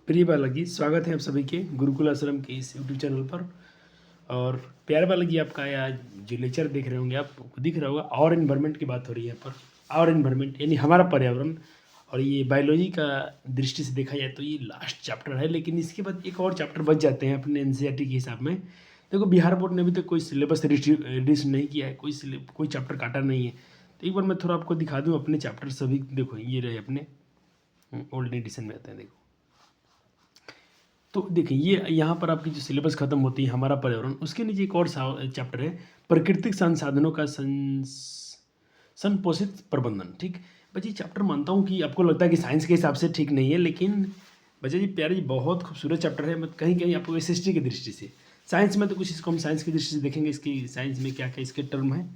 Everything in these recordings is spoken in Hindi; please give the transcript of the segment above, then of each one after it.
प्रिय बालक जी, स्वागत है आप सभी के गुरुकुल आश्रम के इस यूट्यूब चैनल पर। और प्यारे बालक जी, आपका आज जो लेक्चर देख रहे होंगे आपको दिख रहा होगा, और इन्वायरमेंट की बात हो रही है यहाँ पर। और इन्वायरमेंट यानी हमारा पर्यावरण। और ये बायोलॉजी का दृष्टि से देखा जाए तो ये लास्ट चैप्टर है, लेकिन इसके बाद एक और चैप्टर बच जाते हैं अपने एनसीईआरटी के हिसाब में। देखो, बिहार बोर्ड ने अभी तक कोई सिलेबस रिड्यूस नहीं किया है, कोई चैप्टर काटा नहीं है। तो एक बार मैं थोड़ा आपको दिखा दूँ अपने चैप्टर सभी। देखो, ये रहे अपने ओल्ड एडिशन में आते हैं। देखो, तो देखिए, ये यहाँ पर आपकी जो सिलेबस खत्म होती है हमारा पर्यावरण, उसके नीचे एक और चैप्टर है, प्राकृतिक संसाधनों का संपोषित प्रबंधन। ठीक बच्चे, चैप्टर मानता हूँ कि आपको लगता है कि साइंस के हिसाब से ठीक नहीं है, लेकिन बच्चे जी प्यारे जी, बहुत खूबसूरत चैप्टर है। मतलब कहीं कहीं आपको एसएसटी की दृष्टि से, साइंस में तो कुछ इसको हम साइंस की दृष्टि से देखेंगे, इसकी साइंस में क्या क्या इसके टर्म है,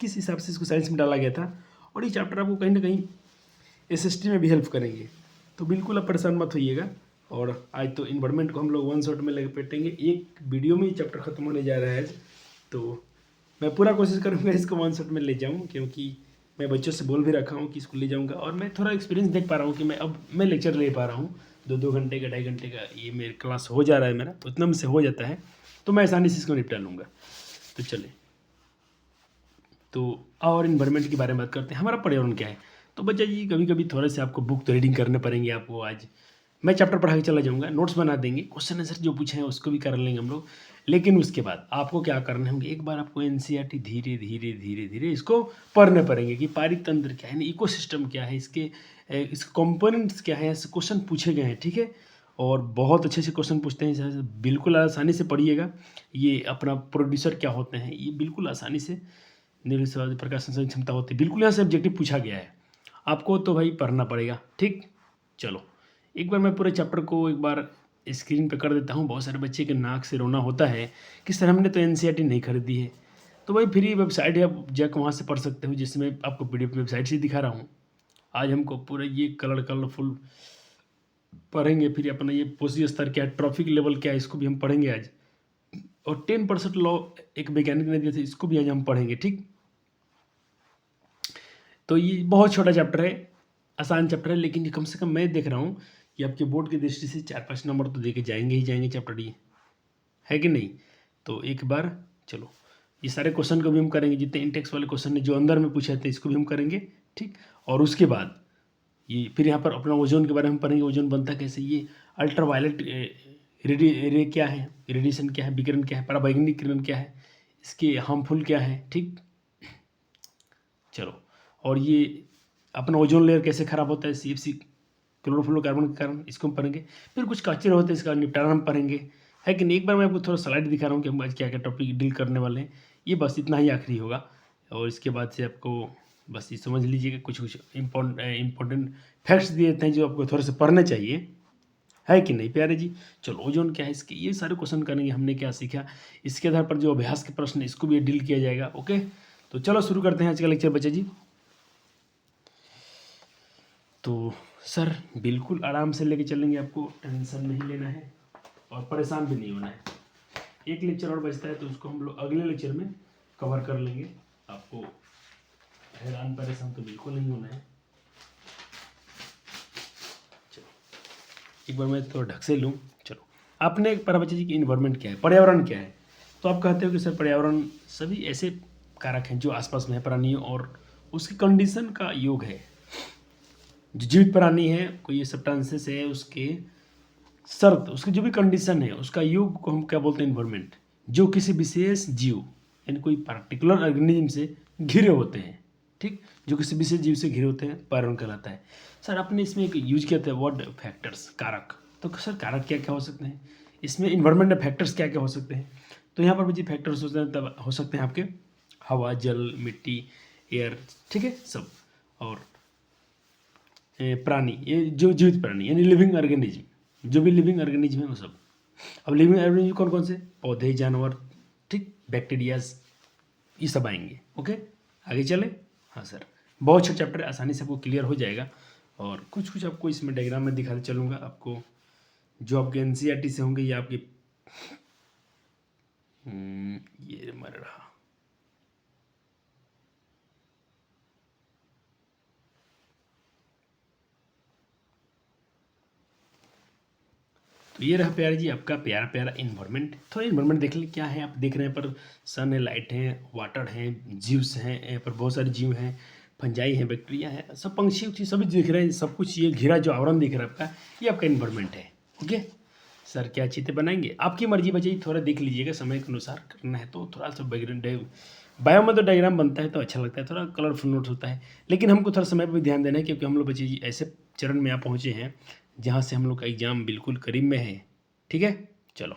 किस हिसाब से इसको साइंस में डाला गया था। और ये चैप्टर आपको कहीं ना कहीं एसएसटी में भी हेल्प करेंगे। तो बिल्कुल आप परेशान मत होइएगा। और आज तो इन्वायरमेंट को हम लोग वन शॉट में लपेटेंगे, एक वीडियो में ही चैप्टर खत्म होने जा रहा है आज। तो मैं पूरा कोशिश करूँगा इसको वन शॉट में ले जाऊँ, क्योंकि मैं बच्चों से बोल भी रखा हूँ कि इसको ले जाऊँगा। और मैं थोड़ा एक्सपीरियंस देख पा रहा हूँ कि मैं लेक्चर ले पा रहा हूँ। 2-2 घंटे का, 2.5 घंटे का ये मेरे क्लास हो जा रहा है मेरा, तो इतना में से हो जाता है। तो मैं आसानी से इसको निपटा लूँगा। तो चलिए, तो और इन्वायरमेंट के बारे में बात करते हैं, हमारा पर्यावरण क्या है। तो बच्चा जी, कभी कभी थोड़े से आपको बुक तो रीडिंग करने पड़ेंगे आपको। आज मैं चैप्टर पढ़ा के चला जाऊँगा, नोट्स बना देंगे, क्वेश्चन आंसर जो पूछे हैं उसको भी कर लेंगे हम लोग। लेकिन उसके बाद आपको क्या करने होंगे, एक बार आपको एनसीईआरटी धीरे धीरे धीरे धीरे इसको पढ़ने पड़ेंगे कि पारितंत्र क्या है, इकोसिस्टम क्या है, इसके कंपोनेंट्स क्या है, ऐसे क्वेश्चन पूछे गए हैं। ठीक है, और बहुत अच्छे से क्वेश्चन पूछते हैं, जैसे बिल्कुल आसानी से पढ़िएगा। ये अपना प्रोड्यूसर क्या होते हैं, ये बिल्कुल आसानी से निर्विवाद प्रकाश संश्लेषण क्षमता होती है, बिल्कुल यहाँ से ऑब्जेक्टिव पूछा गया है। आपको तो भाई पढ़ना पड़ेगा। ठीक, चलो एक बार मैं पूरे चैप्टर को एक बार स्क्रीन पे कर देता हूँ। बहुत सारे बच्चे के नाक से रोना होता है कि सर हमने तो एनसीईआरटी नहीं खरीदी है। तो भाई फ्री वेबसाइट है, आप जाकर वहाँ से पढ़ सकते हो, जिसमें आपको पीडीएफ वेबसाइट से दिखा रहा हूँ। आज हमको पूरा ये कलरफुल पढ़ेंगे। फिर अपना ये पोषी स्तर क्या है, ट्रॉफिक लेवल क्या है, इसको भी हम पढ़ेंगे आज। और 10% लॉ एक वैज्ञानिक ने दिया था, इसको भी आज हम पढ़ेंगे। ठीक, तो ये बहुत छोटा चैप्टर है, आसान चैप्टर है, लेकिन ये कम से कम मैं देख रहा हूँ कि आपके बोर्ड की दृष्टि से 4-5 नंबर तो दे के जाएंगे ही जाएंगे चैप्टर, ये है कि नहीं। तो एक बार चलो, ये सारे क्वेश्चन को भी हम करेंगे, जितने इंटेक्स वाले क्वेश्चन ने जो अंदर में पूछे थे इसको भी हम करेंगे। ठीक, और उसके बाद ये फिर यहाँ पर अपना ओजोन के बारे में पढ़ेंगे, ओजोन बनता कैसे, ये अल्ट्रा वायलेट रे क्या है, रेडिएशन क्या है, विकिरण क्या है, पराबैंगनी किरण क्या है, इसके हार्मफुल क्या है। ठीक, चलो, और ये अपना ओजोन लेयर कैसे खराब होता है, सीएफसी क्लोरोफ्लोरोकार्बन के कारण, इसको हम पढ़ेंगे। फिर कुछ कचरे होते हैं, इसका निपटारा हम पढ़ेंगे, है कि नहीं। एक बार मैं आपको थोड़ा स्लाइड दिखा रहा हूँ कि हम आज क्या क्या टॉपिक डील करने वाले हैं। ये बस इतना ही आखिरी होगा, और इसके बाद से आपको बस ये समझ लीजिए कि कुछ कुछ इम्पोर्टेंट फैक्ट्स दिए देते हैं जो आपको थोड़े से पढ़ने चाहिए, है कि नहीं प्यारे जी। चलो, ओजोन क्या है, इसके ये सारे क्वेश्चन करेंगे, हमने क्या सीखा, इसके आधार पर जो अभ्यास के प्रश्न है इसको भी डील किया जाएगा। ओके, तो चलो शुरू करते हैं आज का लेक्चर बच्चे जी। तो सर बिल्कुल आराम से लेके चलेंगे, आपको टेंशन नहीं लेना है और परेशान भी नहीं होना है। एक लेक्चर और बचता है, तो उसको हम लोग अगले लेक्चर में कवर कर लेंगे। आपको हैरान परेशान तो बिल्कुल नहीं होना है। चलो, एक बार मैं थोड़ा ढक से लूँ। चलो, आपने पढ़ा बच्चे जी कि इन्वायरमेंट क्या है, पर्यावरण क्या है। तो आप कहते हो कि सर पर्यावरण सभी ऐसे कारक हैं जो आसपास में है प्राणियों और उसकी कंडीशन का योग है। जो जीवित प्राणी है, कोई ये सब्सटेंसेस है, उसके शर्त, उसकी जो भी कंडीशन है, उसका योग को हम क्या बोलते हैं, इन्वायरमेंट। जो किसी विशेष जीव यानी कोई पार्टिकुलर ऑर्गेनिज्म से घिरे होते हैं। ठीक, जो किसी विशेष जीव से घिरे होते हैं, पर्यावरण कहलाता है। सर आपने इसमें एक यूज किया था वर्ड फैक्टर्स, कारक। तो सर कारक क्या क्या हो सकते हैं, इसमें इन्वायरमेंट में फैक्टर्स क्या क्या हो सकते हैं। तो यहाँ पर मुझे फैक्टर्स हो सकते हैं आपके हवा, जल, मिट्टी, एयर, ठीक है सब। और प्राणी, ये जो जीवित प्राणी यानी लिविंग ऑर्गेनिज्म, जो भी लिविंग ऑर्गेनिज्म है वो सब। अब लिविंग ऑर्गेनिज्म कौन कौन से, पौधे, जानवर, ठीक, बैक्टीरियाज, ये सब आएंगे। ओके, आगे चले। हाँ सर, बहुत अच्छा चैप्टर है, आसानी से आपको क्लियर हो जाएगा। और कुछ कुछ आपको इसमें डायग्राम में दिखाते चलूँगा आपको, जो आपके एनसीईआरटी से होंगे या आपके ये मर रहा। तो ये रहा प्यारे जी आपका प्यारा प्यारा इन्वायरमेंट। थोड़ा इन्वायरमेंट देख ले क्या है, आप देख रहे हैं पर सन है, लाइट है, वाटर है, जीव्स हैं, यहाँ पर बहुत सारे जीव हैं, फंजाई हैं, बैक्टीरिया है, सब पंछी उक्षी सभी दिख रहे हैं, सब कुछ ये घिरा जो आवरण दिख रहा है आपका, ये आपका इन्वायरमेंट है। ओके सर, क्या चित्र बनाएंगे आपकी मर्जी बच्चे, थोड़ा देख लीजिएगा, समय के अनुसार करना है तो थोड़ा सा बैकग्राउंड बायो में तो डायग्राम बनता है तो अच्छा लगता है, थोड़ा कलरफुल नोट होता है, लेकिन हमको थोड़ा समय पर भी ध्यान देना है क्योंकि हम लोग बच्चे जी ऐसे चरण में आप पहुँचे हैं जहाँ से हम लोग का एग्ज़ाम बिल्कुल करीब में है। ठीक है, चलो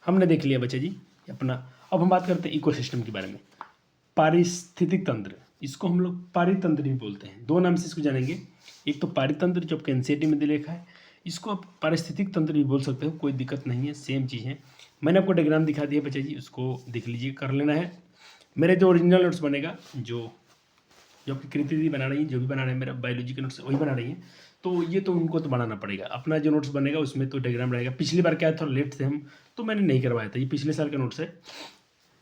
हमने देख लिया बच्चे जी अपना। अब हम बात करते हैं इकोसिस्टम के बारे में। पारिस्थितिक तंत्र, इसको हम लोग पारितंत्र भी बोलते हैं, दो नाम से इसको जानेंगे। एक तो पारितंत्र जो आपके एनसीईआरटी में दे लिखा है, इसको आप पारिस्थितिक तंत्र भी बोल सकते हो, कोई दिक्कत नहीं है, सेम चीज़ है। मैंने आपको डायग्राम दिखा दिया बच्चे जी, उसको देख लीजिए, कर लेना है। मेरे जो ओरिजिनल नोट्स बनेगा, जो आपकी कृति दीदी बना रही है, जो भी बना रहे हैं मेरा बायोलॉजी के नोट्स वही बना रही हैं, तो ये तो उनको तो बनाना पड़ेगा। अपना जो नोट्स बनेगा उसमें तो डायग्राम रहेगा। पिछली बार क्या थोड़ा लेट थे हम, तो मैंने नहीं करवाया था, ये पिछले साल का नोट्स है,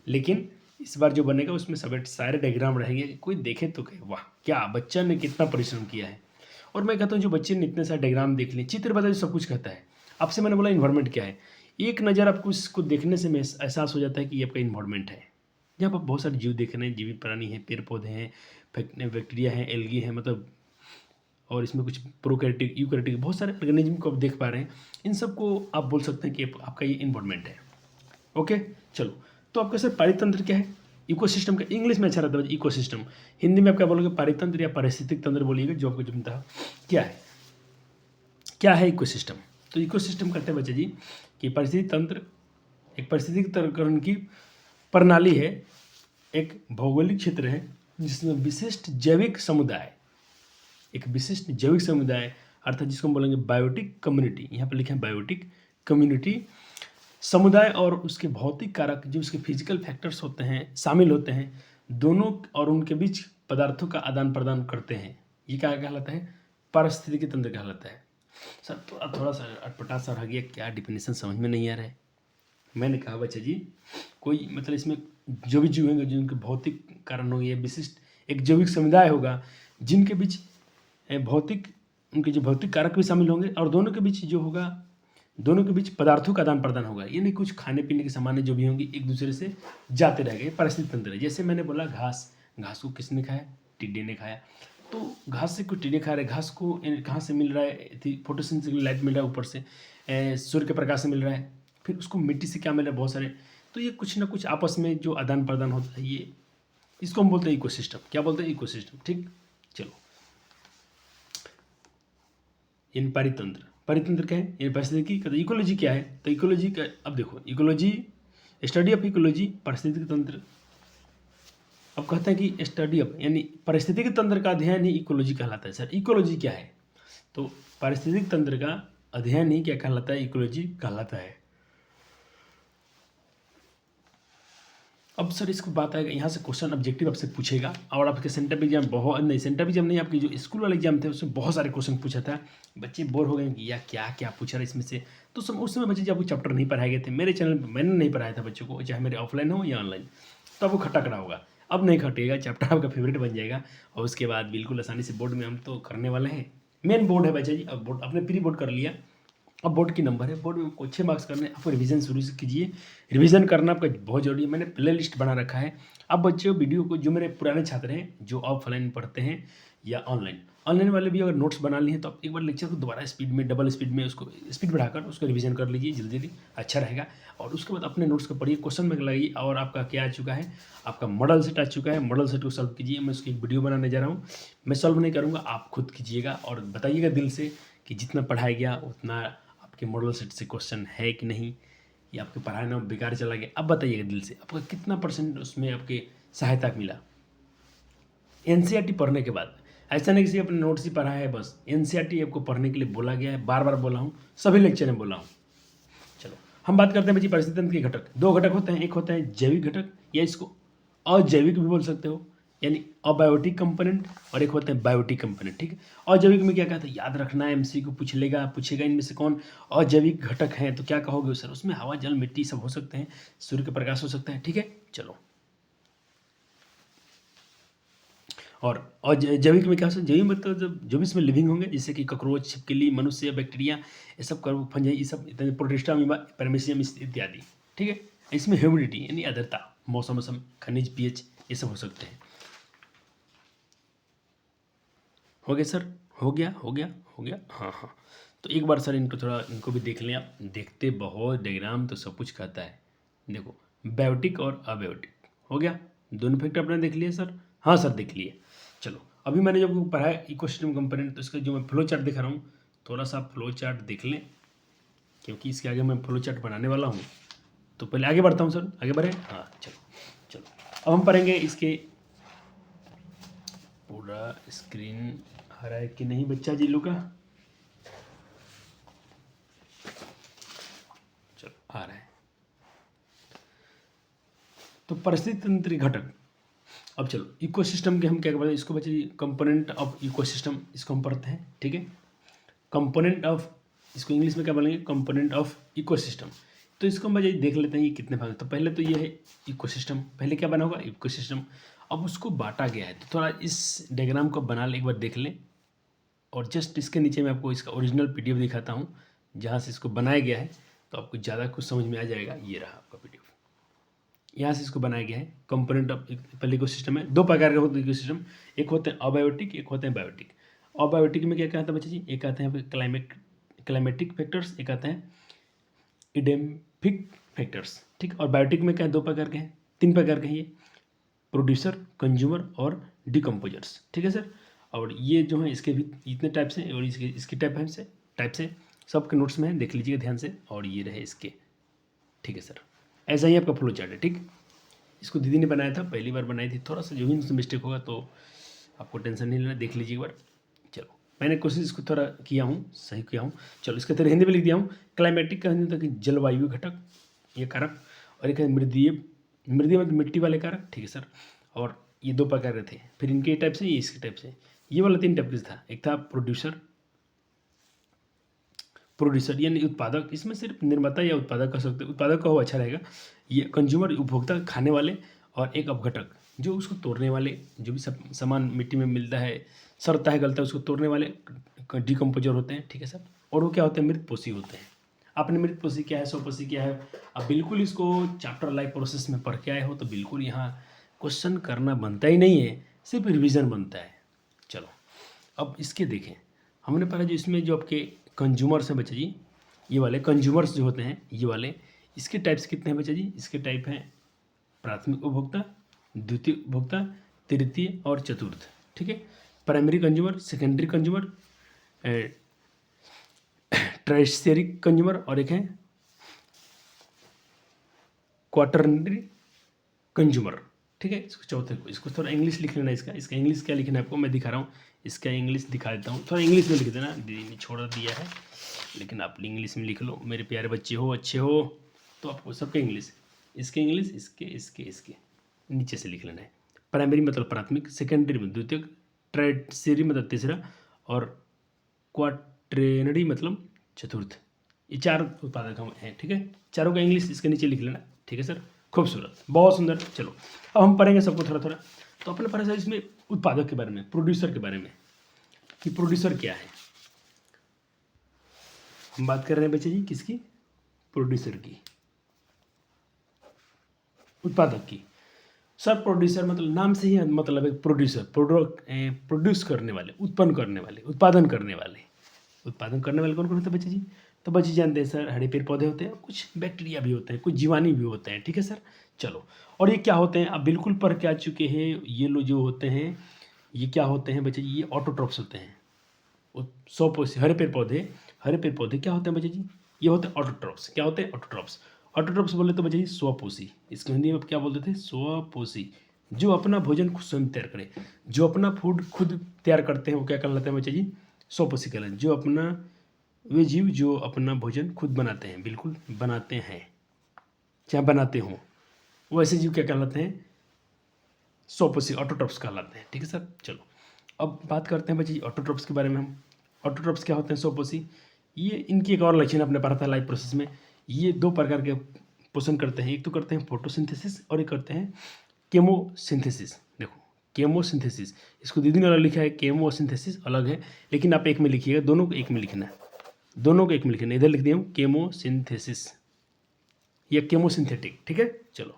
लेकिन इस बार जो बनेगा उसमें सब सारे डायग्राम रहेंगे। कोई देखे तो कहे वाह क्या बच्चा ने कितना परिश्रम किया है। और मैं कहता हूँ जो बच्चे ने इतने सारे डायग्राम देख लिए, चित्र बता सब कुछ कहता है। आपसे मैंने बोला इन्वायरमेंट क्या है, एक नज़र आपको इसको देखने से एहसास हो जाता है कि ये आपका इन्वायरमेंट है, जहाँ पर बहुत सारे जीव देख रहे हैं, जीवित प्राणी हैं, पेड़ पौधे हैं, बैक्टीरिया हैं, एल्गी हैं, मतलब और इसमें कुछ प्रोकैरियोटिक यूकैरियोटिक बहुत सारे ऑर्गेनिज्म को आप देख पा रहे हैं। इन सबको आप बोल सकते हैं कि आपका ये इन्वायरमेंट है। ओके चलो, तो आपका सर पारितंत्र क्या है, इकोसिस्टम का इंग्लिश में अच्छा रहता है इकोसिस्टम, हिंदी में आप क्या बोलोगे, पारितंत्र या पारिस्थितिक तंत्र बोलिएगा, जो आपको जमता है। क्या है इकोसिस्टम? तो इकोसिस्टम कहते हैं बच्चे जी कि पारिस्थितिक तंत्र एक पारिस्थितिक तंत्रण की प्रणाली है, एक भौगोलिक क्षेत्र है जिसमें विशिष्ट जैविक समुदाय, एक विशिष्ट जैविक समुदाय अर्थात जिसको हम बोलेंगे बायोटिक कम्युनिटी, यहाँ पर लिखे हैं बायोटिक कम्युनिटी, समुदाय और उसके भौतिक कारक जो उसके फिजिकल फैक्टर्स होते हैं शामिल होते हैं, दोनों और उनके बीच पदार्थों का आदान प्रदान करते हैं। ये क्या कहलाता है, पारिस्थितिकी तंत्र कहलाता है। सर थोड़ा सा अटपटा सा रह गया, क्या डिफिनेशन समझ में नहीं आ रहा है। मैंने कहा बच्चा जी कोई मतलब इसमें जो भी जीव होंगे जिनके भौतिक कारण होंगे, विशिष्ट एक जैविक समुदाय होगा जिनके बीच भौतिक उनके जो भौतिक कारक भी शामिल होंगे और दोनों के बीच जो होगा, दोनों के बीच पदार्थों का आदान प्रदान होगा, यानी कुछ खाने पीने के सामान जो भी होंगे एक दूसरे से जाते रहेंगे। ये पारिस्थितिक तंत्र है। जैसे मैंने बोला घास को किसने खाया, टिड्डे ने खाया, तो घास से कुछ टिड्डे खा रहे, घास को कहाँ से मिल रहा है, फोटोसिंथेसिस लाइट मिल रहा है ऊपर से, सूर्य के प्रकाश से मिल रहा है, फिर उसको मिट्टी से क्या मिल रहा है, बहुत सारे, तो ये कुछ ना कुछ आपस में जो आदान प्रदान होता है, ये इसको हम बोलते हैं इकोसिस्टम। क्या बोलते हैं, इकोसिस्टम। ठीक, चलो इन परितंत्र क्या है, ये पारिस्थितिकी इकोलॉजी क्या है, तो इकोलॉजी का अब देखो, इकोलॉजी स्टडी ऑफ इकोलॉजी पारिस्थितिक तंत्र। अब कहते हैं कि स्टडी ऑफ यानी पारिस्थितिक तंत्र का अध्ययन ही इकोलॉजी कहलाता है। सर इकोलॉजी क्या है, तो पारिस्थितिक तंत्र का अध्ययन ही क्या कहलाता है, इकोलॉजी कहलाता है। अब सर इसको बात आएगा, यहाँ से क्वेश्चन ऑब्जेक्टिव आपसे पूछेगा और आपके सेंटर एग्जाम बहुत नहीं, सेंटर एग्जाम नहीं, आपकी जो स्कूल वाले एग्जाम थे उसमें बहुत सारे क्वेश्चन पूछा था। बच्चे बोर हो गए कि या क्या क्या पूछा रहा इसमें से, तो उस समय बच्चे जब वो चैप्टर नहीं पढ़ाए गए थे मेरे चैनल पर, मैंने नहीं पढ़ाया था बच्चों को, चाहे मेरे ऑफलाइन हो या ऑनलाइन, तो अब वो खटक रहा होगा। अब नहीं खटेगा, चैप्टर आपका फेवरेट बन जाएगा और उसके बाद बिल्कुल आसानी से बोर्ड में हम तो करने वाले हैं। मेन बोर्ड है बच्चा जी, अब बोर्ड आपने प्री बोर्ड कर लिया, अब बोर्ड की नंबर है, बोर्ड में आपको अच्छे मार्क्स करने, आपको रिवीजन शुरू से कीजिए, रिवीजन करना आपका बहुत जरूरी है। मैंने प्ले लिस्ट बना रखा है। अब बच्चों वीडियो को, जो मेरे पुराने छात्र हैं जो ऑफलाइन पढ़ते हैं या ऑनलाइन वाले भी अगर नोट्स बना लिए हैं तो आप एक बार लेक्चर को दोबारा स्पीड में, डबल स्पीड में उसको स्पीड बढ़ाकर उसको रिवीजन कर लीजिए जल्दी, अच्छा रहेगा। और उसके बाद अपने नोट्स को पढ़िए, क्वेश्चन में लगाइए, और आपका क्या आ चुका है, आपका मॉडल सेट आ चुका है, मॉडल सेट को सॉल्व कीजिए। मैं उसकी एक वीडियो बनाने जा रहा हूँ, मैं सॉल्व नहीं करूँगा, आप खुद कीजिएगा और बताइएगा दिल से कि जितना पढ़ाया गया उतना आपके मॉडल सेट से क्वेश्चन है कि नहीं, या आपके पढ़ाना बेकार चला गया। अब बताइएगा दिल से आपका कितना % उसमें आपके सहायता मिला। एनसीईआरटी पढ़ने के बाद ऐसा नहीं कि सिर्फ अपने नोट्स ही पढ़ा है, बस एनसीईआरटी आपको पढ़ने के लिए बोला गया है, बार बार बोला हूँ, सभी लेक्चर में बोला हूँ। चलो हम बात करते हैं बच्ची परिस्थिति के घटक। दो घटक होते हैं, एक होता है जैविक घटक या इसको अजैविक भी बोल सकते हो, यानी अबायोटिक कंपोनेंट, और एक होते हैं बायोटिक कंपोनेंट। ठीक है, अजैविक में क्या कहते हैं, याद रखना है, एमसीक्यू पूछेगा इनमें से कौन अजैविक घटक हैं, तो क्या कहोगे सर, उसमें हवा जल मिट्टी सब हो सकते हैं, सूर्य का प्रकाश हो सकता है। ठीक है, चलो और जैविक में क्या होता है, जैविक मतलब जब जो भी इसमें लिविंग होंगे, जैसे कि कॉकरोच, छिपकली, मनुष्य, बैक्टीरिया, ये सब फंजाई, ये सब इत्यादि, प्रोटिस्टा, अमीबा, पैरामीशियम इत्यादि। ठीक है, इसमें ह्यूमिडिटी यानी आर्द्रता, मौसम, खनिज, पीएच, ये सब हो सकते हैं। हो गया सर? हो गया। हाँ। तो एक बार सर इनको भी देख लें आप। देखते बहुत डायग्राम तो सब कुछ कहता है। देखो, बायोटिक और अबायोटिक हो गया, दोनों फैक्टर आपने देख लिए सर? हाँ सर, देख लिए। चलो, अभी मैंने जब पढ़ा है इकोसिस्टम कंपोनेंट, तो इसका जो मैं फ्लो चार्ट दिखा रहा हूँ, थोड़ा सा फ्लो चार्ट देख लें, क्योंकि इसके आगे मैं फ्लो चार्ट बनाने वाला हूँ। तो पहले आगे बढ़ता हूँ सर, आगे बढ़े। हाँ, चलो अब हम पढ़ेंगे इसके। पूरा स्क्रीन आ रहा है कि नहीं बच्चा जी लोग का? चलो, आ रहा है। तो परिस्थिति तंत्र घटक। अब चलो, इकोसिस्टम के हम क्या बताते हैं इसको बच्चे, कंपोनेंट ऑफ इकोसिस्टम, इसको हम पढ़ते हैं। ठीक है, कंपोनेंट ऑफ, इसको इंग्लिश में क्या बोलेंगे? Component of ecosystem. तो इसको हम बच्चे देख लेते हैं ये कितने भाग। तो पहले तो ये है इकोसिस्टम, पहले क्या बना होगा? इकोसिस्टम। अब उसको बांटा गया है, तो थोड़ा इस डायग्राम को बना ले, एक बार देख लें। और जस्ट इसके नीचे मैं आपको इसका ओरिजिनल पीडीएफ दिखाता हूँ, जहाँ से इसको बनाया गया है, तो आपको ज़्यादा कुछ समझ में आ जाएगा। ये रहा आपका पीडीएफ, यहाँ से इसको बनाया गया है। कंपोनेंट ऑफ, पहले इकोसिस्टम है, दो प्रकार के होते हैं इकोसिस्टम, एक होते हैं अबायोटिक, एक होते हैं बायोटिक। अबायोटिक में क्या क्या आता है बच्चे जी? एक आते हैं क्लाइमेटिक फैक्टर्स, एक आते हैं इडेम्फिक फैक्टर्स। ठीक, और बायोटिक में क्या है? दो प्रकार के हैं, तीन प्रकार के हैं ये, प्रोड्यूसर, कंज्यूमर और डिकम्पोजर्स। ठीक है सर, और ये जो है इसके भी इतने टाइप्स हैं, और इसकी टाइप से सबके नोट्स में है, देख लीजिएगा ध्यान से। और ये रहे इसके। ठीक है सर, ऐसा ही आपका फ्लो चार्ट है। ठीक, इसको दीदी ने बनाया था, पहली बार बनाई थी, थोड़ा सा जो भी उसमें मिस्टेक होगा तो आपको टेंशन नहीं लेना, देख लीजिए एक बार। चलो, मैंने कोशिश इसको थोड़ा किया हूँ, सही किया हूँ। चलो, इसके तरह हिंदी में लिख दिया हूँ। क्लाइमेटिक का हिंदी होता है कि जलवायु घटक, ये कारक, और एक है मृदीय मतलब मिट्टी वाले कारक। ठीक है सर, और ये दो प्रकार के थे। फिर इनके टाइप से, ये इसके टाइप से, ये वाला तीन टाइप का था। एक था प्रोड्यूसर यानी उत्पादक, इसमें सिर्फ निर्माता या उत्पादक कर सकते, उत्पादक का हो अच्छा रहेगा। ये कंज्यूमर, उपभोक्ता, खाने वाले, और एक अपघटक जो उसको तोड़ने वाले, जो भी सब सामान मिट्टी में मिलता है, सड़ता है, गलता है, उसको तोड़ने वाले डिकम्पोजर होते हैं। ठीक है सर, और वो क्या होते हैं? मृतपोषी होते हैं। आपने मृतपोषी क्या है, स्वपोषी क्या है, अब बिल्कुल इसको चैप्टर लाइफ प्रोसेस में पढ़ के आए हो, तो बिल्कुल यहाँ क्वेश्चन करना बनता ही नहीं है, सिर्फ रिविज़न बनता है। चलो, अब इसके देखें, हमने पढ़ा जो इसमें जो आपके कंज्यूमर्स हैं बच्चे जी, ये वाले कंज्यूमर्स जो होते हैं, ये वाले, इसके टाइप्स कितने हैं बच्चे जी? इसके टाइप हैं प्राथमिक उपभोक्ता, द्वितीय उपभोक्ता, तृतीय और चतुर्थ। ठीक है, primary consumer, secondary consumer, tertiary consumer, और एक है क्वाटरनरी कंज्यूमर। ठीक है, इसको चौथे को, इसको थोड़ा इंग्लिश लिख लेना। इसका इंग्लिश क्या लिखना है आपको मैं दिखा रहा हूँ, इसका इंग्लिश दिखा देता हूँ। थोड़ा इंग्लिश में लिख देना, दीदी ने छोड़ दिया है, लेकिन आप इंग्लिश में लिख लो, मेरे प्यारे बच्चे हो, अच्छे हो, तो आपको सबके इंग्लिश, इसके इंग्लिश, इसके नीचे से लिख लेना है। प्राइमरी मतलब प्राथमिक, सेकेंडरी में द्वितीयक, टर्शियरी मतलब तीसरा, और क्वाट्रेनरी मतलब चतुर्थ। ये चार उत्पादक हम हैं। ठीक है, चारों का इंग्लिश इसके नीचे लिख लेना। ठीक है सर, खूबसूरत, बहुत सुंदर। चलो, अब हम पढ़ेंगे सबको थोड़ा थोड़ा। तो अपने पढ़ा सर इसमें उत्पादक के बारे में, प्रोड्यूसर के बारे में, कि प्रोड्यूसर क्या है। हम बात कर रहे हैं बच्चे जी किसकी? प्रोड्यूसर की, उत्पादक की। सर प्रोड्यूसर मतलब नाम से ही मतलब है प्रोड्यूसर, प्रोड्यूस करने वाले, उत्पन्न करने वाले, उत्पादन करने वाले। उत्पादन करने वाले कौन कौन होते हैं बच्चे जी? तो बच्चे जानते हैं सर, हरे पेड़ पौधे होते हैं, कुछ बैक्टीरिया भी होते हैं, कुछ जीवाणु भी होते हैं। ठीक है सर, चलो, और ये क्या होते हैं? अब बिल्कुल पढ़ के आ चुके हैं। ये लोग जो होते हैं, ये क्या होते हैं बच्चे जी? ये ऑटोट्रॉप्स होते हैं। 100% हरे पेड़ पौधे क्या होते हैं बच्चे जी? ये होते हैं ऑटोट्रॉप्स। क्या होते हैं? ऑटोट्रॉप्स। ऑटोट्रॉप्स बोले तो बच्चे जी स्वपोषी, इसको हिंदी में क्या बोलते थे? स्वपोषी, जो अपना भोजन खुद स्वयं तैयार करे, जो अपना फूड खुद तैयार करते हैं, वो क्या कहलाते हैं बच्चे जी? स्वपोषी कहलाते हैं। जो अपना, वे जीव जो अपना भोजन खुद बनाते हैं, बिल्कुल बनाते हैं, चाहे बनाते हों, वो ऐसे जीव क्या कहलाते हैं? स्वपोषी, ऑटोट्रॉप्स कहलाते हैं। ठीक है सर, चलो अब बात करते हैं बच्चे ऑटोट्रॉप्स के बारे में। हम ऑटोट्रॉप्स क्या होते हैं? स्वपोषी। ये इनकी एक और लक्षण अपने पढ़ा था लाइफ प्रोसेस में। ये दो प्रकार के पोषण करते हैं, एक तो करते हैं फोटोसिंथेसिस और एक करते हैं केमोसिंथेसिस। देखो, केमोसिंथेसिस, इसको दीदी ने अलग लिखा है, केमोसिंथेसिस अलग है, लेकिन आप एक में लिखिएगा, दोनों को एक में लिखना है, दोनों को एक में लिखना है। इधर लिख दिया हूँ केमोसिंथेसिस या केमोसिंथेटिक, ठीक है। चलो,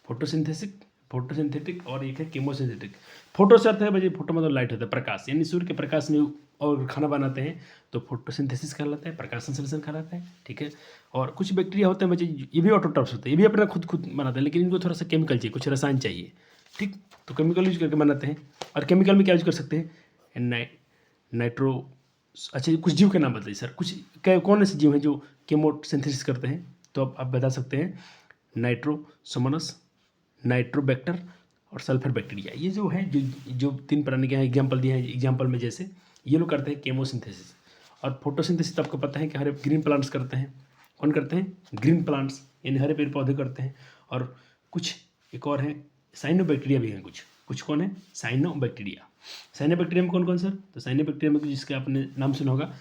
फोटोसिंथेटिक और एक है केमोसिंथेटिक। फोटो से अर्थ है भाई, फोटो मतलब लाइट होता है, प्रकाश, यानी सूर्य के प्रकाश में और खाना बनाते हैं तो फोटोसिंथेसिस कहलाता है, प्रकाश संश्लेषण कहलाता है, ठीक है। और कुछ बैक्टीरिया होते हैं बच्चे, ये भी ऑटोट्रॉफ्स होते हैं, ये भी अपना खुद बनाते हैं, लेकिन इनको थोड़ा सा केमिकल चाहिए, कुछ रसायन चाहिए, ठीक। तो केमिकल यूज करके बनाते हैं। और केमिकल में क्या यूज कर सकते हैं, नाइट्रो, अच्छा कुछ जीव के नाम बताइए सर, कुछ कौन ऐसे जीव हैं जो केमोसिंथेसिस करते हैं, तो आप बता सकते हैं नाइट्रोसोमोनास, नाइट्रोबैक्टर और सल्फर बैक्टीरिया। ये जो है जो 3 प्राणी के हैं एग्जाम्पल दिए हैं, एग्जाम्पल में जैसे ये लोग करते हैं केमोसिंथेसिस। और फोटोसिंथेसिस तो आपको पता है कि हरे ग्रीन प्लांट्स करते हैं। कौन करते हैं, ग्रीन प्लांट्स, यानी हरे पेड़ पौधे करते हैं। और कुछ एक और है साइनोबैक्टीरिया भी हैं, कुछ कौन है, साइनोबैक्टीरिया। साइनोबैक्टीरिया में कौन कौन सर, तो साइनोबैक्टीरिया में जिसका आपने नाम सुना होगा,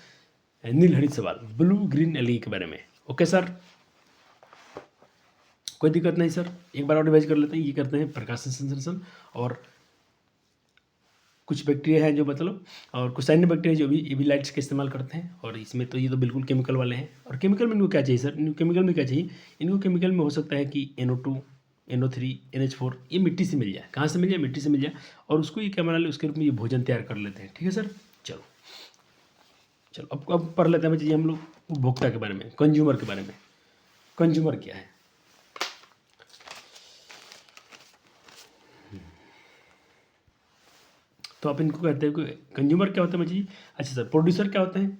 नीलहरित सवाल, ब्लू ग्रीन एल्गी के बारे में। ओके सर, कोई दिक्कत नहीं सर, एक बार और रिवाइज कर लेते हैं। ये करते हैं प्रकाश संश्लेषण, और कुछ बैक्टीरिया है जो मतलब, और कुछ साइनो बैक्टीरिया जो भी ये भी लाइट्स का इस्तेमाल करते हैं। और इसमें तो ये तो बिल्कुल केमिकल वाले हैं। और केमिकल में इनको क्या चाहिए सर, इनको केमिकल में क्या चाहिए, इनको केमिकल में हो सकता है कि NO2, NO3, NH4 ये मिट्टी से मिल जाए। कहाँ से मिल जाए, मिट्टी से मिल जाए, और उसको ये क्या बना ले, उसके रूप में ये भोजन तैयार कर लेते हैं, ठीक है सर। चलो अब पढ़ लेते हैं बच्चे हम लोग उपभोक्ता के बारे में, कंज्यूमर के बारे में। कंज्यूमर क्या है, तो आप इनको कहते हैं कि कंज्यूमर क्या होता है बच्चे। अच्छा सर, प्रोड्यूसर क्या होते हैं,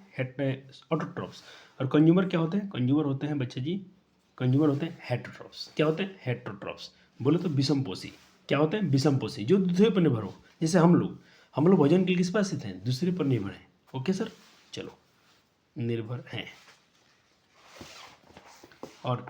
ऑटोट्रॉफ्स। और कंज्यूमर क्या होते हैं, कंज्यूमर होते हैं बच्चे जी, कंज्यूमर होते हैं हेटरोट्रॉफ्स। क्या होते हैं, हेटरोट्रॉफ्स। बोले तो विषमपोषी। क्या होते हैं, विषमपोषी, जो दूसरे पर निर्भर हो। जैसे हम लोग भोजन के लिए किस पर आश्रित हैं, दूसरे पर निर्भर हैं। ओके सर, चलो, निर्भर हैं। और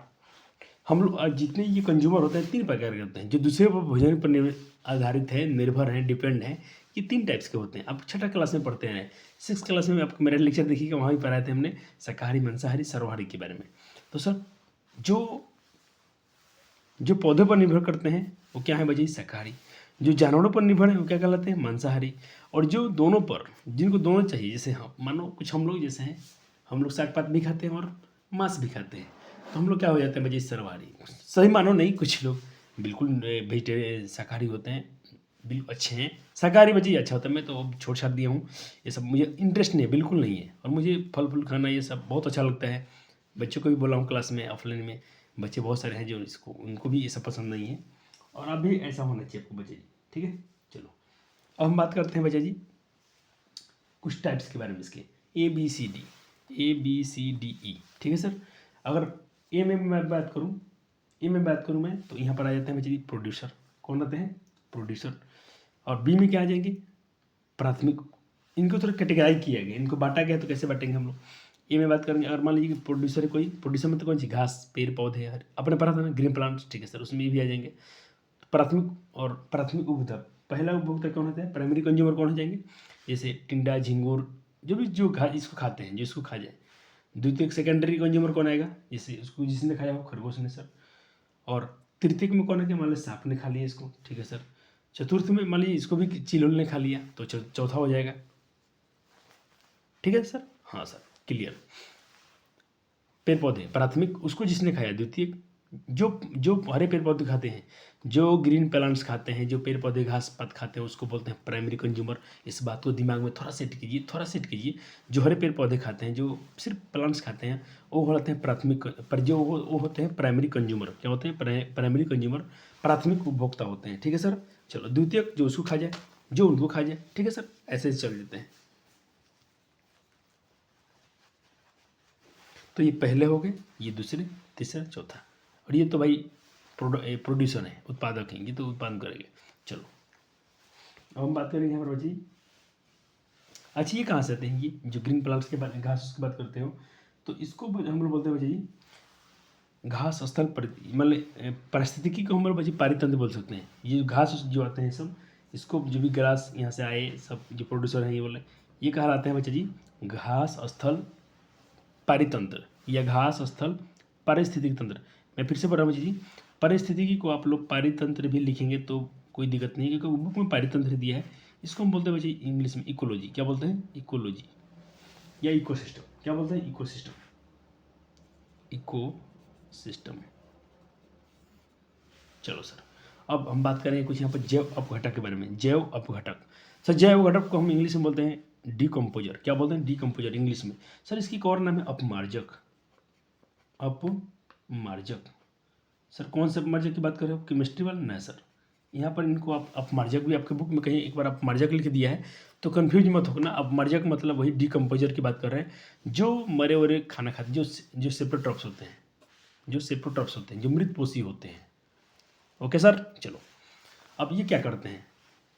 हम लोग जितने ये कंज्यूमर होते हैं 3 प्रकार के होते हैं, जो दूसरे पर भोजन पर आधारित है, निर्भर हैं, डिपेंड हैं। ये 3 टाइप्स के होते हैं। आप 6th क्लास में पढ़ते हैं, 6th क्लास में आपको मेरा लेक्चर देखिएगा, वहाँ भी पढ़ाए थे हमने शाकाहारी, मांसाहारी, सर्वाहारी के बारे में। तो सर जो पौधों पर निर्भर करते हैं वो क्या है बच्चे, शाकाहारी। जो जानवरों पर निर्भर है वो क्या कहलाते हैं, मांसाहारी। और जो दोनों पर, जिनको दोनों चाहिए, जैसे हम मानो कुछ हम लोग जैसे हैं, हम लोग साग पात भी खाते हैं और मांस भी खाते हैं, तो हम लोग क्या हो जाते हैं बच्चे, सर्वाहारी। सही मानो नहीं, कुछ लोग बिल्कुल वेजिटेरियन शाकाहारी होते हैं, बिल्कुल अच्छे हैं। शाकाहारी बच्चे अच्छा होता है, मैं तो अब छोड़ छाड़ दिया हूँ, ये सब मुझे इंटरेस्ट नहीं है, बिल्कुल नहीं है। और मुझे फल फूल खाना ये सब बहुत अच्छा लगता है। बच्चों को भी बोला हूँ क्लास में, ऑफलाइन में बच्चे बहुत सारे हैं जो इसको, उनको भी ये सब पसंद नहीं है। और अब भी ऐसा होना चाहिए आपको बच्चे जी, ठीक है। चलो, अब हम बात करते हैं बच्चे जी कुछ टाइप्स के बारे में, इसके ABCD, ठीक है सर। अगर ए में मैं बात करूँ मैं, तो यहाँ पर आ जाते हैं बच्चे जी प्रोड्यूसर। कौन आते हैं, प्रोड्यूसर। और बी में क्या आ जाएंगे, प्राथमिक। इनको थोड़ा कैटेगराइज किया गया, इनको बांटा गया, तो कैसे बांटेंगे हम लोग। ए में बात करेंगे, अगर मान लीजिए कि प्रोड्यूसर है कोई, प्रोड्यूसर में तो कौन सी, घास, पेड़ पौधे, अपने पढ़ा था ना, ग्रीन प्लांट्स, ठीक है सर, उसमें भी आ जाएंगे। तो प्राथमिक उपभोक्ता, पहला उपभोक्ता कौन होता है, प्राइमरी कंज्यूमर कौन हो जाएंगे, जैसे टिंडा, झिंगुर, जो इसको खाते हैं, जो इसको खा जाए। द्वितीयक सेकेंडरी कंज्यूमर कौन आएगा, जैसे उसको जिसने खाया हो, खरगोश ने सर। और तृतीयक में कौन है, मान लीजिए सांप ने खा लिया इसको, ठीक है सर। चतुर्थ में मान लीजिए इसको भी चिलोल ने खा लिया, तो चौथा हो जाएगा, ठीक है सर। हाँ सर, क्लियर। पेड़ पौधे प्राथमिक, उसको जिसने खाया। द्वितीय, जो हरे पेड़ पौधे खाते हैं, जो ग्रीन प्लांट्स खाते हैं, जो पेड़ पौधे घास पात खाते हैं, उसको बोलते हैं प्राइमरी कंज्यूमर। इस बात को दिमाग में थोड़ा सेट कीजिए। जो हरे पेड़ पौधे खाते हैं, जो सिर्फ प्लांट्स खाते हैं, वो होते हैं प्राथमिक, पर जो वो होते हैं प्राइमरी कंज्यूमर। क्या होते हैं, प्राइमरी कंज्यूमर, प्राथमिक उपभोक्ता होते हैं, ठीक है सर। चलो, द्वितीयक जो उसको खा जाए, जो उनको खा जाए, ठीक है सर, ऐसे चल देते हैं। तो ये पहले हो गए, ये दूसरे, तीसरा, चौथा। और ये तो भाई प्रोड्यूसर है, उत्पादक हैं, ये तो उत्पादन करेंगे। चलो, अब हम बात करेंगे यहाँ पर बच्ची। अच्छा, ये कहाँ से आते हैं, ये जो ग्रीन प्लांट्स के बारे में, घास की बात करते हो, तो इसको हम लोग बोलते हैं बच्ची जी घास स्थल मतलब पारिस्थितिकी को हम लोग बच्ची पारितंत्र बोल सकते हैं। ये घास जो आते हैं सब, इसको जो भी ग्रास यहाँ से आए सब, जो प्रोड्यूसर हैं, ये बोले, ये कहलाते हैं बच्चे जी घास स्थल पारितंत्र या घास स्थल पारिस्थितिक तंत्र। मैं फिर से बता रहा हूँ जी, पारिस्थितिकी को आप लोग पारितंत्र भी लिखेंगे तो कोई दिक्कत नहीं है, क्योंकि बुक में पारितंत्र दिया है। इसको हम बोलते हैं बच्चे इंग्लिश में इकोलॉजी। क्या बोलते हैं? इकोलॉजी या इकोसिस्टम। क्या बोलते हैं? इकोसिस्टम। इकोसिस्टम। चलो सर, अब हम बात करेंगे कुछ यहाँ पर जैव अपघटक के बारे में। जैव अपघटक सर, जैव अपघटक को हम इंग्लिश में बोलते हैं डीकम्पोजर। क्या बोलते हैं? डीकम्पोजर इंग्लिश में। सर इसकी एक और नाम है अपमार्जक। अपमार्जक सर, कौन से अपमार्जक की बात कर रहे हो? केमिस्ट्री वाले? ना सर, यहाँ पर इनको आप अपमार्जक भी आपके बुक में कहीं एक बार अपमार्जक लिख दिया है, तो कन्फ्यूज मत होना। अपमार्जक मतलब वही डीकम्पोजर की बात कर रहे हैं, जो मरे वरे खाना खाते, जो सेप्रोट्रॉप्स होते हैं, जो सेप्रोट्रॉप्स होते हैं, जो मृतपोषी होते हैं। ओके सर, चलो अब ये क्या करते हैं?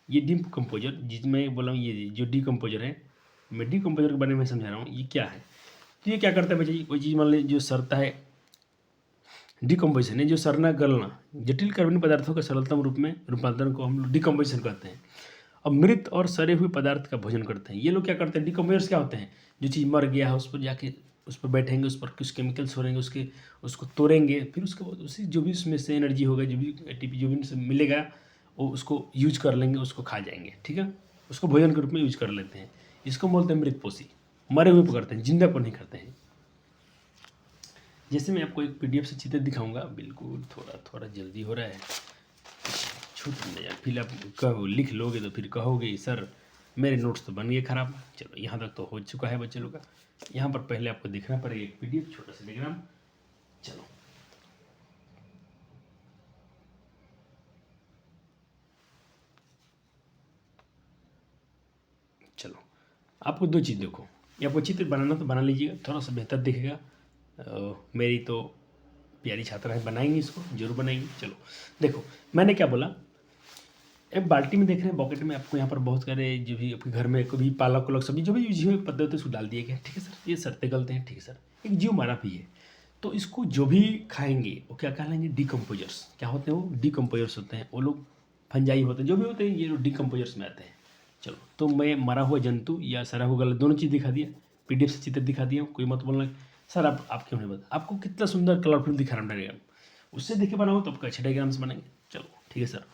ये डीकम्पोजर, जिसमें बोला हूँ ये जो डीकम्पोजर है, मैं डीकम्पोजर के बारे में समझा रहा हूँ ये क्या है। तो ये क्या करता है बच्चे, कोई चीज़ मान लीजिए जो सड़ता है, डिकम्पोजिशन है, जो सड़ना गलना, जटिल कार्बनिक पदार्थों के सरलतम रूप में रूपांतरण को हम लोग डिकम्पोजिशन कहते हैं। अब मृत और सड़े हुए पदार्थ का भोजन करते हैं। ये लोग क्या करते हैं? डिकम्पोजर्स क्या होते हैं? जो चीज़ मर गया है उस पर जाके उस पर बैठेंगे, उस पर कुछ केमिकल्स छोड़ेंगे, उसको तोड़ेंगे, फिर उसके बाद उसी जो भी उसमें से एनर्जी होगा, जो भी एटीपी जो भी उनसे मिलेगा, वो उसको यूज कर लेंगे, उसको खा जाएंगे। ठीक है, उसको भोजन के रूप में यूज कर लेते हैं। इसको बोलते हैं मृतपोषी। मरे हुए पकड़ते हैं, जिंदा को नहीं करते हैं। जैसे मैं आपको एक पीडीएफ से चित्र दिखाऊंगा, बिल्कुल थोड़ा थोड़ा जल्दी हो रहा है, छूट नहीं यार। फिर आप कहो लिख लोगे तो फिर कहोगे सर मेरे नोट्स तो बन गए खराब। चलो यहाँ तक तो हो चुका है बच्चे लोग का। यहाँ पर पहले आपको दिखना पड़ेगा एक पीडीएफ, छोटा सा डायग्राम। चलो चलो आपको दो चीज़ देखो, ये आपको चित्र बनाना तो बना लीजिएगा, थोड़ा सा बेहतर दिखेगा। मेरी तो प्यारी छात्राएं बनाएंगी, इसको जरूर बनाएंगी। चलो देखो, मैंने क्या बोला, एक बाल्टी में देख रहे हैं, बॉकेट में आपको यहाँ पर बहुत सारे जो भी आपके घर में कभी पालक उलक सब्जी जो भी यूज हुए पत्ते होते हैं उसको डाल दिए गए। ठीक है सर, ये सरते गलते हैं। ठीक है सर, एक जीव मारा भी है, तो इसको जो भी खाएंगे वो क्या कहलाएंगे? डीकम्पोजर्स। क्या होते हैं वो? डीकम्पोजर्स होते हैं। वो लोग फंजाई होते हैं, जो भी होते हैं ये लोग डीकम्पोजर्स में आते हैं। चलो, तो मैं मरा हुआ जंतु या सड़ा हुआ गलत दोनों चीज़ दिखा दिया, पीडीएफ से चित्र दिखा दिया। कोई मत बोलना सर आप क्यों नहीं बता, आपको कितना सुंदर कलरफुल दिखा रहा हूँ डायग्राम, उससे देखे बनाओ तो आपका अच्छे डायग्राम्स बनेंगे। चलो ठीक है सर।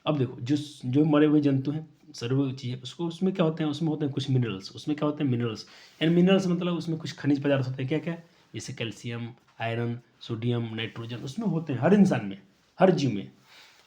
अब देखो, जो मरे हुए जंतु हैं, सड़ी हुई चीज़ है, उसको उसमें क्या होते हैं? उसमें होते हैं कुछ मिनरल्स। उसमें क्या होते हैं? मिनरल्स। एंड मिनरल्स मतलब उसमें कुछ खनिज पदार्थ होते हैं। क्या क्या? जैसे कैल्शियम, आयरन, सोडियम, नाइट्रोजन उसमें होते हैं, हर इंसान में, हर जीव में।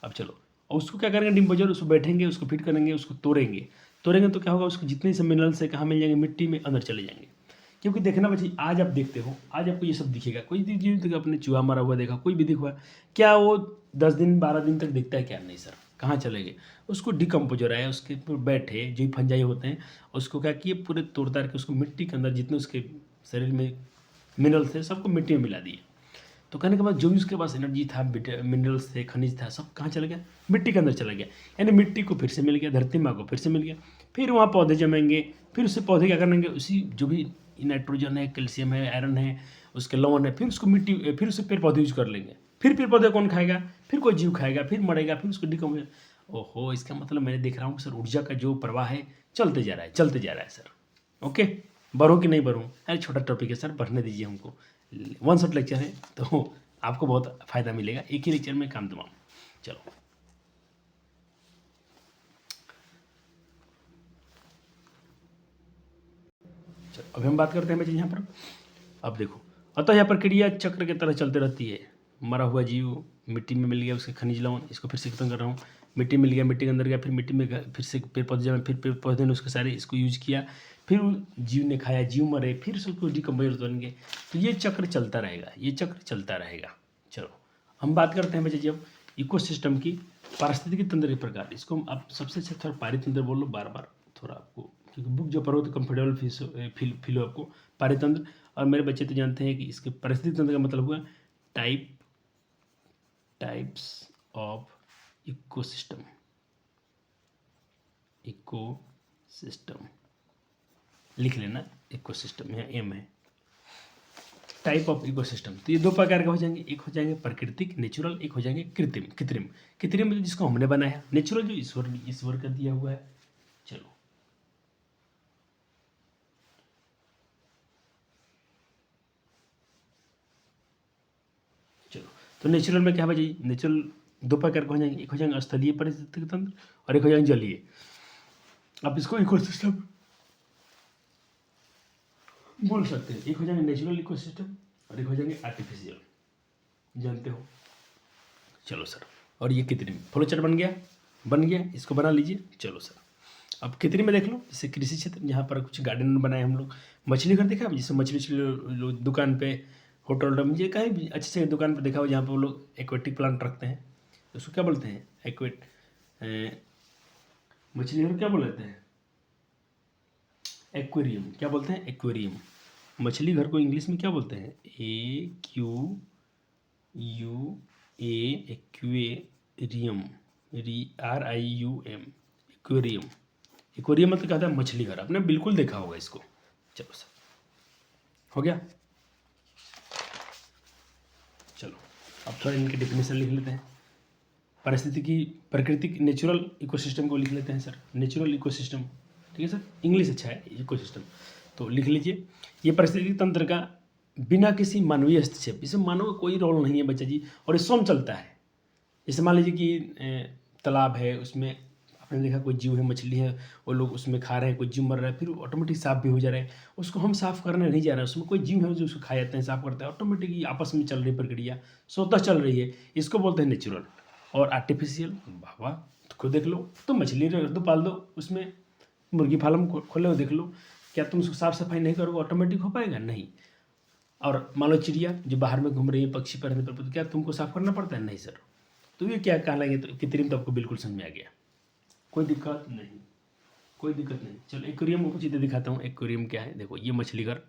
अब चलो, और उसको क्या करेंगे? डिम्पोजर, उसको बैठेंगे, उसको फिट करेंगे, उसको तोड़ेंगे। तोड़ेंगे तो क्या होगा? उसको जितने सब मिनरल्स है कहाँ मिल जाएंगे? मिट्टी में अंदर चले जाएंगे। क्योंकि देखना बच्चे, आज आप देखते हो, आज आपको ये सब दिखेगा। कोई भी जीव देखा, अपने चूहा मरा हुआ देखा, कोई भी दिखा, क्या वो 10 दिन 12 दिन तक दिखता है? क्या नहीं सर, कहाँ चले गए? उसको डिकम्पोजर आया, उसके ऊपर बैठे जो फंजाई होते हैं, उसको क्या किए? पूरे तोड़ ताड़ के उसको मिट्टी के अंदर जितने उसके शरीर में मिनरल्स थे सबको मिट्टी में मिला दिए। तो कहने के बाद जो भी उसके पास एनर्जी था, मिनरल्स थे, खनिज था, सब कहाँ चला गया? मिट्टी के अंदर चला गया। यानी मिट्टी को फिर से मिल गया, धरती माँ को फिर से मिल गया। फिर वहाँ पौधे जमेंगे, फिर उससे पौधे क्या करेंगे? उसी जो भी नाइट्रोजन है, कैल्शियम है, आयरन है, उसके लवण है, फिर उसको मिट्टी, फिर उससे पेड़ पौधे यूज कर लेंगे। फिर पेड़ पौधे कौन खाएगा? फिर कोई जीव खाएगा, फिर मरेगा, फिर उसको डिकम्पोज। ओहो, इसका मतलब मैंने देख रहा हूँ सर, ऊर्जा का जो प्रवाह है चलते जा रहा है, चलते जा रहा है सर। ओके, बढ़ूँ कि नहीं बढ़ूँ? अरे छोटा टॉपिक है सर, बढ़ने दीजिए हमको। वन शॉट लेक्चर है तो आपको बहुत फ़ायदा मिलेगा, एक ही लेक्चर में काम तमाम। चलो चलो, अभी हम बात करते हैं बच्चे यहाँ पर। अब देखो, अतः यह प्रक्रिया चक्र की तरह चलती रहती है। मरा हुआ जीव मिट्टी में मिल गया, उसके खनिज लवण, इसको फिर से खत्म कर रहा हूँ। मिट्टी मिल गया, मिट्टी के अंदर गया, फिर मिट्टी में फिर से पेड़ पौधे जमे, फिर पेड़ पौधे ने उसके सारे इसको यूज किया, फिर जीव ने खाया, जीव मरे, फिर उसको डिकम्पोज बन गए। तो ये चक्र चलता रहेगा, ये चक्र चलता रहेगा। चलो हम बात करते हैं बच्चे जब इकोसिस्टम की पारिस्थितिकी तंत्र के प्रकार। इसको हम आप सबसे अच्छा थोड़ा पारितंत्र बोल लो बार बार, थोड़ा आपको, क्योंकि बुक जो पढ़ो तो कंफर्टेबल फील हो आपको। पारितंत्र, और मेरे बच्चे तो जानते हैं कि इसके पारिस्थितिक तंत्र का मतलब हुआ टाइप्स ऑफ इकोसिस्टम। इकोसिस्टम लिख लेना, इकोसिस्टम यहाँ एम है। टाइप ऑफ इकोसिस्टम, तो ये दो प्रकार के हो जाएंगे, एक हो जाएंगे प्राकृतिक नेचुरल, एक हो जाएंगे कृत्रिम। कृत्रिम कृत्रिम मतलब जिसको हमने बनाया, नेचुरल जो ईश्वर का दिया हुआ है। चलो चलो, तो नेचुरल में क्या है भाई? नेचुरल दो प्रकार के हो जाएंगे, एक हो जाएंगे स्थलीय पारिस्थितिकी तंत्र और एक हो जाएंगे जलीय। आप इसको इकोसिस्टम बोल सकते हैं। एक हो जाएंगे नेचुरल इकोसिस्टम और एक हो जाएंगे आर्टिफिशियल, जानते हो। चलो सर, और ये कृत्रिम फ्लो चार्ट बन गया, इसको बना लीजिए। चलो सर, अब कृत्रिम में देख लो, जैसे कृषि क्षेत्र, यहाँ पर कुछ गार्डन बनाए हम लोग। मछली घर देखा, जिसमें मछली दुकान पे, होटल मुझे कहीं भी अच्छी से दुकान पर देखा हो जहाँ पर वो लोग एक्वेटिक प्लांट रखते हैं, उसको क्या बोलते हैं? मछली घर क्या बोलते हैं? एक्वेरियम। क्या बोलते हैं? एक्वेरियम। मछली घर को इंग्लिश में क्या बोलते हैं? AQUA, aquarium, RIUM, aquarium. Aquarium मतलब कहता है मछली घर, आपने बिल्कुल देखा होगा इसको। चलो सर, हो गया। चलो अब थोड़ा इनके डेफिनेशन लिख लेते हैं। प्राकृतिक नेचुरल इकोसिस्टम को लिख लेते हैं सर, नेचुरल इकोसिस्टम, ठीक है सर, इंग्लिश अच्छा है, इकोसिस्टम तो लिख लीजिए। ये पारिस्थितिकी तंत्र का बिना किसी मानवीय हस्तक्षेप, इसमें मानव का कोई रोल नहीं है बच्चा जी, और ये स्वयं चलता है। जैसे मान लीजिए कि तालाब है, उसमें आपने देखा कोई जीव है, मछली है, वो लोग उसमें खा रहे हैं, कोई जीव मर रहा है, फिर ऑटोमेटिक साफ भी हो जा रहा है, उसको हम साफ करने नहीं जा रहे हैं, उसमें कोई जीव है जो उसको खा जाते हैं, साफ करते हैं, ऑटोमेटिक आपस में चल रही प्रक्रिया, स्वतः चल रही है, इसको बोलते हैं नेचुरल। और आर्टिफिशियल, वाह, तो खुद देख लो, तो मछली रख दो, पाल दो, उसमें मुर्गी फार्म खोले हो, देख लो, क्या तुम उसको साफ सफाई नहीं करोगे ऑटोमेटिक हो पाएगा? नहीं। और मान लो चिड़िया जो बाहर में घूम रही है, पक्षी पर, तो क्या तुमको साफ करना पड़ता है? नहीं सर। तो ये क्या कहलाएंगे? तो कृत्रिम, तो आपको बिल्कुल समझ में आ गया, कोई दिक्कत नहीं, कोई दिक्कत नहीं। चलो एक्वेरियम को चीज़ें दिखाता हूँ। एक्वेरियम क्या है? देखो, ये मछली घर,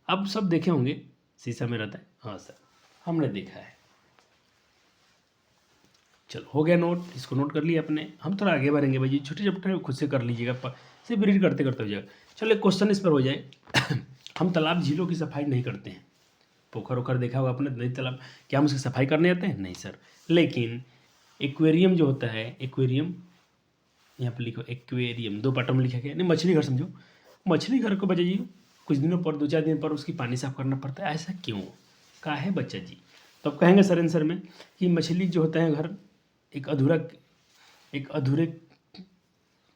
अब सब देखे होंगे, शीशा में रहता है। हाँ सर, हमने देखा है। चलो हो गया नोट, इसको नोट कर लिया अपने। हम थोड़ा आगे बढ़ेंगे भाई, छोटे चैप्टर खुद से कर लीजिएगा, सिर्फ रीड करते करते हो जाएगा। चलो एक क्वेश्चन इस पर हो जाए। हम तालाब झीलों की सफाई नहीं करते हैं, पोखर ओखर देखा होगा आपने, नहीं तालाब, क्या हम उसकी सफाई करने आते हैं? नहीं सर। लेकिन एक्वेरियम जो होता है, एक्वेरियम, यहाँ पर लिखो एक्वेरियम, दो पार्टों में लिखा गया, नहीं मछली घर समझो। मछली घर को बच्चा जी कुछ दिनों पर, 2-4 दिन पर उसकी पानी साफ करना पड़ता है, ऐसा क्यों? का है बच्चा जी? तो आप कहेंगे सर आंसर में कि मछली जो होता है घर, एक अधूरे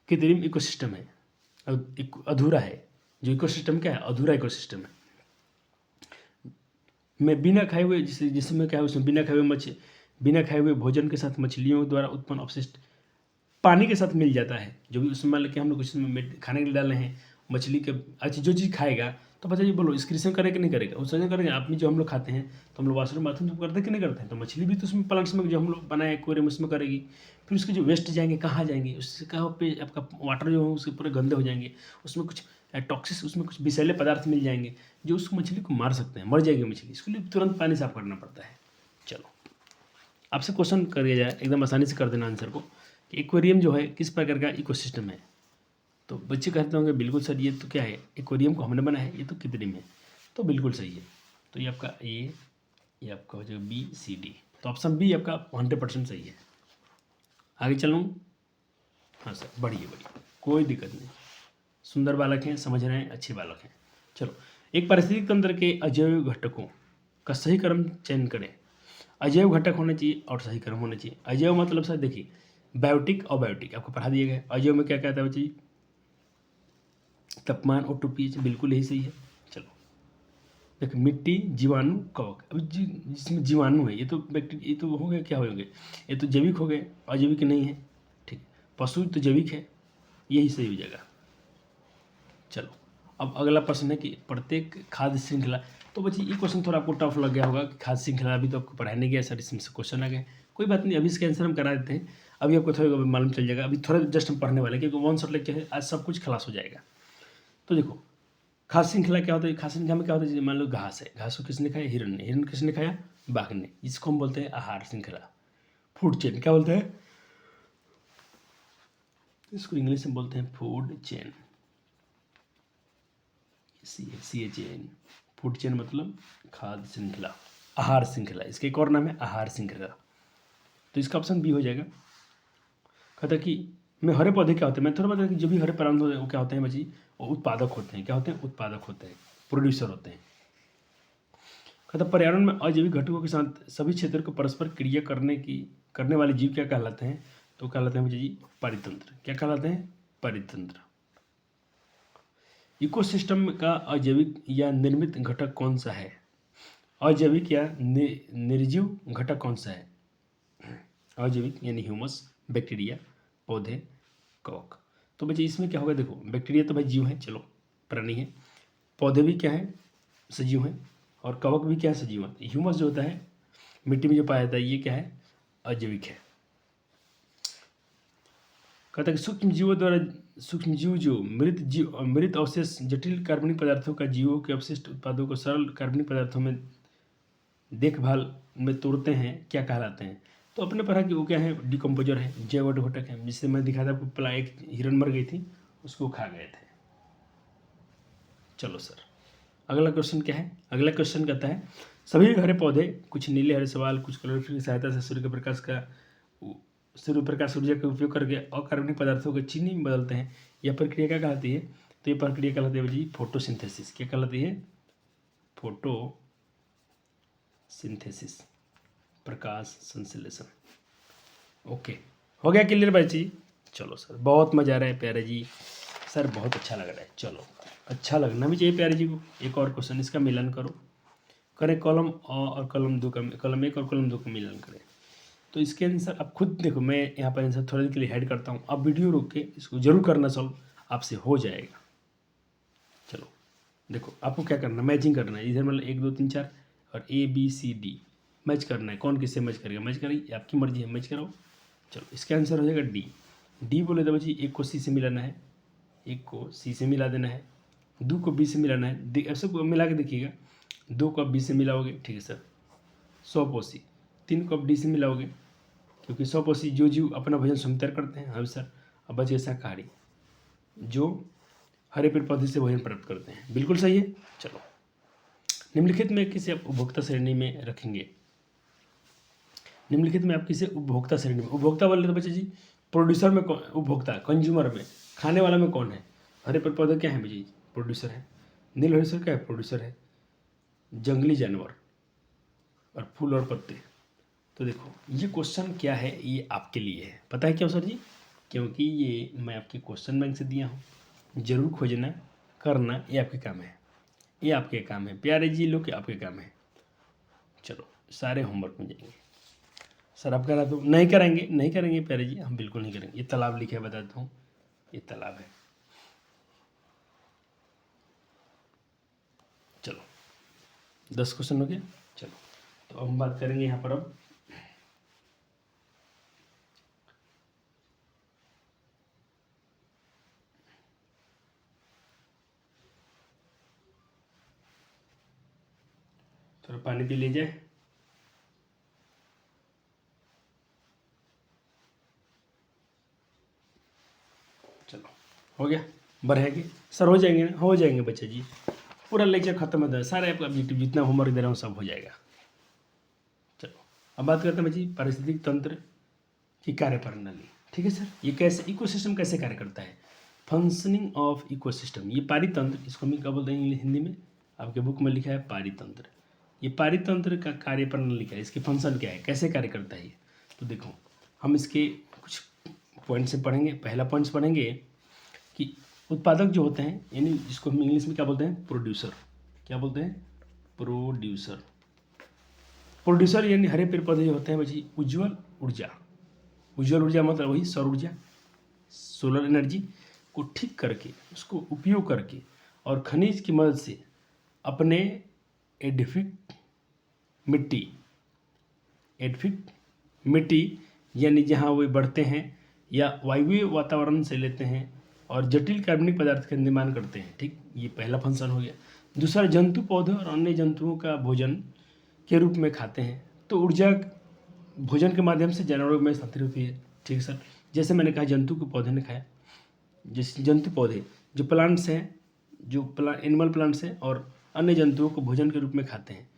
कृत्रिम इकोसिस्टम है, एक अधूरा है। जो इकोसिस्टम क्या है? अधूरा इकोसिस्टम है। मैं बिना खाए हुए, जिसमें क्या है, उसमें बिना खाए हुए भोजन के साथ मछलियों द्वारा उत्पन्न अपशिष्ट पानी के साथ मिल जाता है। जो भी उसमें मान लेके हम लोग उसमें खाने के लिए डाल रहे हैं, मछली के अच्छी जो चीज़ खाएगा, तो बच्चा जी बोलो एक्सक्रीशन करेगा कि नहीं करेगा? उसका करेगा। आप भी जो हम लोग खाते हैं, तो हम लोग वाशरूम बाथरूम तो करते कि नहीं करते हैं? तो मछली भी तो उसमें प्लांट्स में जो हम लोग बनाए एक्वेरियम उसमें करेगी। फिर उसके जो वेस्ट जाएंगे कहाँ जाएंगे? उससे कहाँ पे आपका वाटर जो है उसके पूरे गंदे हो जाएंगे, उसमें कुछ टॉक्सिस, उसमें कुछ विषैले पदार्थ मिल जाएंगे जो उस मछली को मार सकते हैं, मर जाएगी मछली। इसके लिए तुरंत पानी साफ करना पड़ता है। चलो आपसे क्वेश्चन कर दिया जाए, एकदम आसानी से कर देना आंसर को, कि एक्वेरियम जो है किस प्रकार का इकोसिस्टम है? तो बच्चे कहते होंगे बिल्कुल सर, ये तो क्या है, एक्वेरियम को हमने बनाया है, ये तो कृत्रिम है। तो बिल्कुल सही है। तो ये आपका ए, ये आपका हो जाएगा BCD, तो ऑप्शन बी आपका 100% सही है। आगे चलूँ? हाँ सर, बढ़िए, कोई दिक्कत नहीं, सुंदर बालक हैं, समझ रहे हैं, अच्छे बालक हैं। चलो, एक पारिस्थितिक तंत्र के अजैव घटकों का सही क्रम चयन करें। अजैव घटक होने चाहिए और सही क्रम होना चाहिए। अजैव मतलब सर देखिए, बायोटिक और बायोटिक आपको पढ़ा दिया गया है। अजैव में क्या कहता है बच्चे जी? तापमान और pH, बिल्कुल यही सही है। चलो देखो, मिट्टी, जीवाणु, कवक। अब जिसमें जीवाणु है, ये तो बैक्टीरिया, ये तो हो गए, क्या हो गए, ये तो जैविक हो गए, अजैविक नहीं है, ठीक है। पशु तो जैविक है, यही सही हो जाएगा। चलो अब अगला प्रश्न है कि प्रत्येक खाद्य श्रृंखला, तो बच्चे ये क्वेश्चन थोड़ा आपको टफ लग गया होगा कि खाद्य श्रृंखला अभी तो आपको पढ़ाया नहीं गया सर, इसमें से क्वेश्चन आ गए। कोई बात नहीं, अभी इसका आंसर हम करा देते हैं, अभी आपको थोड़ा मालूम चल जाएगा। अभी थोड़ा जस्ट हम पढ़ने वाले हैं, क्योंकि वन शॉट लेक्चर है, आज सब कुछ खलास हो जाएगा। तो देखो, खाद्य श्रृंखला क्या होता है? खाद्य श्रृंखला में क्या होता है? मान लो घास है, घास को किसने खाया? हिरण ने। हिरण किसने खाया? बाघ ने। इसको हम बोलते हैं आहार श्रृंखला, फूड चेन। क्या बोलते हैं इसको? इंग्लिश में बोलते हैं food chain, CHAN, food chain मतलब खाद्य श्रृंखला, आहार श्रृंखला। इसका एक और नाम है आहार श्रृंखला। तो इसका ऑप्शन बी हो जाएगा। कहता कि मैं हरे पौधे क्या होते हैं, मैं थोड़ा बता कि जो भी हरे प्राणी होते हैं वो क्या होते हैं बच्ची? वो उत्पादक होते हैं। क्या होते हैं? उत्पादक होते हैं, प्रोड्यूसर होते हैं। कहता पर्यावरण में अजैविक घटकों के साथ सभी क्षेत्रों को परस्पर क्रिया करने की करने वाले जीव क्या कहलाते हैं? तो कहलाते हैं बच्चे जी पारितंत्र। क्या कहलाते हैं? पारितंत्र। इकोसिस्टम का अजैविक या निर्मित घटक कौन सा है? अजैविक या निर्जीव घटक कौन सा है? अजैविक यानी ह्यूमस, बैक्टीरिया, पौधे, कवक। तो बच्चे इसमें क्या होगा? देखो बैक्टीरिया तो भाई जीव है, चलो प्राणी है। पौधे भी क्या है? सजीव हैं। और कवक भी क्या है? सजीव है। ह्यूमस जो होता है मिट्टी में जो पाया जाता है, ये क्या है? अजैविक है। कहता है कि सूक्ष्म जीव जो मृत अवशेष जटिल कार्बनिक पदार्थों का जीवों के अवशिष्ट उत्पादों को सरल कार्बनिक पदार्थों में देखभाल में तोड़ते हैं, क्या कहलाते हैं? तो अपने पढ़ा कि वो क्या है? डिकम्पोजर है, जैव घटक है। जिससे मैं दिखा था आपको, एक हिरन मर गई थी, उसको खा गए थे। चलो सर, अगला क्वेश्चन क्या है? अगला क्वेश्चन कहता है सभी हरे पौधे कुछ नीले हरे सवाल कुछ क्लोरोफिल की सहायता से सूर्य प्रकाश ऊर्जा का उपयोग करके अकार्बनिक पदार्थों को चीनी में बदलते हैं। यह प्रक्रिया क्या कहलाती है? तो ये प्रक्रिया कहलाती है जी फोटोसिंथेसिस। क्या कहलाती है? फोटोसिंथेसिस, प्रकाश संश्लेषण। ओके, हो गया क्लियर बच्ची? चलो सर, बहुत मजा आ रहा है प्यारे जी, सर बहुत अच्छा लग रहा है। चलो, अच्छा लगना भी चाहिए प्यारे जी को। एक और क्वेश्चन, इसका मिलान करो, करें कॉलम और कॉलम 2 का, कॉलम 1 और कॉलम 2 का मिलान करें। तो इसके आंसर आप खुद देखो, मैं यहाँ पर आंसर थोड़ी देर के लिए हेड करता हूँ, आप वीडियो रोक के इसको जरूर करना सॉल्व, आपसे हो जाएगा। चलो देखो, आपको क्या करना, मैचिंग करना है। इधर मतलब 1 2 3 4 और ABCD मैच करना है। कौन किससे मैच करेगा? मैच करेगी, आपकी मर्जी है, मैच कराओ। चलो, इसका आंसर हो जाएगा डी बोले तो बच्ची 1 को C से मिलाना है, 1 को C से मिला देना है, 2 को B से मिलाना है। ऐसे मिला के देखिएगा, 2 को आप B से मिलाओगे, ठीक है सर, 100 को C। 3 को आप D से मिलाओगे, क्योंकि 100 को C जो जीव अपना भोजन स्वयं तैयार करते हैं। हाँ सर, अब बचे शाकाहारी जो हरे पेड़ पौधे से भोजन प्राप्त करते हैं। बिल्कुल सही है। चलो, निम्नलिखित में किसे आप उपभोक्ता श्रेणी में रखेंगे? निम्नलिखित में आप किसे उपभोक्ता श्रेणी में? उपभोक्ता बोले तो बच्चे जी प्रोड्यूसर में कौन? उपभोक्ता कंज्यूमर में, खाने वाला में कौन है? हरे पेड़ पौधे क्या है बच्चे जी? प्रोड्यूसर है। नील हरिसर क्या है? प्रोड्यूसर है। जंगली जानवर और फूल और पत्ते। तो देखो ये क्वेश्चन क्या है, ये आपके लिए है। पता है क्यों सर जी? क्योंकि ये मैं आपके क्वेश्चन बैंक से दिया हूँ, जरूर खोजना करना, ये आपके काम है, ये आपके काम है प्यारे जी लोग, आपके काम है। चलो सारे होमवर्क में जाएंगे। सर आप करा तो नहीं करेंगे? नहीं करेंगे प्यारे जी, हम बिल्कुल नहीं करेंगे। ये तालाब लिखा है, बताता हूँ, ये तालाब है। चलो 10 क्वेश्चन हो गया। चलो तो अब हम बात करेंगे यहाँ पर, अब थोड़ा पानी पी लीजिए। चलो हो गया, बढ़ेगी सर, हो जाएंगे ना? हो जाएंगे बच्चे जी, पूरा लेक्चर खत्म हो जाए, सारे आपका जितना होमवर्क दे रहा हूँ सब हो जाएगा। चलो अब बात करते हैं बच्ची पारिस्थितिक तंत्र की कार्यप्रणाली। ठीक है सर, ये कैसे इकोसिस्टम कैसे कार्य करता है? फंक्शनिंग ऑफ इकोसिस्टम, ये पारितंत्र, इसको हम क्या बोलते हैं हिंदी में? आपके बुक में लिखा है पारितंत्र। ये पारितंत्र का कार्यप्रणाली क्या है, इसके फंक्शन क्या है, कैसे कार्य करता है ये? तो देखो हम इसके कुछ पॉइंट से पढ़ेंगे। पहला पॉइंट्स पढ़ेंगे कि उत्पादक जो होते हैं, यानी जिसको हम इंग्लिश में क्या बोलते हैं? प्रोड्यूसर। क्या बोलते हैं? प्रोड्यूसर। प्रोड्यूसर यानी हरे पेड़ पौधे जो होते हैं बच्ची उज्ज्वल ऊर्जा, उज्ज्वल ऊर्जा मतलब वही सौर ऊर्जा, सोलर एनर्जी को ठीक करके, उसको उपयोग करके और खनिज की मदद से अपने एडफिक मिट्टी यानी जहाँ वे बढ़ते हैं या वायवीय वातावरण से लेते हैं और जटिल कार्बनिक पदार्थ का निर्माण करते हैं। ठीक, ये पहला फंक्शन हो गया। दूसरा, जंतु पौधों और अन्य जंतुओं का भोजन के रूप में खाते हैं, तो ऊर्जा भोजन के माध्यम से जानवरों में स्थानांतरित होती है। ठीक सर, जैसे मैंने कहा जंतु के पौधे ने खाया, जैसे जंतु पौधे जो प्लांट्स हैं, जो एनिमल प्लांट्स हैं और अन्य जंतुओं को भोजन के रूप में खाते हैं,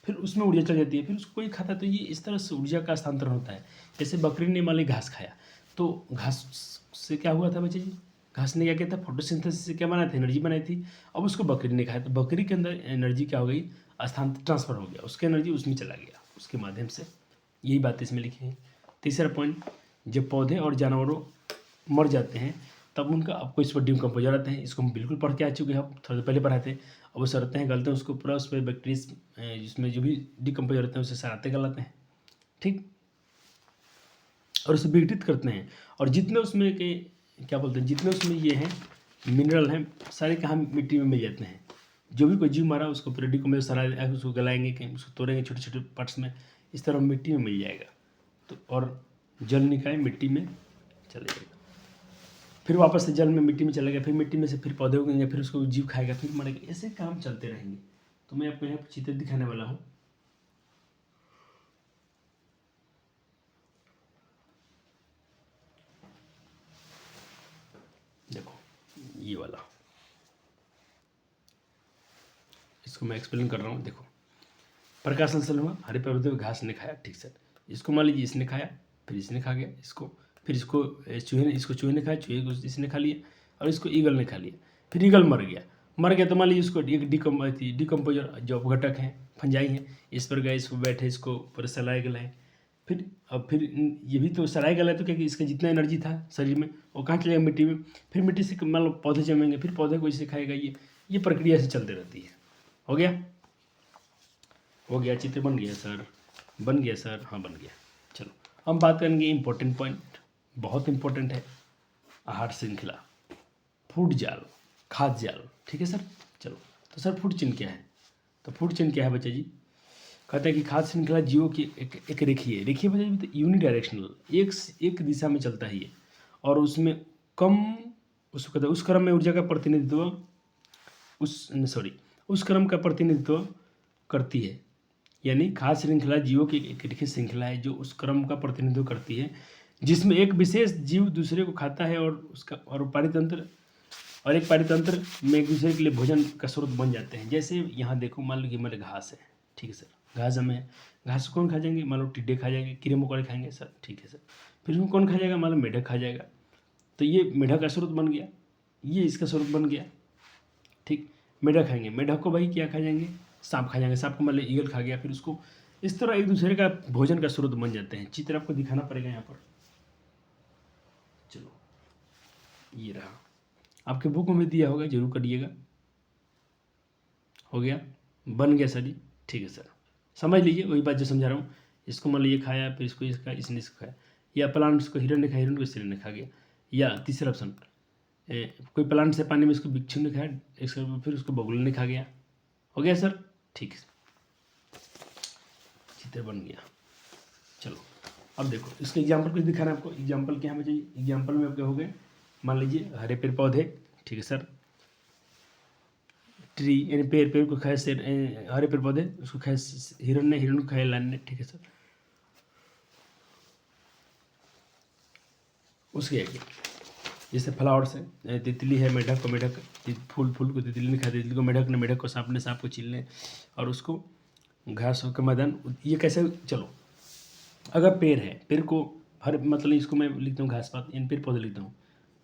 फिर उसमें ऊर्जा चल जाती है, फिर उसको कोई खाता है, तो ये इस तरह से ऊर्जा का हस्तांतरण होता है। जैसे बकरी ने मान ली घास खाया, तो घास से क्या हुआ था बच्चे जी? घास ने क्या किया था? फोटोसिंथेसिस से क्या बनाया था? एनर्जी बनाई थी। अब उसको बकरी ने खाया, तो बकरी के अंदर एनर्जी क्या हो गई? ट्रांसफर हो गया, उसकी एनर्जी उसमें चला गया, उसके माध्यम से। यही बात इसमें लिखी है। तीसरा पॉइंट, जब पौधे और जानवरों मर जाते हैं तब उनका आपको इस पर डिकम्पोजर आते हैं। इसको हम बिल्कुल पढ़ के आ चुके हैं, हम थोड़ा पहले पढ़ाए थे। अब वो सड़ते हैं, गलते हैं, उसको पूरा उस पर बैक्टीरिया जिसमें जो भी डिकम्पोजर रहते हैं उसे सड़ाते गलाते हैं, ठीक, और उसे विघटित करते हैं। और जितने उसमें के क्या बोलते हैं, जितने उसमें ये हैं मिनरल हैं, सारे कहाँ मिट्टी में मिल जाते हैं। जो भी कोई जीव मारा उसको पूरा डिकम्पोजर सड़ा, उसको गलाएंगे, कहीं उसको तोड़ेंगे छोटे छोटे पार्ट्स में, इस तरह मिट्टी में मिल जाएगा। तो और जल निकाय मिट्टी में चले जाएगा, फिर वापस से जल में मिट्टी में चला गया, फिर मिट्टी में से फिर पौधे उगेंगे, फिर उसको जीव खाएगा, फिर मरेगा, ऐसे काम चलते रहेंगे। तो मैं आपको यहाँ पर चित्र दिखाने वाला हूँ। देखो ये वाला, इसको मैं एक्सप्लेन कर रहा हूँ। देखो प्रकाश संश्लेषण हुआ, हरे पौधे को घास ने खाया, ठीक सर। इसको मान लीजिए इसने खाया, फिर इसने खा गया इसको, फिर इसको चूहे ने खाया, चूहे को इसने खा लिया, और इसको ईगल ने खा लिया, फिर ईगल मर गया तो मान लीजिए उसको एक डिकम्पोजर जो घटक हैं, फंजाई हैं, इस पर गए, इसको बैठे, इसको पूरा सलाए गलाए, फिर अब फिर ये भी तो सलाए गलाए, तो क्या कि इसका जितना एनर्जी था शरीर में वो कहाँ चलेगा, मिट्टी में, फिर मिट्टी से मान लो पौधे जमेंगे, फिर पौधे को इसे खाएगा, ये प्रक्रिया से चलती रहती है। हो गया चित्र बन गया सर, बन गया सर, हाँ बन गया। चलो हम बात करेंगे इम्पोर्टेंट पॉइंट, बहुत इम्पोर्टेंट है, आहार श्रृंखला, फूड जाल, खाद्य जाल, ठीक है सर। चलो तो सर फूड चेन क्या है, तो फूड चेन क्या है बच्चा जी, कहते हैं कि खाद्य श्रृंखला जीवों की एक रेखीय बच्चा जी, तो यूनिडायरेक्शनल, एक दिशा में चलता है ये, और उसमें कम, उसको कहते हैं उस क्रम में ऊर्जा का प्रतिनिधित्व, उस क्रम का प्रतिनिधित्व करती है। यानी खाद्य श्रृंखला जीवों की एक रेखीय श्रृंखला है जो उस क्रम का प्रतिनिधित्व करती है जिसमें एक विशेष जीव दूसरे को खाता है, और उसका एक पारितंत्र में एक दूसरे के लिए भोजन का स्रोत बन जाते हैं। जैसे यहाँ देखो, मान लो कि हमारे घास है, ठीक है सर, घास हमें, घास कौन खा जाएंगे, मान लो टिड्डे खा जाएंगे, कीड़े मकोड़े खाएंगे सर, ठीक है सर। फिर उसमें कौन खा जाएगा, मान लो मेढक खा जाएगा, तो ये मेढक का स्रोत बन गया, ये इसका स्रोत बन गया, ठीक। मेढक खाएंगे, मेढक को भाई क्या खा जाएंगे, सांप खा जाएंगे, सांप को मान लो ईगल खा गया, फिर उसको इस तरह एक दूसरे का भोजन का स्रोत बन जाते हैं। चित्र आपको दिखाना पड़ेगा यहाँ पर, चलो ये रहा, आपके बुक में दिया होगा, जरूर करिएगा। हो गया, बन गया सर जी, ठीक है सर, समझ लीजिए वही बात जो समझा रहा हूँ। इसको मान लीजिए खाया, फिर इसको इसका इसने इसको खाया, या प्लांट्स को हिरण ने खाया, हिरण को इसने ने खा गया, या तीसरा ऑप्शन, कोई प्लांट से पानी में इसको बिच्छू ने खाया, इसको फिर उसको बगुले ने खा गया। हो गया सर, ठीक है, चित्र बन गया। चलो अब देखो इसके एग्जाम्पल कुछ दिखाना है आपको। एग्जाम्पल क्या है मुझे, एग्जाम्पल में आपके हो गए, मान लीजिए हरे पेड़ पौधे, ठीक है सर, ट्री यानी पेड़ को खाए, हरे पेड़ पौधे, उसको खाए हिरण को खाए लाइन ने, ठीक है सर। उसके आगे जैसे फ्लावर्स है, तितली है, मेढक फूल को तितली ने खाया, तितली को मेढक को सांप को चील ने, और उसको घास का मैदान, ये कैसे, चलो अगर पेड़ है, पेड़ को हर मतलब इसको मैं लिखता हूँ घास पात, इन पेड़ पौधे लिखता हूँ।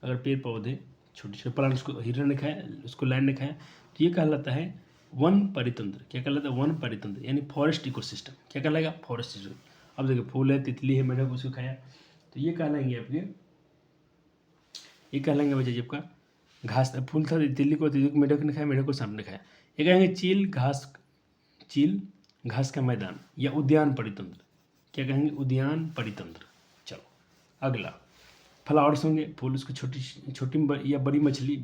अगर पेड़ पौधे छोटे छोटे प्लांट्स को हिरण ने खाया, उसको लायन ने खाया, तो ये कहलाता है वन परितंत्र। क्या कहलाता है, वन परितंत्र, यानी फॉरेस्ट इकोसिस्टम। क्या कहलाएगा, फॉरेस्ट इको। अब देखिए फूल है, तितली है, मेढक उसको खाया, तो ये कहलाएंगे आपके, ये कहलाएंगे बच्चे जब का घास, फूल था, तितली को मेढक ने खाया, मेढक को सांप ने खाया। ये कहेंगे चील घास का मैदान, या उद्यान परितंत्र। क्या कहेंगे, उद्यान परितंत्र। चलो अगला, फ्लावर्स होंगे, फूल, उसको छोटी या बड़ी मछली,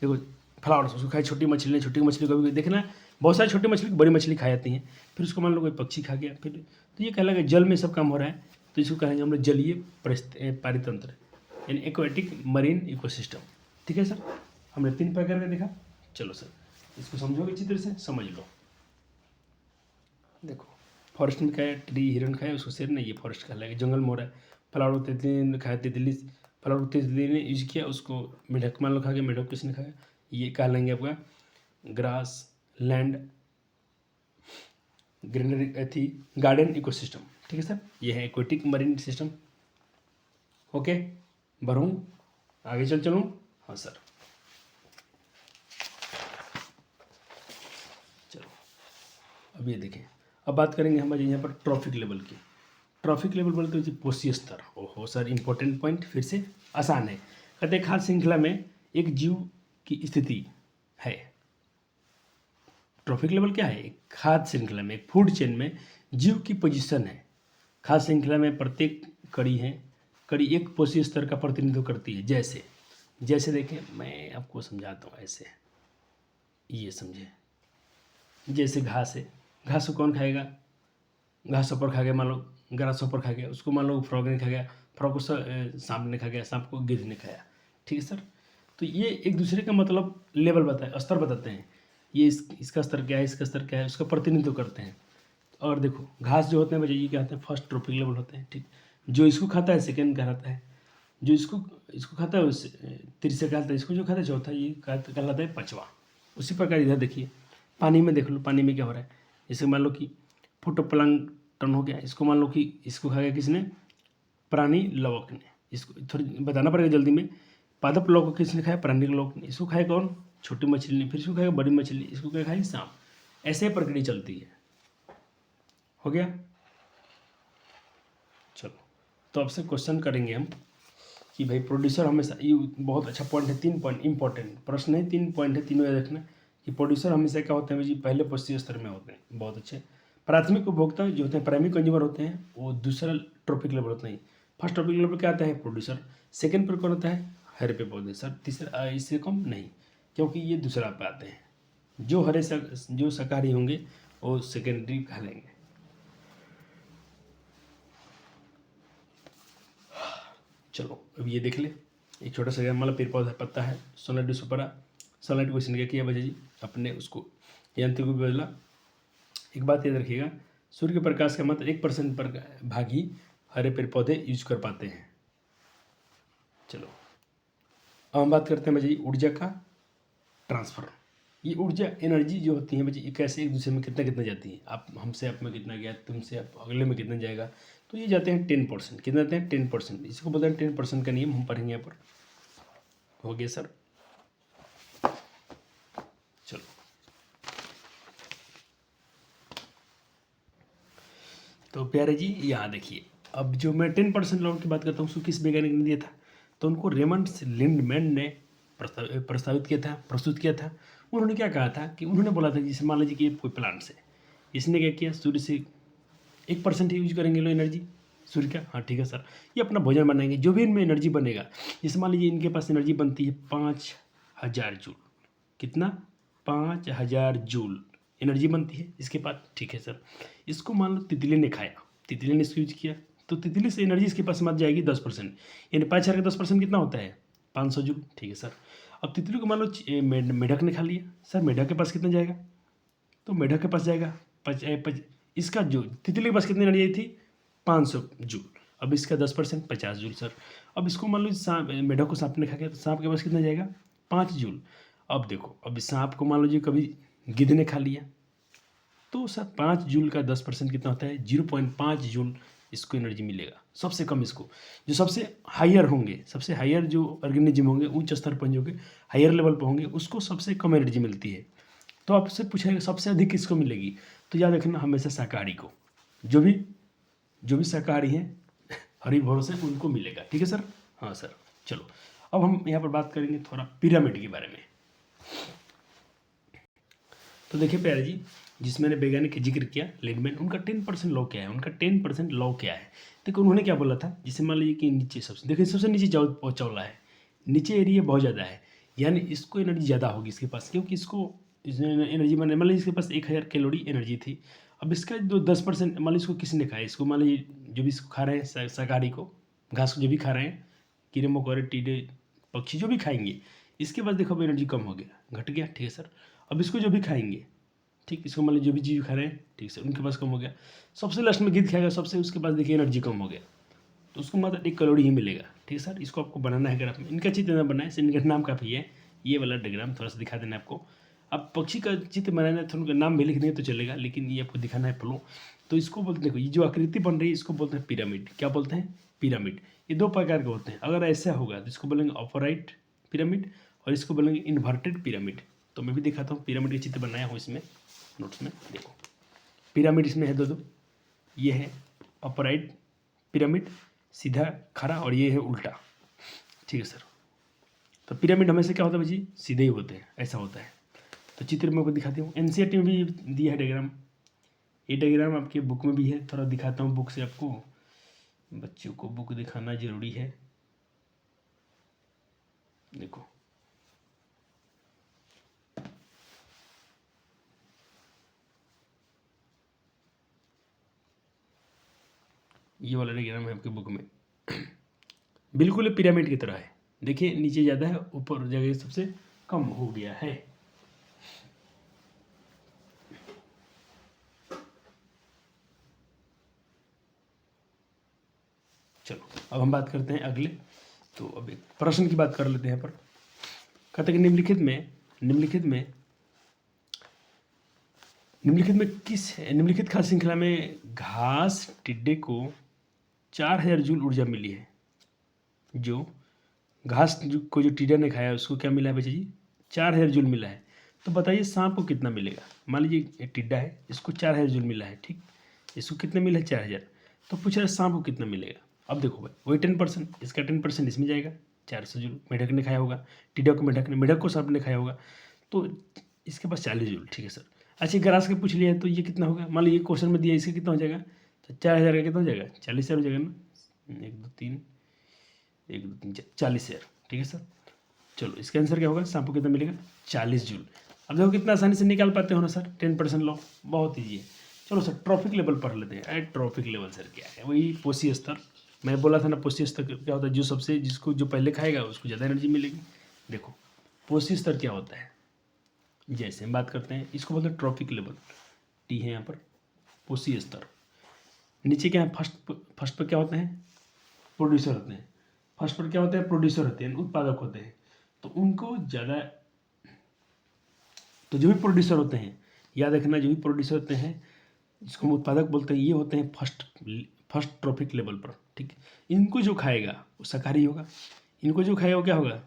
देखो फ्लावर्स उसको खाए, छोटी मछली को भी देखना, बहुत सारी छोटी मछली बड़ी मछली खा जाती हैं, फिर उसको मान लो कोई पक्षी खा गया, फिर तो ये कहलाएगा जल में सब काम हो रहा है, तो इसको कहेंगे हम लोग जलीय पारितंत्र, यानी एक्वेटिक मरीन इकोसिस्टम। ठीक है सर, हमने 3 प्रकार का देखा। चलो सर इसको समझोगे चित्र से, समझ लो। देखो फॉरेस्ट में खाया, ट्री हिरण खाया, उसको शेर नहीं, ये फॉरेस्ट कहलाएगा। जंगल में हो रहा है, फ्लावर तितली ने खाया, फ्लावर तितली ने यूज किया, उसको मेढक मान लो खा गया, मेढक किसने खाया, ये कहलाएंगे आपका grass land greenery garden ecosystem. ठीक है सर, ये है एक्वेटिक मरीन सिस्टम। ओके, बढ़ूँ आगे चलूँ। हाँ सर, चलो अब ये देखें, अब बात करेंगे हमारे यहाँ पर ट्रॉफिक लेवल की। ट्रॉफिक लेवल बोलते हैं पोषी स्तर। ओहो सर, इंपॉर्टेंट पॉइंट, फिर से आसान है। कहते हैं खाद्य श्रृंखला में एक जीव की स्थिति है। ट्रॉफिक लेवल क्या है? एक खाद्य श्रृंखला में, एक फूड चेन में जीव की पोजीशन है। खाद्य श्रृंखला में प्रत्येक कड़ी है, कड़ी एक पोषी स्तर का प्रतिनिधित्व करती है। जैसे जैसे देखें, मैं आपको समझाता हूँ ऐसे, ये समझे। जैसे घास है, घास को कौन खाएगा? घास ऊपर खा गया, मान लो ग्रास ऊपर खा गया, उसको मान लो फ्रॉग ने खा गया, फ्रॉग को सांप ने खा गया, सांप को गिद्ध ने खाया। ठीक है सर। तो ये एक दूसरे का मतलब लेवल बताए, स्तर बताते हैं। ये इसका स्तर क्या है, इसका स्तर क्या है, उसका प्रतिनिधित्व करते हैं। और देखो घास जो होते हैं बजाइए क्या होते हैं? फर्स्ट ट्रॉफिक लेवल होते हैं। ठीक, जो इसको खाता है सेकेंड कहलाता है, जो इसको खाता है उस तीसरा कहलाता है, इसको जो खाता है चौथा, ये कहलाता है पाँचवा। उसी प्रकार इधर देखिए, पानी में देख लो, पानी में क्या हो रहा है? जैसे मान लो कि फोटोप्लैंक्टन हो गया, इसको मान लो कि इसको खा गया किसने? प्राणी लवक ने। इसको थोड़ी बताना पड़ेगा जल्दी में। पादप लौक को किसने खाया? प्राणी लौक ने। इसको खाया कौन? छोटी मछली ने। फिर इसको खाएगा बड़ी मछली, इसको क्या खाई? सांप। ऐसे प्रक्रिया चलती है। हो गया? चलो, तो आपसे क्वेश्चन करेंगे हम कि भाई प्रोड्यूसर हमेशा, ये बहुत अच्छा पॉइंट है, 3 पॉइंट इंपॉर्टेंट प्रश्न है, 3 पॉइंट है, तीनों याद रखना कि प्रोड्यूसर हमेशा क्या होते हैं जी? पहले पोषी स्तर में होते हैं। बहुत अच्छे। प्राथमिक उपभोक्ता जो होते हैं, प्राइमरी कंज्यूमर होते हैं, वो दूसरा ट्रॉफिक लेवल होता है। फर्स्ट ट्रॉफिक लेवल क्या आता है? प्रोड्यूसर। सेकंड पर कौन होता है? हरे पे पौधे। सर तीसरा इससे कम नहीं, क्योंकि ये दूसरा पे आते हैं। जो जो शाकाहारी होंगे वो सेकेंडरी खा लेंगे। चलो अब ये देख ले, एक छोटा सा मतलब पेड़ पौधा पत्ता है, सनलाइट उसको पड़ा, सनलाइट को इसने क्या किया बजा जी? अपने उसको यांत्रिक में बदला। एक बात याद रखिएगा, सूर्य के प्रकाश का मात्र 1% पर भाग ही हरे पेड़ पौधे यूज कर पाते हैं। चलो अब हम बात करते हैं बजा जी ऊर्जा का ट्रांसफर। ये ऊर्जा एनर्जी जो होती है बच्चे, ये कैसे एक दूसरे में कितना कितना जाती है? आप हमसे आप में कितना गया, तुमसे आप अगले में कितना जाएगा? तो ये जाते हैं 10%। कितना जाते हैं? 10%। इसको बोलते हैं 10% का नियम, हम पढ़ेंगे यहाँ पर। हो गया सर। चलो तो प्यारे जी यहाँ देखिए, अब जो मैं 10% लॉ की बात करता हूँ, उसको किस वैज्ञानिक ने दिया था? तो उनको रेमंड लिंडमैन ने प्रस्तावित किया था, प्रस्तुत किया था। उन्होंने क्या कहा था कि उन्होंने बोला था, जैसे मान लीजिए कि कोई प्लांट्स है, इसने क्या किया? सूर्य से 1% यूज करेंगे लो एनर्जी सूर्य का। हाँ ठीक है सर। ये अपना भोजन बनाएंगे, जो भी इनमें एनर्जी बनेगा, जैसे मान लीजिए इनके पास एनर्जी बनती है 5000 जूल। कितना? 5000 जूल एनर्जी बनती है इसके पास। ठीक है सर। इसको मान लो तितली ने खाया, तितली ने इसको यूज किया, तो तितली से एनर्जी इसके पास मत जाएगी 10%। यानी 5000 का 10% कितना होता है? 500 जूल। ठीक है सर। अब तितली को मान लो मेढक ने खा लिया, सर मेढक के पास कितना जाएगा? तो मेढक के पास जाएगा इसका जो तितली के पास कितनी एनर्जी आई थी? 500 जूल। अब इसका 10% 50 जूल सर। अब इसको मान लो सांप, मेढक को सांप ने खा गया, तो सांप के पास कितना जाएगा? 5 जूल। अब देखो, अब इस सांप को मान लो जी कभी गिद्ध ने खा लिया, तो सर 5 जूल का 10% कितना होता है? 0.5 जूल इसको एनर्जी मिलेगा। सबसे कम इसको, जो सबसे हायर होंगे, सबसे हायर जो ऑर्गेनिज्म होंगे, उच्च स्तर पर होंगे, हायर लेवल पर होंगे, उसको सबसे कम एनर्जी मिलती है। तो आपसे पूछेगा सबसे अधिक किसको मिलेगी? तो याद रखना हमेशा शाकाहारी को। जो भी शाकाहारी हैं हरी भरोसे उनको मिलेगा। ठीक है सर। हाँ सर। चलो अब हम यहाँ पर बात करेंगे थोड़ा पिरामिड के बारे में। तो देखिए प्यारे जी, जिसमें मैंने वैज्ञानिक का जिक्र किया लिंडमैन, उनका 10% लॉ क्या है? उनका 10% लॉ क्या है? देखो उन्होंने क्या बोला था, जिसे मान लीजिए कि नीचे सबसे, देखिए सबसे नीचे चौला है, नीचे एरिया बहुत ज़्यादा है, यानी इसको एनर्जी ज़्यादा होगी इसके पास, क्योंकि इसको एनर्जी मान लीजिए इसके पास 1000 कैलोरी एनर्जी थी। अब इसका जो 10% मान लीजिए इसको किसने खाया? इसको मान लीजिए जो भी इसको खा रहे हैं शाकाहारी को, घास को जो भी खा रहे हैं, कीड़े मकोड़े टीडे पक्षी जो भी खाएंगे, इसके बाद देखो अब एनर्जी कम हो गया, घट गया। ठीक है सर। अब इसको जो भी खाएंगे, ठीक, इसको मान लीजिए जो भी जीव खा रहे हैं, ठीक सर, उनके पास कम हो गया। सबसे लास्ट में गिद्ध खाएगा, सबसे उसके पास देखिए एनर्जी कम हो गया, तो उसको मात्र 1 कैलोरी ही मिलेगा। ठीक है सर। इसको आपको बनाना है ग्राफ में, इनका चित्र न बनाए, इनका नाम काफ़ी है, ये वाला डायग्राम थोड़ा सा दिखा देना आपको। अब पक्षी का चित्र बनाना है तो उनका नाम भी लिख देंगे तो चलेगा, लेकिन ये आपको दिखाना है फ्लो। तो इसको बोलते हैं, देखो ये जो आकृति बन रही है इसको बोलते हैं पिरामिड। क्या बोलते हैं? पिरामिड। ये 2 प्रकार के होते हैं। अगर ऐसा होगा तो इसको बोलेंगे अपराइट पिरामिड, और इसको बोलेंगे इन्वर्टेड पिरामिड। तो मैं भी दिखाता हूँ, पिरामिड के चित्र बनाया हूँ इसमें नोट्स में। देखो पिरामिड इसमें है दो, ये है अपराइट पिरामिड सीधा खड़ा और ये है उल्टा, ठीक है सर। तो पिरामिड हमेशा क्या होता है भाई, सीधे ही होते हैं, ऐसा होता है। तो चित्र में आपको दिखाती हूँ, एनसीईआरटी में भी दिया है डायग्राम, ये डायग्राम आपके बुक में भी है, थोड़ा दिखाता हूँ बुक से आपको, बच्चों को बुक दिखाना जरूरी है। देखो ये वाला डायग्राम है आपके बुक में, बिल्कुल पिरामिड की तरह है। देखिए नीचे ज़्यादा है, ऊपर जगह सबसे कम हो गया है। चलो अब हम बात करते हैं अगले, तो अब एक प्रश्न की बात कर लेते हैं यहाँ पर। कहते हैं कि निम्नलिखित खाद्य श्रृंखला में घास टिड्डे को 4000 जूल ऊर्जा मिली है। जो घास को जो टिड्डा ने खाया उसको क्या मिला है बच्चे जी, 4000 जूल मिला है। तो बताइए सांप को कितना मिलेगा। मान लीजिए टिड्डा है, इसको 4000 जूल मिला है, ठीक, इसको कितना मिला है 4000। तो पूछ रहा है सांप को कितना मिलेगा। अब देखो भाई वही 10%, इसका 10% इसमें जाएगा, 400 जूल मेढक ने खाया होगा, टिड्डा को मेढक को सांप ने खाया होगा, तो इसके पास 40 जूल, ठीक है सर। अच्छा ग्रास का पूछ लिया है तो ये कितना होगा, मान लीजिए क्वेश्चन में दिया इसका कितना हो जाएगा, तो 4000 का कितना हो जाएगा, 40,000 हो जाएगा ना, 1 2 3 40,000, ठीक है सर। चलो इसका आंसर क्या होगा, सांप को कितना मिलेगा, 40 जूल। अब देखो कितना आसानी से निकाल पाते हो ना सर, 10% लो, बहुत ईजी है। चलो सर ट्रॉफिक लेवल पढ़ लेते हैं। ट्रॉफिक लेवल सर क्या है, वही पोषी स्तर, मैं बोला था ना पोषी स्तर क्या होता है, जो सबसे जिसको जो पहले खाएगा उसको ज़्यादा एनर्जी मिलेगी। देखो पोषी स्तर क्या होता है, जैसे हम बात करते हैं इसको बोलते हैं ट्रॉफिक लेवल, टी है यहाँ पर, पोषी स्तर। नीचे क्या है, फर्स्ट पर क्या होते हैं, प्रोड्यूसर होते हैं, फर्स्ट पर क्या होते हैं, प्रोड्यूसर होते हैं, उत्पादक होते हैं। तो उनको ज़्यादा, तो जो भी प्रोड्यूसर होते हैं, याद रखना जो भी प्रोड्यूसर होते हैं जिसको हम उत्पादक बोलते हैं, ये होते हैं फर्स्ट ट्रॉफिक लेवल पर, ठीक। इनको जो खाएगा वो शाकाहारी होगा, इनको जो खाएगा वो क्या होगा,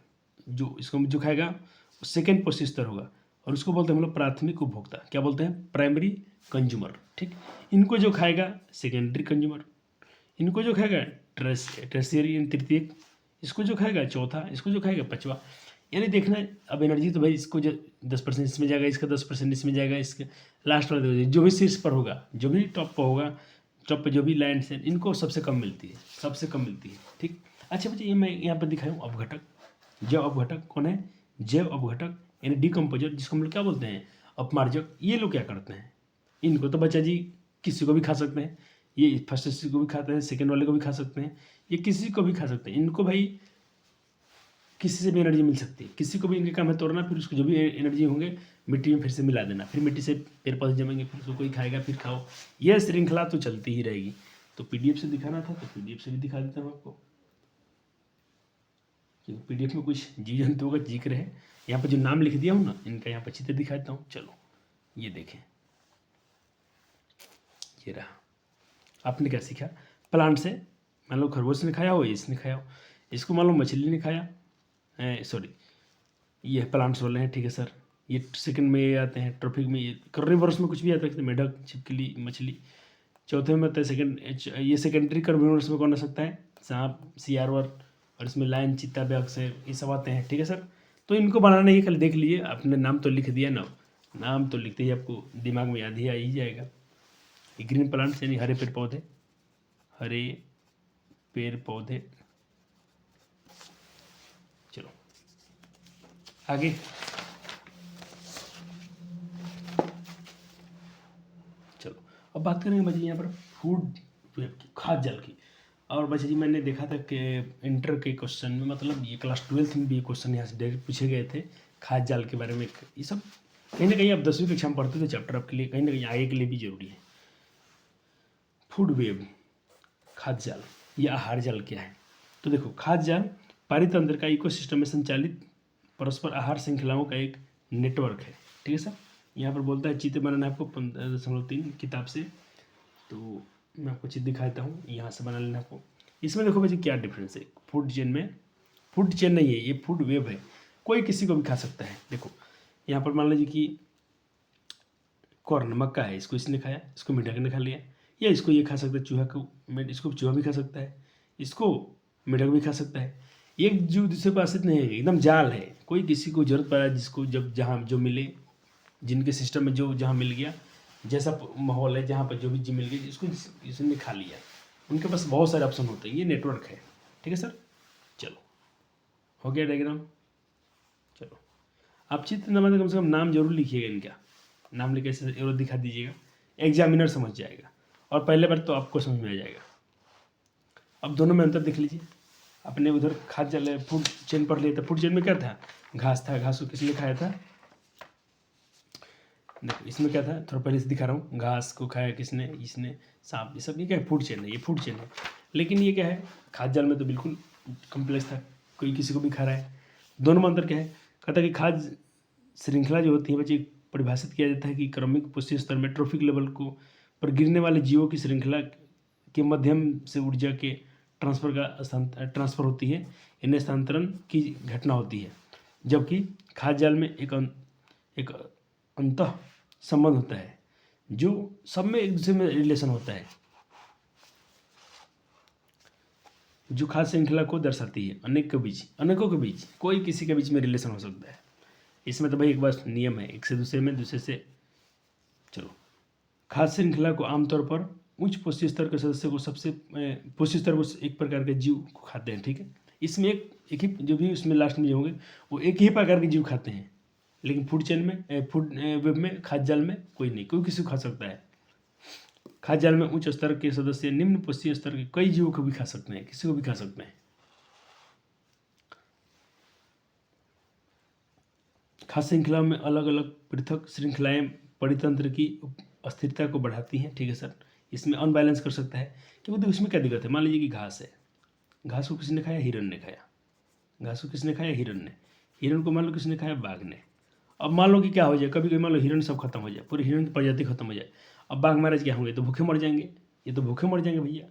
जो इसको जो खाएगा वो सेकेंड पोषी स्तर होगा, और उसको बोलते हैं हम लोग प्राथमिक उपभोक्ता, क्या बोलते हैं, प्राइमरी कंज्यूमर, ठीक। इनको जो खाएगा सेकेंडरी कंज्यूमर, इनको जो खाएगा टर्शियरी तृतीयक, इसको जो खाएगा चौथा, इसको जो खाएगा पांचवा। यानी देखना अब एनर्जी तो भाई इसको जो 10% इसमें जाएगा, इसका 10% इसमें जाएगा, इसके लास्ट वाला जो भी शीर्ष पर होगा, जो भी टॉप पर होगा, टॉप पे जो भी लाइन्स हैं इनको सबसे कम मिलती है, सबसे कम मिलती है, ठीक। अच्छा बच्चे ये मैं यहाँ पर दिखाया हूँ अपघटक, जैव अपघटक कौन है, जैव अपघटक यानी डिकम्पोजर, जिसको हम लोग क्या बोलते हैं, अपमार्जक। ये लोग क्या करते हैं, इनको तो बच्चा जी किसी को भी खा सकते हैं, ये फर्स्ट को भी खाते हैं, सेकेंड वाले को भी खा सकते हैं, ये किसी को भी खा सकते हैं। इनको भाई किसी से भी एनर्जी मिल सकती है, किसी को भी इनका काम है तोड़ना, फिर उसको जो भी एनर्जी होंगे मिट्टी में फिर से मिला देना, फिर मिट्टी से पेड़ पौधे जमेंगे, फिर उसको कोई खाएगा, फिर खाओ, यह श्रृंखला तो चलती ही रहेगी। तो पीडीएफ से दिखाना था तो पीडीएफ से भी दिखा देता हूँ आपको, क्योंकि पीडीएफ में कुछ जीव जंतुओं का जिक्र है। यहाँ पर जो नाम लिख दिया हूँ ना, इनका यहाँ पर चित्र दिखाता हूँ। चलो ये देखें, ये रहा। आपने क्या सीखा, प्लांट से मान लो खरगोश ने खाया हो, इसने खाया हो, इसको मान लो मछली ने खाया, सॉरी ये प्लांट्स वाले हैं, ठीक है सर। ये सेकंड में ये आते हैं ट्रॉफिक में, ये कर्निवोरस में कुछ भी आता है, मेढक, छिपकली, मछली। चौथे में आता है सेकंड, ये सेकेंडरी कर्निवोरस में कौन आ सकता है, सांप, सियारवर, और इसमें लायन, चीता, बाघ से ये सब आते हैं, ठीक है सर। तो इनको बनाना ही कल देख लीजिए, आपने नाम तो लिख दिया ना, नाम तो लिखते ही आपको दिमाग में याद ही आ ही जाएगा। ग्रीन प्लांट्स यानी हरे पेड़ पौधे, हरे पेड़ पौधे। चलो आगे, चलो अब बात करेंगे बच्चे यहाँ पर फूड वेब की, खाद्य जल की। और बच्चे जी मैंने देखा था कि इंटर के क्वेश्चन में, मतलब ये क्लास 12th में भी क्वेश्चन यहाँ से डायरेक्ट पूछे गए थे खाद्य जाल के बारे में। ये सब कहीं ना कहीं आप 10वीं कक्षा में पढ़ते थे चैप्टर, आपके लिए कहीं ना कहीं आगे के लिए भी जरूरी है। फूड वेब, खाद्य जाल या आहार जाल क्या है। तो देखो खाद्य जाल पारितंत्र का इकोसिस्टम में संचालित परस्पर आहार श्रृंखलाओं का एक नेटवर्क है, ठीक है सर। यहाँ पर बोलता है चित्र बनाना है आपको 15.3 किताब से, तो मैं आपको चित्र दिखाता हूँ, यहाँ से बना लेना आपको। इसमें देखो बच्चे क्या डिफरेंस है, फूड चेन में, फूड चेन नहीं है ये, फूड वेब है, कोई किसी को भी खा सकता है। देखो यहाँ पर मान लीजिए कि कॉर्न, मक्का है, इसको इसने खाया, इसको मेढक ने खा लिया, या इसको ये खा सकता है, चूहा को इसको चूहा भी खा सकता है, इसको मेढक भी खा सकता है। एक जीव दूसरे को आश्रित नहीं है, एकदम जाल है। कोई किसी को जरूरत पड़ा जिसको जब जहाँ जो मिले, जिनके सिस्टम में जो जहाँ मिल गया, जैसा माहौल है जहाँ पर जो भी चीज़ मिल गई इसको इसने खा लिया। उनके पास बहुत सारे ऑप्शन होते हैं, ये नेटवर्क है। ठीक है सर, चलो हो गया डायग्राम। चलो आप चित्र नंबर कम से कम नाम जरूर लिखिएगा, इनका नाम लिख ऐसे जरूर दिखा दीजिएगा, एग्जामिनर समझ जाएगा और पहले बार तो आपको समझ में आ जाएगा। अब दोनों में अंतर देख लीजिए। अपने उधर खाद्य जल फूड चेन पढ़ लिया था, फूड चेन में क्या था, घास था, घास को किसने खाया था, देखो इसमें क्या था, थोड़ा पहले से दिखा रहा हूँ, घास को खाया किसने, इसने, सांप, ये सब ये क्या है, फूड चेन है, ये फूड चेन है। लेकिन ये क्या है, खाद्य जाल में तो बिल्कुल कम्प्लेक्स था, कोई किसी को भी खा रहा है। दोनों में अंतर क्या है, कहता है कि खाद्य श्रृंखला जो होती है बच्चे परिभाषित किया जाता है कि क्रमिक पुष्टि स्तर में ट्रॉफिक लेवल को पर गिरने वाले जीवों की श्रृंखला के माध्यम से ऊर्जा के ट्रांसफर होती है, इन्हें स्थानांतरण की घटना होती है। जबकि खाद्य जाल में एक अंतः संबंध होता है जो सब में एक दूसरे में रिलेशन होता है, जो खाद्य श्रृंखला को दर्शाती है। अनेकों के बीच कोई किसी के बीच में रिलेशन हो सकता है। इसमें तो भाई एक बार नियम है, एक से दूसरे में, दूसरे से। चलो, खाद्य श्रृंखला को आमतौर पर उच्च पुष्टि स्तर के सदस्य को सबसे पुष्टि स्तर को एक प्रकार के जीव को खाते हैं। ठीक है, इसमें एक ही जो भी उसमें लास्ट में जो होंगे वो एक ही प्रकार के जीव खाते हैं। लेकिन फूड चेन में, फूड वेब में, खाद्य जाल में कोई नहीं, कोई किसी को खा सकता है। खाद्य जाल में उच्च स्तर के सदस्य निम्न पुष्टि स्तर के कई जीवों को भी खा सकते हैं, किसी को भी खा सकते हैं। खाद्य श्रृंखला में अलग अलग पृथक श्रृंखलाएं परितंत्र की अस्थिरता को बढ़ाती हैं। ठीक है सर, इसमें अनबैलेंस कर सकता है, क्योंकि उसमें क्या दिक्कत है, मान लीजिए कि घास है, घास को किसने खाया, हिरन ने खाया। घास को किसने खाया, हिरन ने। हिरन को मान लो किसने खाया, बाघ ने। अब मान लो कि क्या हो जाए, कभी कभी मान लो हिरन सब खत्म हो जाए, पूरी हिरन की प्रजाति खत्म हो जाए, अब बाघ महाराज क्या होंगे, तो भूखे मर जाएंगे। ये तो भूखे मर जाएंगे भैया,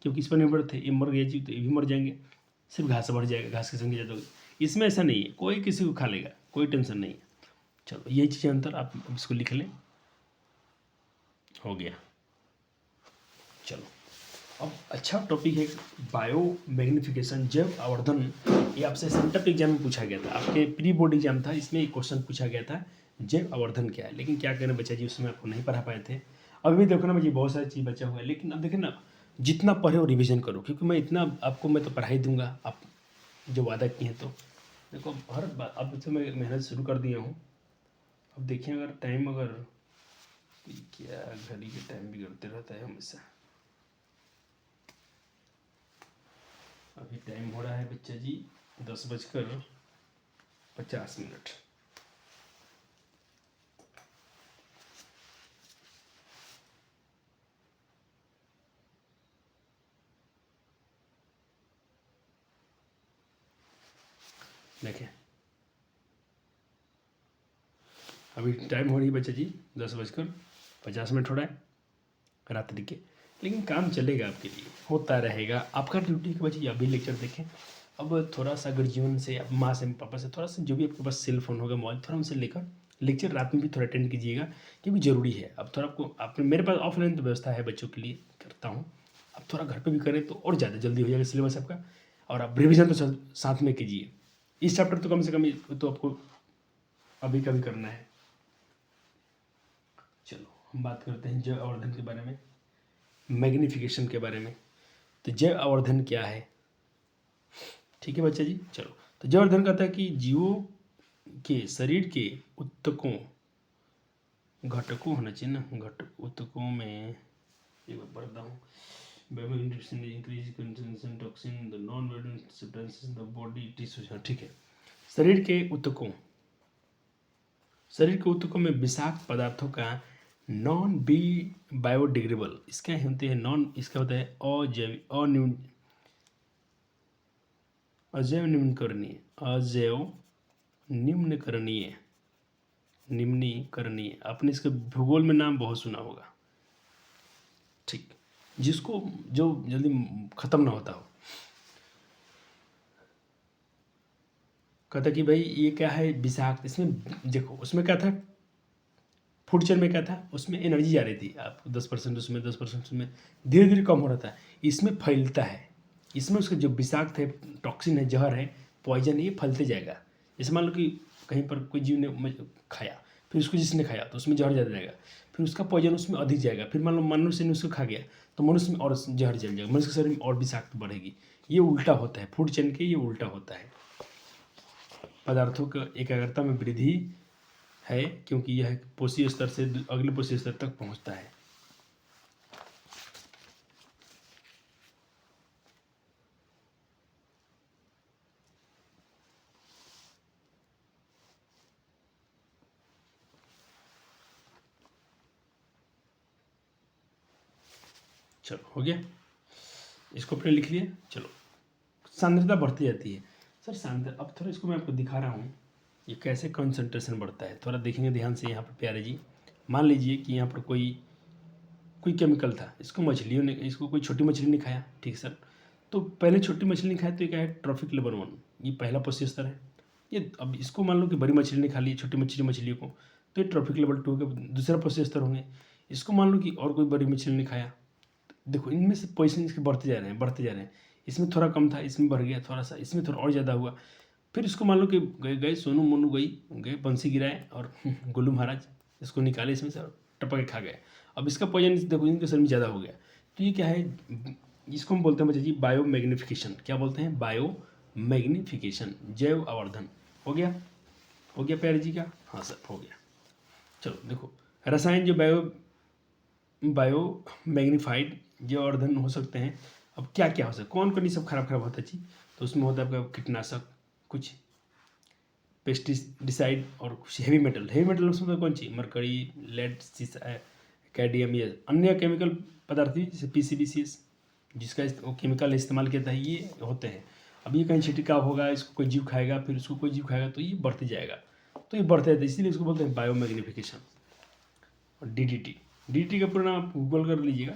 क्योंकि इस पर निर्भर थे, ये मर गए जीव तो ये भी मर जाएंगे, सिर्फ घास बढ़ जाएगा, घास की संख्या ज़्यादा होगी। इसमें ऐसा नहीं है, कोई किसी को खा लेगा, कोई टेंशन नहीं है। चलो यही चीज़ें अंतर, आप इसको लिख लें, हो गया। चलो अब अच्छा टॉपिक है बायो मैग्निफिकेशन, जैव आवर्धन। ये आपसे सेंटअप एग्जाम में पूछा गया था, आपके प्री बोर्ड एग्जाम था, इसमें एक क्वेश्चन पूछा गया था जैव आवर्धन क्या है। लेकिन क्या करें बच्चा जी, उसमें आपको नहीं पढ़ा पाए थे। अभी भी देखो ना मुझे बहुत सारी चीज़ बचा हुआ है, लेकिन अब देखें ना, जितना पढ़े और रिविजन करो, क्योंकि मैं इतना आपको मैं तो पढ़ाई दूंगा, आप जो वादा किए हैं। तो देखो हर बात अब तो मैं मेहनत शुरू कर दिया हूँ। अब देखिए अगर टाइम, अगर क्या घड़ी के टाइम बिगड़ते रहता है हमेशा। अभी टाइम हो रहा है बच्चा जी 10:50। देखें अभी टाइम हो रही है बच्चा जी 10:50 हो रहा है रात्रि के। लेकिन काम चलेगा आपके लिए, होता रहेगा, आपका ड्यूटी के बच्चे जी। अभी लेक्चर देखें, अब थोड़ा सा अगर जीवन से, अब माँ से, पापा से, थोड़ा सा जो भी आपके पास सेल फोन होगा, मोबाइल, थोड़ा उनसे लेकर लेक्चर रात में भी थोड़ा अटेंड कीजिएगा, क्योंकि ज़रूरी है। अब थोड़ा आपको, आपने, मेरे पास ऑफलाइन तो व्यवस्था है बच्चों के लिए, करता हूँ। अब थोड़ा घर पे भी करें तो और ज़्यादा जल्दी हो जाएगा सिलेबस आपका, और आप रिविज़न तो साथ में कीजिए। इस चैप्टर तो कम से कम तो आपको अभी का भी करना है। चलो हम बात करते हैं जैव आवर्धन के बारे में, मैग्निफिकेशन के बारे में। तो जैव आवर्धन क्या है, ठीक है बच्चा जी। चलो, तो जैव आवर्धन कहता है कि जीवों के शरीर के ऊतकों, घटकों होना चाहिए ना, ऊतकों में एक बार पढ़ता हूँ, increase concentration toxin the non violent substances in the body tissue. ठीक है, शरीर के ऊतकों, शरीर के ऊतकों में विषाक्त पदार्थों का नॉन बी बायोडिग्रेडेबल, इसका होते हैं नॉन, इसका होता है अजैव निम्नीकरणीय, आपने इसके भूगोल में नाम बहुत सुना होगा। ठीक, जिसको जो जल्दी खत्म ना होता हो। कहता कि भाई ये क्या है, विषाक्त। इसमें देखो उसमें क्या था, फूड चेन में क्या था, उसमें एनर्जी जा रही थी, आपको 10% उसमें 10% उसमें, धीरे धीरे कम हो रहा था। इसमें फैलता है, इसमें उसका जो विषाक्त है, टॉक्सिन है, जहर है, पॉइजन है, ये फैलते जाएगा। जैसे मान लो कि कहीं पर कोई जीव ने खाया, फिर उसको जिसने खाया तो उसमें जहर ज़्यादा जाएगा, फिर उसका पॉइजन उसमें अधिक जाएगा, फिर मान लो मनुष्य ने उसको खा गया तो मनुष्य में और जहर जल जाएगा, मनुष्य के शरीर में और विषाक्त बढ़ेगी। ये उल्टा होता है, फूड चेन के ये उल्टा होता है। पदार्थों का एकाग्रता में वृद्धि है, क्योंकि यह पोषी स्तर से अगले पोषी स्तर तक पहुंचता है। चलो हो गया, इसको अपने लिख लिया। चलो, सांद्रता बढ़ती जाती है सर। सांद्रता अब थोड़ा इसको मैं आपको दिखा रहा हूँ ये कैसे कंसंट्रेशन बढ़ता है, थोड़ा देखेंगे ध्यान से। यहाँ पर प्यारे जी, मान लीजिए कि यहाँ पर कोई केमिकल था, इसको मछलियों ने, इसको कोई छोटी मछली ने खाया, ठीक सर। तो पहले छोटी मछली ने खाया तो ये क्या है, ट्रॉफिक लेवल 1, ये पहला पोषी स्तर है। ये अब इसको मान लो कि बड़ी मछली ने खा ली छोटी मछलियों को, तो ये ट्रॉफिक लेवल 2 के दूसरा पोषी स्तर होंगे। इसको मान लो कि और कोई बड़ी मछली ने खाया, देखो इनमें से पोजीशन इसके बढ़ते जा रहे हैं। इसमें थोड़ा कम था, इसमें बढ़ गया थोड़ा सा, इसमें थोड़ा और ज़्यादा हुआ। फिर इसको मान लो कि गए सोनू मोनू गए बंसी गिराए और गुल्लू महाराज इसको निकाले इसमें से और टपक के खा गए। अब इसका पोजन देखो इनके शरीर में ज़्यादा हो गया, तो ये क्या है, इसको हम बोलते हैं बच्चे जी बायो मैग्निफिकेशन। क्या बोलते हैं, बायो मैग्निफिकेशन, जैव आवर्धन। हो गया प्यारे जी का, हाँ सर हो गया। चलो देखो, रसायन जो बायो मैग्नीफाइड जो आवर्धन हो सकते हैं। अब क्या क्या हो सकता है, कौन सब खराब होता है जी, तो उसमें होता है आपका कीटनाशक, कुछ पेस्टिसाइड और कुछ हेवी मेटल उसमें कौन सी, मरकरी, लेड, सीसा, कैडमियम, ये अन्य केमिकल पदार्थ भी जैसे PCBCS जिसका वो केमिकल इस्तेमाल किया था, ये होते हैं। अब ये कहीं छिड़काव होगा, इसको कोई जीव खाएगा, फिर उसको कोई जीव खाएगा, तो ये बढ़ते जाएगा, तो ये बढ़ते जाता है, इसीलिए इसको बोलते हैं बायो मैग्निफिकेशन। और DDT का पूरा नाम आप गूगल कर लीजिएगा।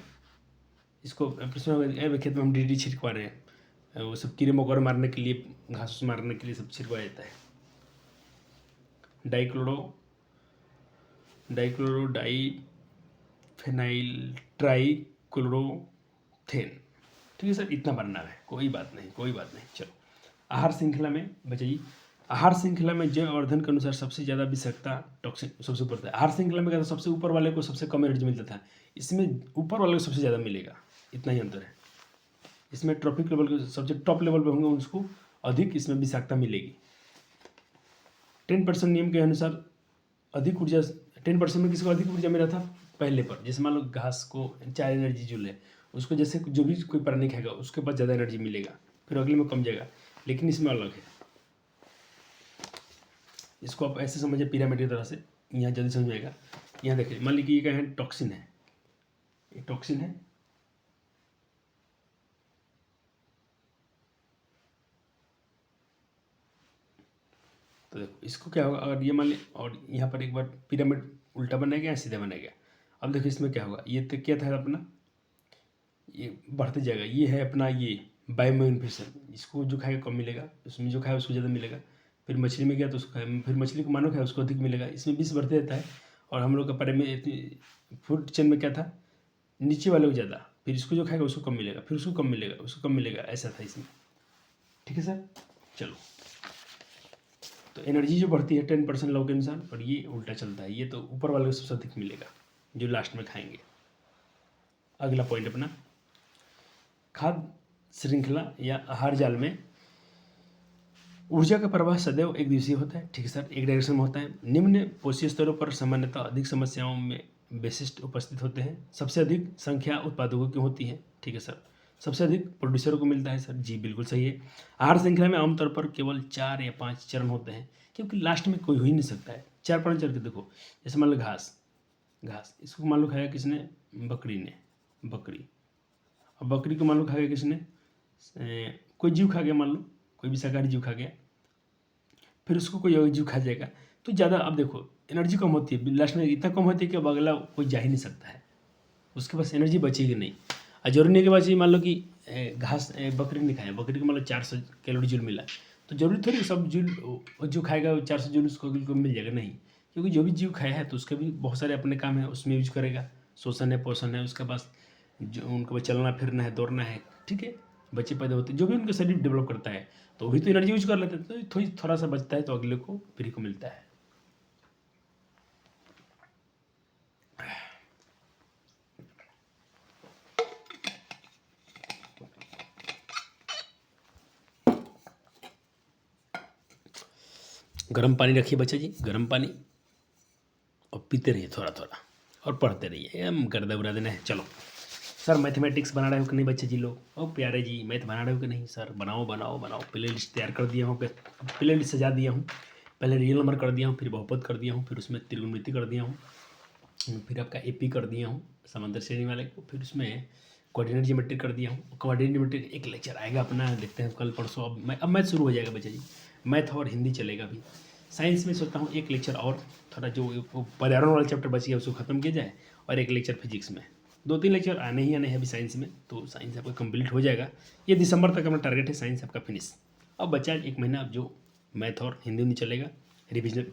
इसको प्रश्न खेत में हम DDT छिड़कवा रहे हैं, वो सब कीड़े मकोड़े मारने के लिए, घास मारने के लिए सब छिड़कवाया जाता है। डाइफेनाइल ट्राइक्लोरोथेन, ठीक है सर, इतना बनना है, कोई बात नहीं। चलो, आहार श्रृंखला में बच्चे आहार श्रृंखला में जैव आवर्धन के अनुसार सबसे ज़्यादा विषाक्तता टॉक्सिन सबसे ऊपर था। आहार श्रृंखला में क्या था, सबसे ऊपर वाले को सबसे कम एनर्जी मिलता था, इसमें ऊपर वाले को सबसे ज़्यादा मिलेगा, इतना ही अंतर है। इसमें ट्रॉफिक लेवल के सबसे टॉप लेवल पे होंगे उसको अधिक इसमें विषाक्तता मिलेगी। 10% नियम के अनुसार अधिक ऊर्जा, 10% में किसको अधिक ऊर्जा मिला था, पहले पर। जैसे मान लो घास को 4 एनर्जी जूल है, उसको जैसे जो भी कोई प्राणी खाएगा उसके पास ज़्यादा एनर्जी मिलेगा, फिर अगले में कम जाएगा, लेकिन इसमें अलग है। इसको आप ऐसे समझिए पिरामिड की तरह से, यहाँ जल्दी समझ में आएगा। यहाँ देखिए, मान लीजिए ये क्या है, टॉक्सिन है, ये टॉक्सिन है, तो देखो इसको क्या होगा, अगर ये मान ली, और यहाँ पर एक बार पिरामिड उल्टा बनेगा या सीधा बनेगा। अब देखो इसमें क्या होगा, ये तो क्या था अपना, ये बढ़ते जाएगा, ये है अपना ये बायोमैग्निफिकेशन, इसको जो खाएगा कम मिलेगा, उसमें जो खाएगा उसको ज़्यादा मिलेगा। फिर मछली में गया तो उसको खाए, फिर मछली को मानो खाए उसको अधिक मिलेगा, इसमें 20 बढ़ते रहता है। और हम लोग का परे में फूड चेन में क्या था, नीचे वाले को ज़्यादा, फिर इसको जो खाएगा उसको कम मिलेगा, फिर उसको कम मिलेगा, ऐसा था इसमें, ठीक है सर। चलो, तो एनर्जी जो बढ़ती है 10% लॉ के अनुसार, और ये उल्टा चलता है, ये तो ऊपर वाले को सबसे अधिक मिलेगा जो लास्ट में खाएंगे। अगला पॉइंट अपना, खाद्य श्रृंखला या आहार जाल में ऊर्जा का प्रवाह सदैव एक दिवसीय होता है, ठीक है सर, एक डायरेक्शन में होता है। निम्न पोषीय स्तरों पर सामान्यतः अधिक समस्याओं में विशिष्ट उपस्थित होते हैं। सबसे अधिक संख्या उत्पादकों की होती है, ठीक है सर, सबसे अधिक प्रोड्यूसरों को मिलता है सर, जी बिल्कुल सही है। आहार श्रृंखला में आमतौर पर केवल 4 या 5 चरण होते हैं, क्योंकि लास्ट में कोई हो ही नहीं सकता है। 4-5 चरण के देखो, जैसे मान लो घास, इसको मान लो खाया किसने, बकरी। अब बकरी को मान लो खा गया किसने, कोई जीव खा गया, मान लो कोई भी शाकाहारी जीव खा गया, फिर उसको कोई और जीव खा जाएगा, तो ज़्यादा, अब देखो एनर्जी कम होती है, लास्ट में इतना कम होती है कि अब अगला कोई जा ही नहीं सकता है, उसके पास एनर्जी बचेगी नहीं। और जरूरी नहीं के बाद मान लो कि घास बकरी ने खाया, बकरी को मान लो 400 कैलोरी जूल मिला, तो जरूरी थोड़ी सब जूल जो खाएगा 400 जूल उसको मिल जाएगा, नहीं, क्योंकि जो भी जीव खाया है तो उसके भी बहुत सारे अपने काम है, उसमें यूज करेगा। शोषण है, पोषण है, उसके पास जो उनको बस चलना फिरना है, दौड़ना है, ठीक है। बच्चे पैदा होते हैं, जो भी उनका शरीर डेवलप करता है तो वही तो एनर्जी यूज कर लेते हैं, तो थोड़ा सा बचता है तो अगले को फ्री को मिलता है। गर्म पानी रखिए बच्चा जी, गर्म पानी, और पीते रहिए थोड़ा थोड़ा, और पढ़ते रहिए। हम गर्दा उड़ा देना है। चलो सर, मैथमेटिक्स बना रहे हो कि नहीं बच्चे जी लोग? ओ प्यारे जी, मैथ बना रहे हो कि नहीं? सर बनाओ बनाओ बनाओ। प्ले लिस्ट तैयार कर दिया हूँ, प्ले लिस्ट सजा दिया हूँ। पहले रियल नंबर कर दिया हूँ, फिर बहुपद कर दिया हूँ, फिर उसमें त्रिकोणमिति कर दिया हूँ, फिर आपका एपी कर दिया हूँ समांतर श्रेणी वाले को, फिर उसमें कोऑर्डिनेट ज्योमेट्री कर दिया हूँ। कोऑर्डिनेट ज्योमेट्री एक लेक्चर आएगा अपना, देखते हैं कल परसों। अब मैथ शुरू हो जाएगा बच्चा जी, मैथ और हिंदी चलेगा अभी। साइंस में सोचता हूँ एक लेक्चर और, थोड़ा जो पर्यावरण वाला चैप्टर बच गया उसको खत्म किया जाए, और एक लेक्चर फिजिक्स में। 2-3 लेक्चर आने ही आने हैं अभी साइंस में, तो साइंस आपका कंप्लीट हो जाएगा। ये दिसंबर तक अपना टारगेट है साइंस आपका फिनिश। अब बचा 1 महीना, अब जो मैथ और हिंदी में चलेगा, रिविजन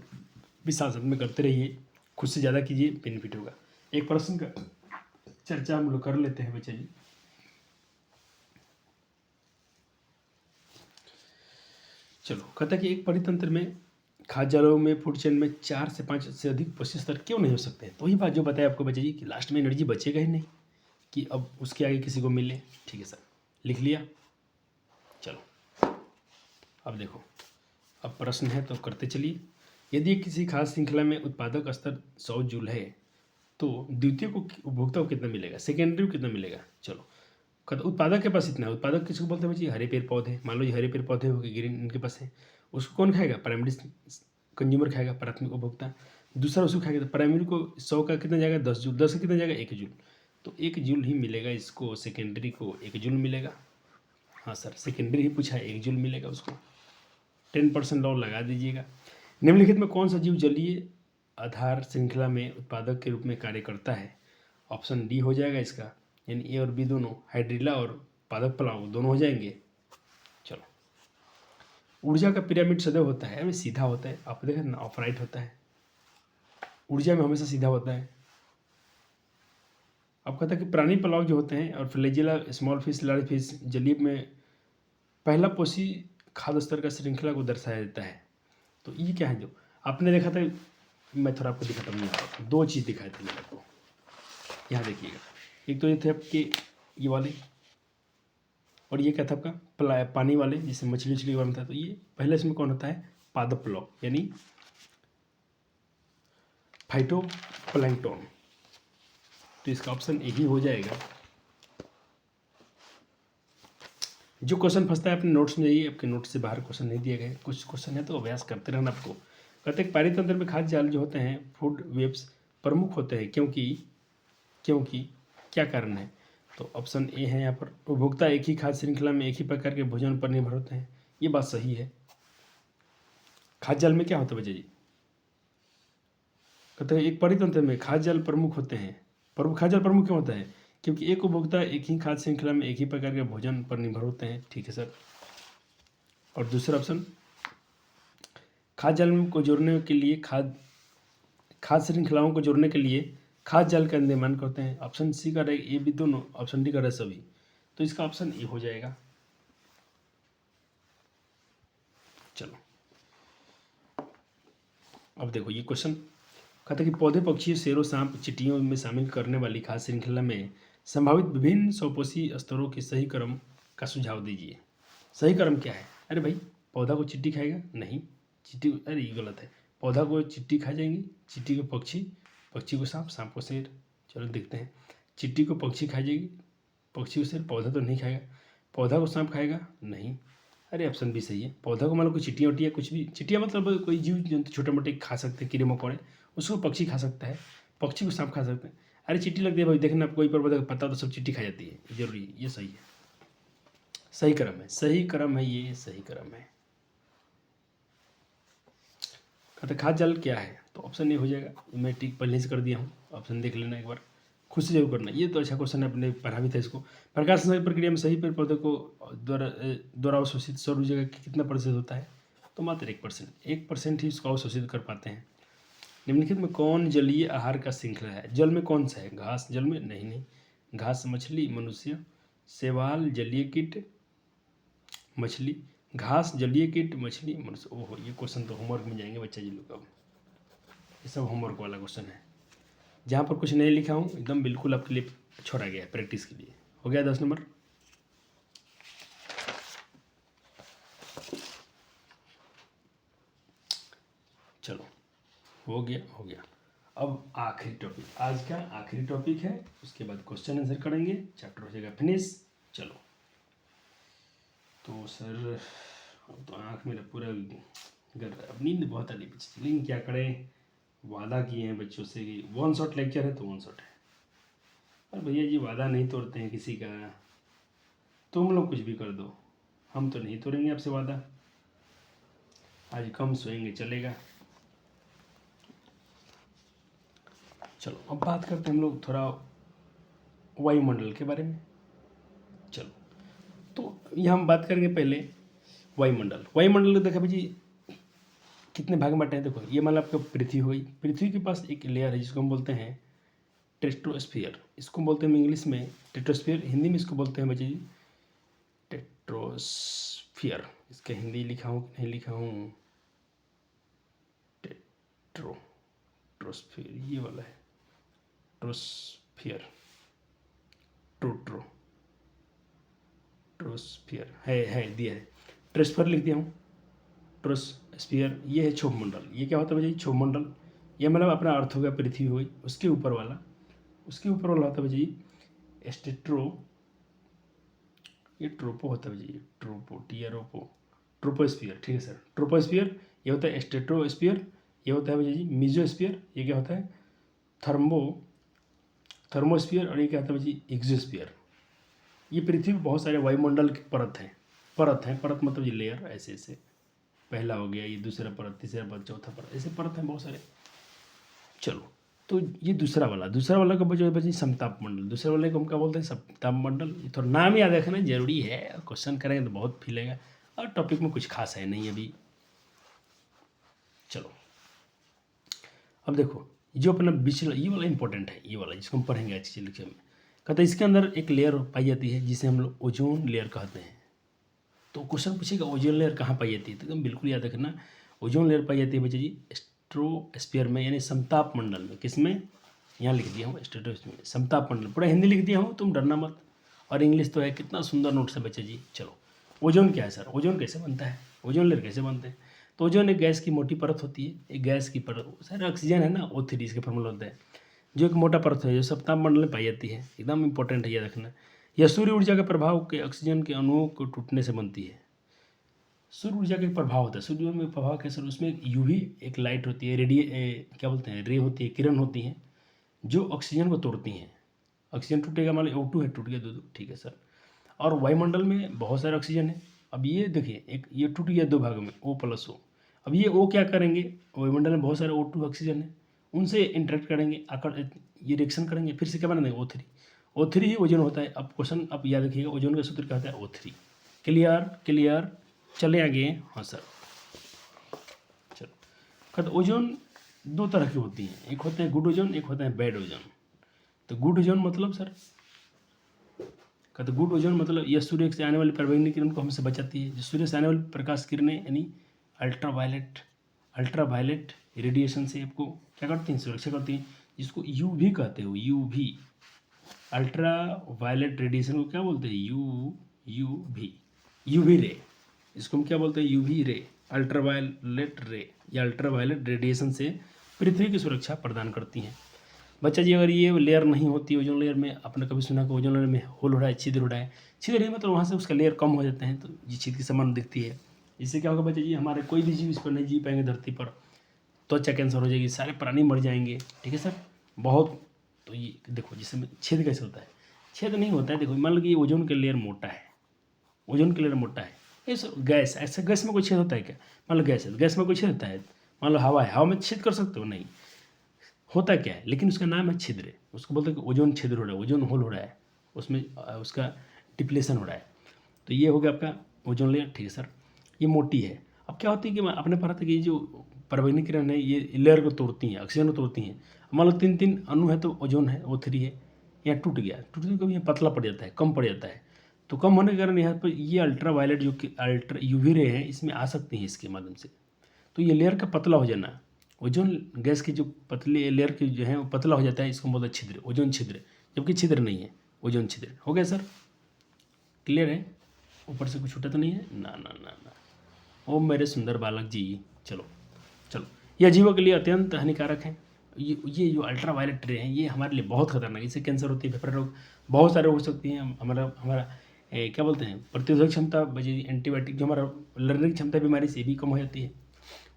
भी साथ साथ में करते रहिए, खुद से ज़्यादा कीजिए, बेनिफिट होगा। एक प्रश्न का चर्चा हम लोग कर लेते हैं बच्चा जी। चलो, कहता है कि एक परितंत्र में, खाद्य जालों में, फूड चेन में 4 से 5 से अधिक पोषक स्तर क्यों नहीं हो सकते हैं? तो वही बात जो बताया आपको बच्चा जी कि लास्ट में एनर्जी बचेगा ही नहीं कि अब उसके आगे किसी को मिले। ठीक है सर, लिख लिया। चलो अब देखो, अब प्रश्न है तो करते चलिए। यदि किसी खास श्रृंखला में उत्पादक स्तर 100 जूल है तो द्वितीय को उपभोक्ता को कितना मिलेगा, सेकेंडरी को कितना मिलेगा? चलो, उत्पादक के पास इतना है। उत्पादक किसको बोलते हैं बच्ची? हरे पेड़ पौधे। मान लो ये हरे पेड़ पौधे हो गए, ग्रीन इनके पास है, उसको कौन खाएगा? प्राइमरी कंज्यूमर खाएगा, प्राथमिक उपभोक्ता। दूसरा उसको खाएगा, तो प्राइमरी को 100 का कितना जाएगा? 10 जूल। 10 का कितना जाएगा? 1 जूल। तो 1 जूल ही मिलेगा इसको, सेकेंडरी को 1 जूल मिलेगा। हाँ सर, सेकेंडरी ही पूछा है, 1 जूल मिलेगा उसको। 10% और लगा दीजिएगा। निम्नलिखित में कौन सा जीव जलीय आधार श्रृंखला में उत्पादक के रूप में कार्य करता है? ऑप्शन डी हो जाएगा इसका, यानी ए और बी दोनों, हाइड्रिला और पादप पलाव दोनों हो जाएंगे। चलो, ऊर्जा का पिरामिड सदैव होता है, सीधा होता है, आप देखें ना, ऑफराइट होता है। ऊर्जा में हमेशा सीधा होता है। अब कहता है कि प्राणी पलाव जो होते हैं और flagella, small fish, large fish, जलीय में पहला पोषी खाद्य स्तर का श्रृंखला को दर्शाया जाता है। तो ये क्या है जो आपने देखा था? मैं थोड़ा आपको दिखाता हूँ। 2 चीज़ दिखाई थी मैंने आपको, यहाँ देखिएगा। एक तो ये थे आपके ये वाले, और ये क्या था आपका पानी वाले, जैसे मछली उछली वाला था। तो ये पहले इसमें कौन होता है? पादप प्लव, यानी फाइटोप्लैंक्टन। तो इसका ऑप्शन यही हो जाएगा। जो क्वेश्चन फंसता है अपने नोट्स में जाइए, आपके नोट्स से बाहर क्वेश्चन नहीं दिए गए। कुछ क्वेश्चन है तो अभ्यास करते रहना आपको। कहते हैं पारितंत्र में खाद्य जाल जो होते हैं, फूड वेब्स, प्रमुख होते हैं क्योंकि क्या कारण है? तो ऑप्शन ए है यहाँ पर, उपभोक्ता एक ही खाद्य श्रृंखला में एक ही प्रकार के भोजन पर निर्भर होते हैं। ये बात सही है। खाद्य जाल में क्या होता है बच्चे जी? कहते हैं एक परितंत्र में खाद्य जाल प्रमुख होते हैं। खाद्य जाल प्रमुख क्यों होता है? क्योंकि एक उपभोक्ता एक ही खाद्य श्रृंखला में एक ही प्रकार के भोजन पर निर्भर होते हैं। ठीक है सर। और दूसरा ऑप्शन, खाद्य जाल को जोड़ने के लिए खाद्य श्रृंखलाओं को जोड़ने के लिए खाद्य जाल का निर्माण करते हैं। ऑप्शन सी का रहे, ये भी दोनों, ऑप्शन डी का रहे सभी। तो इसका ऑप्शन ए हो जाएगा। चलो अब देखो ये क्वेश्चन कहता है कि पौधे, पक्षी, शेरों, सांप, चींटियों में शामिल करने वाली खाद्य श्रृंखला में संभावित विभिन्न स्वपोषी स्तरों के सही क्रम का सुझाव दीजिए। सही क्रम क्या है? अरे भाई, पौधा को चींटी खाएगा? नहीं, चींटी, अरे ये गलत है। पौधा को चींटी खा जाएंगी, चींटी को पक्षी, पक्षी को सांप, सांप को शेर। चलो देखते हैं, चींटी को पक्षी खा जाएगी, पक्षी को शेर, पौधा तो नहीं खाएगा। पौधा को सांप खाएगा? नहीं। अरे ऑप्शन भी सही है। पौधा को मान लो कोई चिट्टियाँ उटिया कुछ भी, चिट्टियाँ मतलब कोई जीव जंतु छोटे मोटे खा सकते हैं, कीड़े मकोड़े, उसको पक्षी खा सकता है, पक्षी को सांप खा सकते हैं। अरे चींटी लगती है भाई, देखना कोई पर पता तो सब चींटी खा जाती है, जरूरी है, ये सही है। सही क्रम है, सही क्रम है, ये सही क्रम है। कहते खाद्य जाल क्या है? तो ऑप्शन ए हो जाएगा। मैं टिक पहले से कर दिया हूँ, ऑप्शन देख लेना एक बार, खुद से जरूर करना। ये तो अच्छा क्वेश्चन है, अपने पढ़ा भी था इसको। प्रकाश संश्लेषण प्रक्रिया में सही पेड़ पौधे को द्वारा अवशोषित सौर ऊर्जा का कितना प्रतिशत होता है? तो मात्र 1%। 1% ही इसको अवशोषित कर पाते हैं। निम्नलिखित में कौन जलीय आहार का श्रृंखला है? जल में कौन सा है? घास जल में नहीं, घास मछली मनुष्य, शैवाल जलीय कीट मछली, घास जलीय कीट मछली मनुष्य। ओहो, ये क्वेश्चन तो होमवर्क में जाएंगे बच्चा जी लोग। अब ये सब होमवर्क वाला क्वेश्चन है, जहाँ पर कुछ नहीं लिखा हूँ एकदम बिल्कुल आपके लिए छोड़ा गया है प्रैक्टिस के लिए। हो गया 10 नंबर। चलो हो गया। अब आखिरी टॉपिक, आज का आखिरी टॉपिक है, उसके बाद क्वेश्चन आंसर करेंगे, चैप्टर हो जाएगा फिनिश। चलो तो सर अब तो आँख मेरा पूरा अब नींद बहुत आ रही बच्चे, लेकिन क्या करें, वादा किए हैं बच्चों से कि 1 शॉट लेक्चर है तो 1 शॉट है। और भैया जी वादा नहीं तोड़ते हैं किसी का, तुम लोग कुछ भी कर दो, हम तो नहीं तोड़ेंगे आपसे वादा। आज कम सोएंगे चलेगा। चलो अब बात करते हैं हम लोग थोड़ा वायुमंडल के बारे में। चलो तो ये हम बात करेंगे पहले वायुमंडल देखा भाई जी कितने भाग में बांटे हैं। देखो ये मान लो आपका पृथ्वी हुई, पृथ्वी के पास एक लेयर है जिसको हम बोलते हैं टेट्रोस्फीयर, इसको बोलते हैं इंग्लिश में टेट्रोस्फीयर, हिंदी में इसको बोलते हैं बच्चे जी टेट्रोस्फीयर। इसका हिंदी लिखा हूँ कि नहीं लिखा हूँ, ट्रोस्फीयर ये वाला है, ट्रोस्फीयर ट्रोस्फीयर है दिया है, ट्रोस्फीयर लिख दिया हूँ, ट्रोस्फीयर ये है क्षोभमंडल। ये क्या होता है भाई क्षोभमंडल, ये मतलब अपना अर्थ हो गया पृथ्वी हुई, उसके ऊपर वाला होता है भाई एस्टेट्रो, ये ट्रोपो होता है भाई ट्रोपोस्फीयर, ठीक है सर। ट्रोपोस्फीयर ये होता है एस्टेट्रोस्फीयर, ये होता है भाई जी मीजोस्फीयर, ये क्या होता है थर्मोस्फीयर, और ये क्या होता है भाई एक्सोस्फीयर। ये पृथ्वी पर बहुत सारे वायुमंडल की परत मतलब ये लेयर ऐसे पहला हो गया, ये दूसरा परत, तीसरा परत, चौथा परत, ऐसे परत हैं बहुत सारे। चलो तो ये दूसरा वाला का बचे समताप मंडल, दूसरे वाले को हम क्या बोलते हैं समताप मंडल। ये थोड़ा नाम याद रखना जरूरी है, क्वेश्चन करेंगे तो बहुत फीलेगा, और टॉपिक में कुछ खास है नहीं अभी। चलो अब देखो जो अपना पिछला ये वाला इंपॉर्टेंट है, ये वाला जिसको हम पढ़ेंगे अच्छी लिखे में, कहते हैं इसके अंदर एक लेयर पाई जाती है जिसे हम लोग ओजोन लेयर कहते हैं। तो क्वेश्चन पूछेगा ओजोन लेयर कहाँ पाई जाती है, तो एकदम बिल्कुल याद रखना, ओजोन लेयर पाई जाती है बच्चे जी स्ट्रोस्फीयर में, यानी समताप मंडल में। किसमें, यहाँ लिख दिया हूँ स्ट्रेटोस्फीयर में, समताप मंडल, पूरा हिंदी लिख दिया हूँ, तुम डरना मत, और इंग्लिश तो है, कितना सुंदर नोट्स है बच्चे जी। चलो ओजोन क्या है सर, ओजोन कैसे बनता है, ओजोन लेयर कैसे बनते हैं। तो ओजोन एक गैस की मोटी परत होती है, एक गैस की परत, सर ऑक्सीजन है ना O3 इसके फॉर्मूला होता है, जो एक मोटा परत है जो समताप मंडल में पाई जाती है, एकदम इंपॉर्टेंट है याद रखना। यह सूर्य ऊर्जा के प्रभाव के ऑक्सीजन के अणुओं को टूटने से बनती है। सूर्य ऊर्जा का एक प्रभाव होता है, सूर्य में प्रभाव कैसे, उसमें एक यूवी एक लाइट होती है, क्या बोलते हैं रे होती है, किरण होती हैं, जो ऑक्सीजन को तोड़ती हैं। ऑक्सीजन टूटेगा मान लो O2 है, टूट गया 2 ठीक है सर। और वायुमंडल में बहुत सारे ऑक्सीजन है, अब ये देखिए एक ये टूट गया 2 भागों में O+O, अब ये O क्या करेंगे, वायुमंडल में बहुत सारे O2 ऑक्सीजन है, उनसे इंटरेक्ट करेंगे, आकर ये रिएक्शन करेंगे, फिर से क्या बना देंगे O3 ही ओजोन होता है। अब क्वेश्चन आप याद रखिएगा, ओजोन का सूत्र क्या होता है O3। क्लियर चले आगे। हाँ सर चलो, कहते ओजोन 2 तरह की होती हैं, एक होते हैं गुड ओजोन, एक होता है बैड ओजोन। तो गुड ओजोन मतलब सर, कहते गुड ओजोन मतलब यह सूर्य से आने वाली पराबैंगनी किरण को हमसे बचाती है, जो सूर्य से आने वाली प्रकाश किरणें यानी अल्ट्रावायलेट रेडिएशन से आपको क्या करती हैं, सुरक्षा करती हैं, जिसको UV कहते हो, UV अल्ट्रा वायलेट रेडिएशन को क्या बोलते हैं, UV रे, इसको हम क्या बोलते हैं UV रे, अल्ट्रावायलेट रे या अल्ट्रावायलेट रेडिएशन से पृथ्वी की सुरक्षा प्रदान करती हैं। बच्चा जी अगर ये लेयर नहीं होती ओजोन लेयर में, आपने कभी सुना कि ओजोन लेयर में होल हो रहा है, छिद्र हो रहा है, छिद्र नहीं मतलब वहाँ से उसका लेयर कम हो जाते हैं, तो ये छिद्र की समान दिखती है। इससे क्या होगा बच्चा जी, हमारे कोई भी जीव इस पर नहीं जी पाएंगे धरती पर, त्वचा कैंसर हो जाएगी, सारे प्राणी मर जाएंगे, ठीक है सर बहुत। तो ये देखो जिसमें छेद कैसे होता है, छेद नहीं होता है, देखो मान लो कि ओजोन का लेयर मोटा है, ये गैस, ऐसे गैस में कोई छेद होता है क्या, मान लो गैस है, गैस में कोई छेद होता है, मान लो हवा है, हवा में छेद कर सकते हो नहीं, होता क्या है, लेकिन उसका नाम है छिद्र, उसको बोलते हैं कि ओजोन छिद्र हो रहा है, ओजोन होल हो रहा है, उसमें उसका डिप्लेशन हो रहा है। तो ये हो गया आपका ओजोन लेयर, ठीक है सर, ये मोटी है। अब क्या होती है कि आपने पढ़ा था कि जो पराबैंगनी किरण है ये लेयर को तोड़ती हैं, ऑक्सीजन को तोड़ती हैं। मान लो 3 अणु है तो ओजोन है O3 है, यहाँ टूट गया, टूटने को भी यहाँ पतला पड़ जाता है, कम पड़ जाता है। तो कम होने के कारण यहाँ पर ये अल्ट्रा वायलेट जो कि अल्ट्रा यूवी रे हैं इसमें आ सकती हैं इसके माध्यम से। तो ये लेयर का पतला हो जाना, ओजोन गैस की जो पतली लेयर की जो है वो पतला हो जाता है, इसको बोलते हैं छिद्र, ओजोन छिद्र, जबकि छिद्र नहीं है, ओजोन छिद्र। हो गया सर, क्लियर है? ऊपर से कुछ छूटा तो नहीं है? ना ना ना ना। ओ मेरे सुंदर बालक जी, चलो चलो, ये जीवों के लिए अत्यंत हानिकारक है। ये जो अल्ट्रा वायलेट रे हैं ये हमारे लिए बहुत खतरनाक है। इससे कैंसर होती है, फेफड़े रोग, बहुत सारे हो सकती हैं। हमारा हमारा क्या बोलते हैं, प्रतिरोधक क्षमता, एंटीबायोटिक जो हमारा लड़ने की क्षमता बीमारी से भी कम हो जाती है।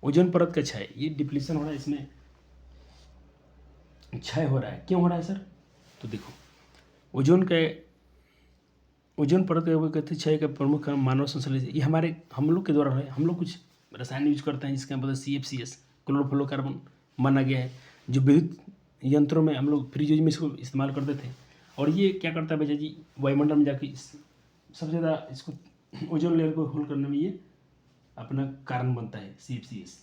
ओजोन परत का क्षय, ये डिप्लीशन हो रहा है, इसमें क्षय हो रहा है। क्यों हो रहा है सर? तो देखो, ओजोन परत का क्षय का प्रमुख कारण मानव संश्लेषण, ये हम लोग के द्वारा है। हम लोग कुछ रसायन यूज करते हैं जिसका मतलब CFCS, क्लोरोफ्लोरोकार्बन माना गया है, जो विद्युत यंत्रों में हम लोग फ्रिज में इसको इस्तेमाल करते थे। और ये क्या करता है भैया जी, वायुमंडल में जाके सबसे ज़्यादा इसको ओजोन लेयर को होल करने में ये अपना कारण बनता है, CFCS।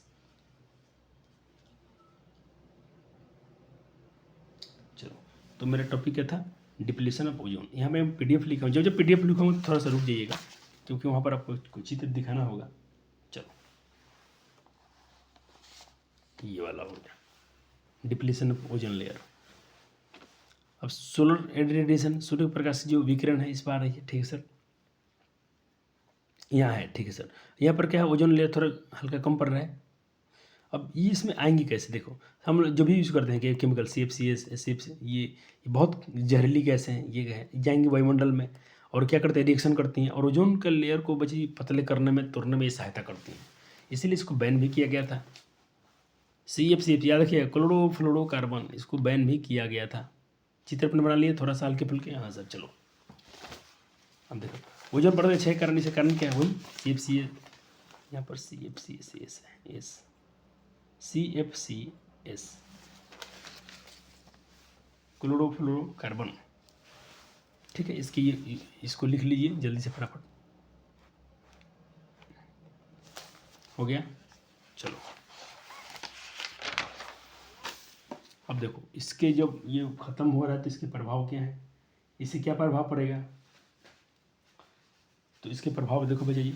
चलो, तो मेरा टॉपिक क्या था? Depletion of ozone. यहाँ मैं PDF लिखा हूँ, जब PDF लिखूँगा तो थोड़ा सा रुक जाइएगा क्योंकि वहाँ पर आपको कुछ चित्र दिखाना होगा। चलो, ये वाला हो गया डिप्लीशन ऑफ ओजोन लेयर। अब सोलर रेडिएशन, सूर्य प्रकाश की जो विकिरण है इस बार रही है, ठीक है सर, यहाँ है, ठीक है सर। यहाँ पर क्या है, ओजोन लेयर थोड़ा हल्का कम पड़ रहा है। अब ये इसमें आएंगी कैसे? देखो, हम लोग जो भी यूज़ करते हैं कि केमिकल CFCS, SFC, ये बहुत जहरीली गैस हैं, ये जाएंगी वायुमंडल में और क्या करते हैं, रिएक्शन करती हैं और ओजोन का लेयर को बची पतले करने में, तोड़ने में ये सहायता करती हैं। इसीलिए इसको बैन भी किया गया था। CFCS याद रखिए, क्लोरोफ्लोरोकार्बन, इसको बैन भी किया गया था। चित्र अपने बना लिए थोड़ा सा हल्के फुल्के। हाँ सर, चलो अब देखो, ओजोन परत के 6 कारण, इसे कारण क्या है? वही CFCS, यहाँ पर CFCS है, CFCS, क्लोरोफ्लोरोकार्बन, ठीक है। इसको लिख लीजिए जल्दी से फटाफट। हो गया? चलो, अब देखो, इसके जब ये ख़त्म हो रहा है तो इसके प्रभाव क्या है, इससे क्या प्रभाव पड़ेगा? तो इसके प्रभाव देखो भैया जी,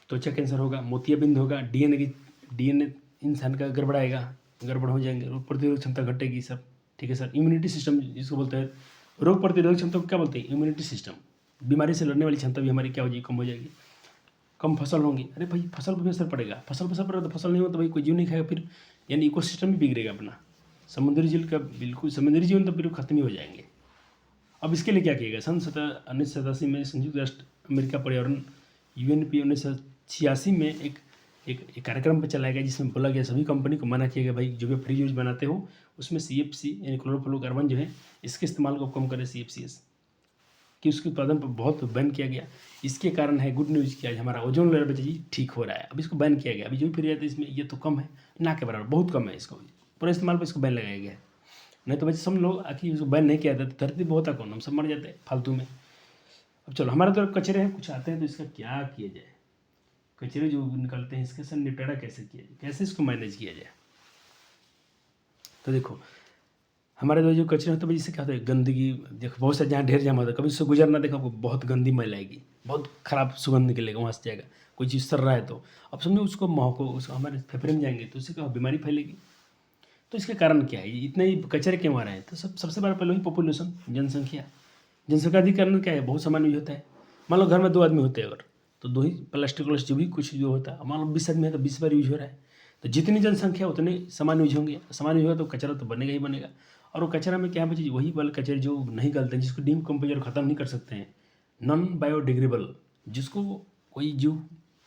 त्वचा कैंसर होगा, मोतियाबिंद होगा, DNA इंसान का गड़बड़ हो जाएंगे, रोग प्रतिरोधक क्षमता घटेगी सब, ठीक है सर। इम्यूनिटी सिस्टम जिसको बोलते हैं, रोग प्रतिरोधक क्षमता को क्या बोलते हैं? Immunity system. बीमारी से लड़ने वाली क्षमता भी हमारी क्या हो जाएगी? कम हो जाएगी। कम फसल होंगी, अरे भाई फसल पर भी असर पड़ेगा, फसल पर असर पड़ेगा तो फसल नहीं हो तो भाई कोई जीव नहीं खाएगा, फिर यानी इकोसिस्टम भी बिगड़ेगा अपना, समुद्री जीव का बिल्कुल, समुद्री जीवन तो बिल्कुल खत्म ही हो जाएंगे। अब इसके लिए क्या किया गया? सन 1987 में संयुक्त राष्ट्र अमेरिका पर्यावरण UNP 1986 में एक कार्यक्रम पर चलाया गया जिसमें बोला गया सभी कंपनी को मना किया गया, भाई जो भी फ्रिज यूज बनाते हो उसमें CFC यानी क्लोरोफ्लोरोकार्बन जो है इसके इस्तेमाल को कम करें, CFCS कि उसके उत्पादन पर बहुत बैन किया गया। इसके कारण है गुड न्यूज़ कि आज हमारा ओजोन लेयर बच्चे जी ठीक हो रहा है। अब इसको बैन किया गया, अभी जो भी फ्रिज है इसमें ये तो कम है, ना के बराबर, बहुत कम है, इसको पूरा इस्तेमाल पर इसको बैन लगाया गया है। नहीं तो बच्चे सब लोग आखिर उसको बैन नहीं किया जाता तो धरती बहुत कौन, हम सब मर जाते हैं फालतू में। अब चलो, हमारे तरफ कचरे हैं कुछ आते हैं तो इसका क्या किया जाए? कचरे जो निकलते हैं इसके साथ निपटारा कैसे किया जाए, कैसे इसको मैनेज किया जाए? तो देखो, हमारे जो कचरे होते हैं इससे क्या होता है, गंदगी, देखो बहुत सारे जहाँ ढेर जमा होता है, कभी उससे गुजरना देखो आपको बहुत गंदी मैल आएगी, बहुत खराब सुगंध निकलेगा वहाँ से जाएगा, कोई चीज़ सर रहा है तो अब समझो उसको महको, उसको हमारे फेफड़े में जाएंगे तो उससे क्या बीमारी फैलेगी। तो इसके कारण क्या है, इतने ही कचरे क्यों आ रहे हैं? तो सबसे बड़ा पहले ही पॉपुलेशन, जनसंख्या अधिकरण क्या है, बहुत सामान यूज होता है। मान लो घर में 2 आदमी होते हैं अगर, तो 2 ही प्लास्टिक जो भी कुछ जो होता है, मान लो 20 आदमी है तो 20 बार यूज हो रहा है, तो जितनी जनसंख्या उतने सामान यूज होंगे, सामान यूज होगा तो कचरा तो बनेगा ही बनेगा। और वो कचरा में क्या बचे, वही वाले कचरे जो नहीं गलते हैं, जिसको डीकम्पोजर ख़त्म नहीं कर सकते हैं, नॉन बायोडिग्रेडेबल, जिसको कोई जीव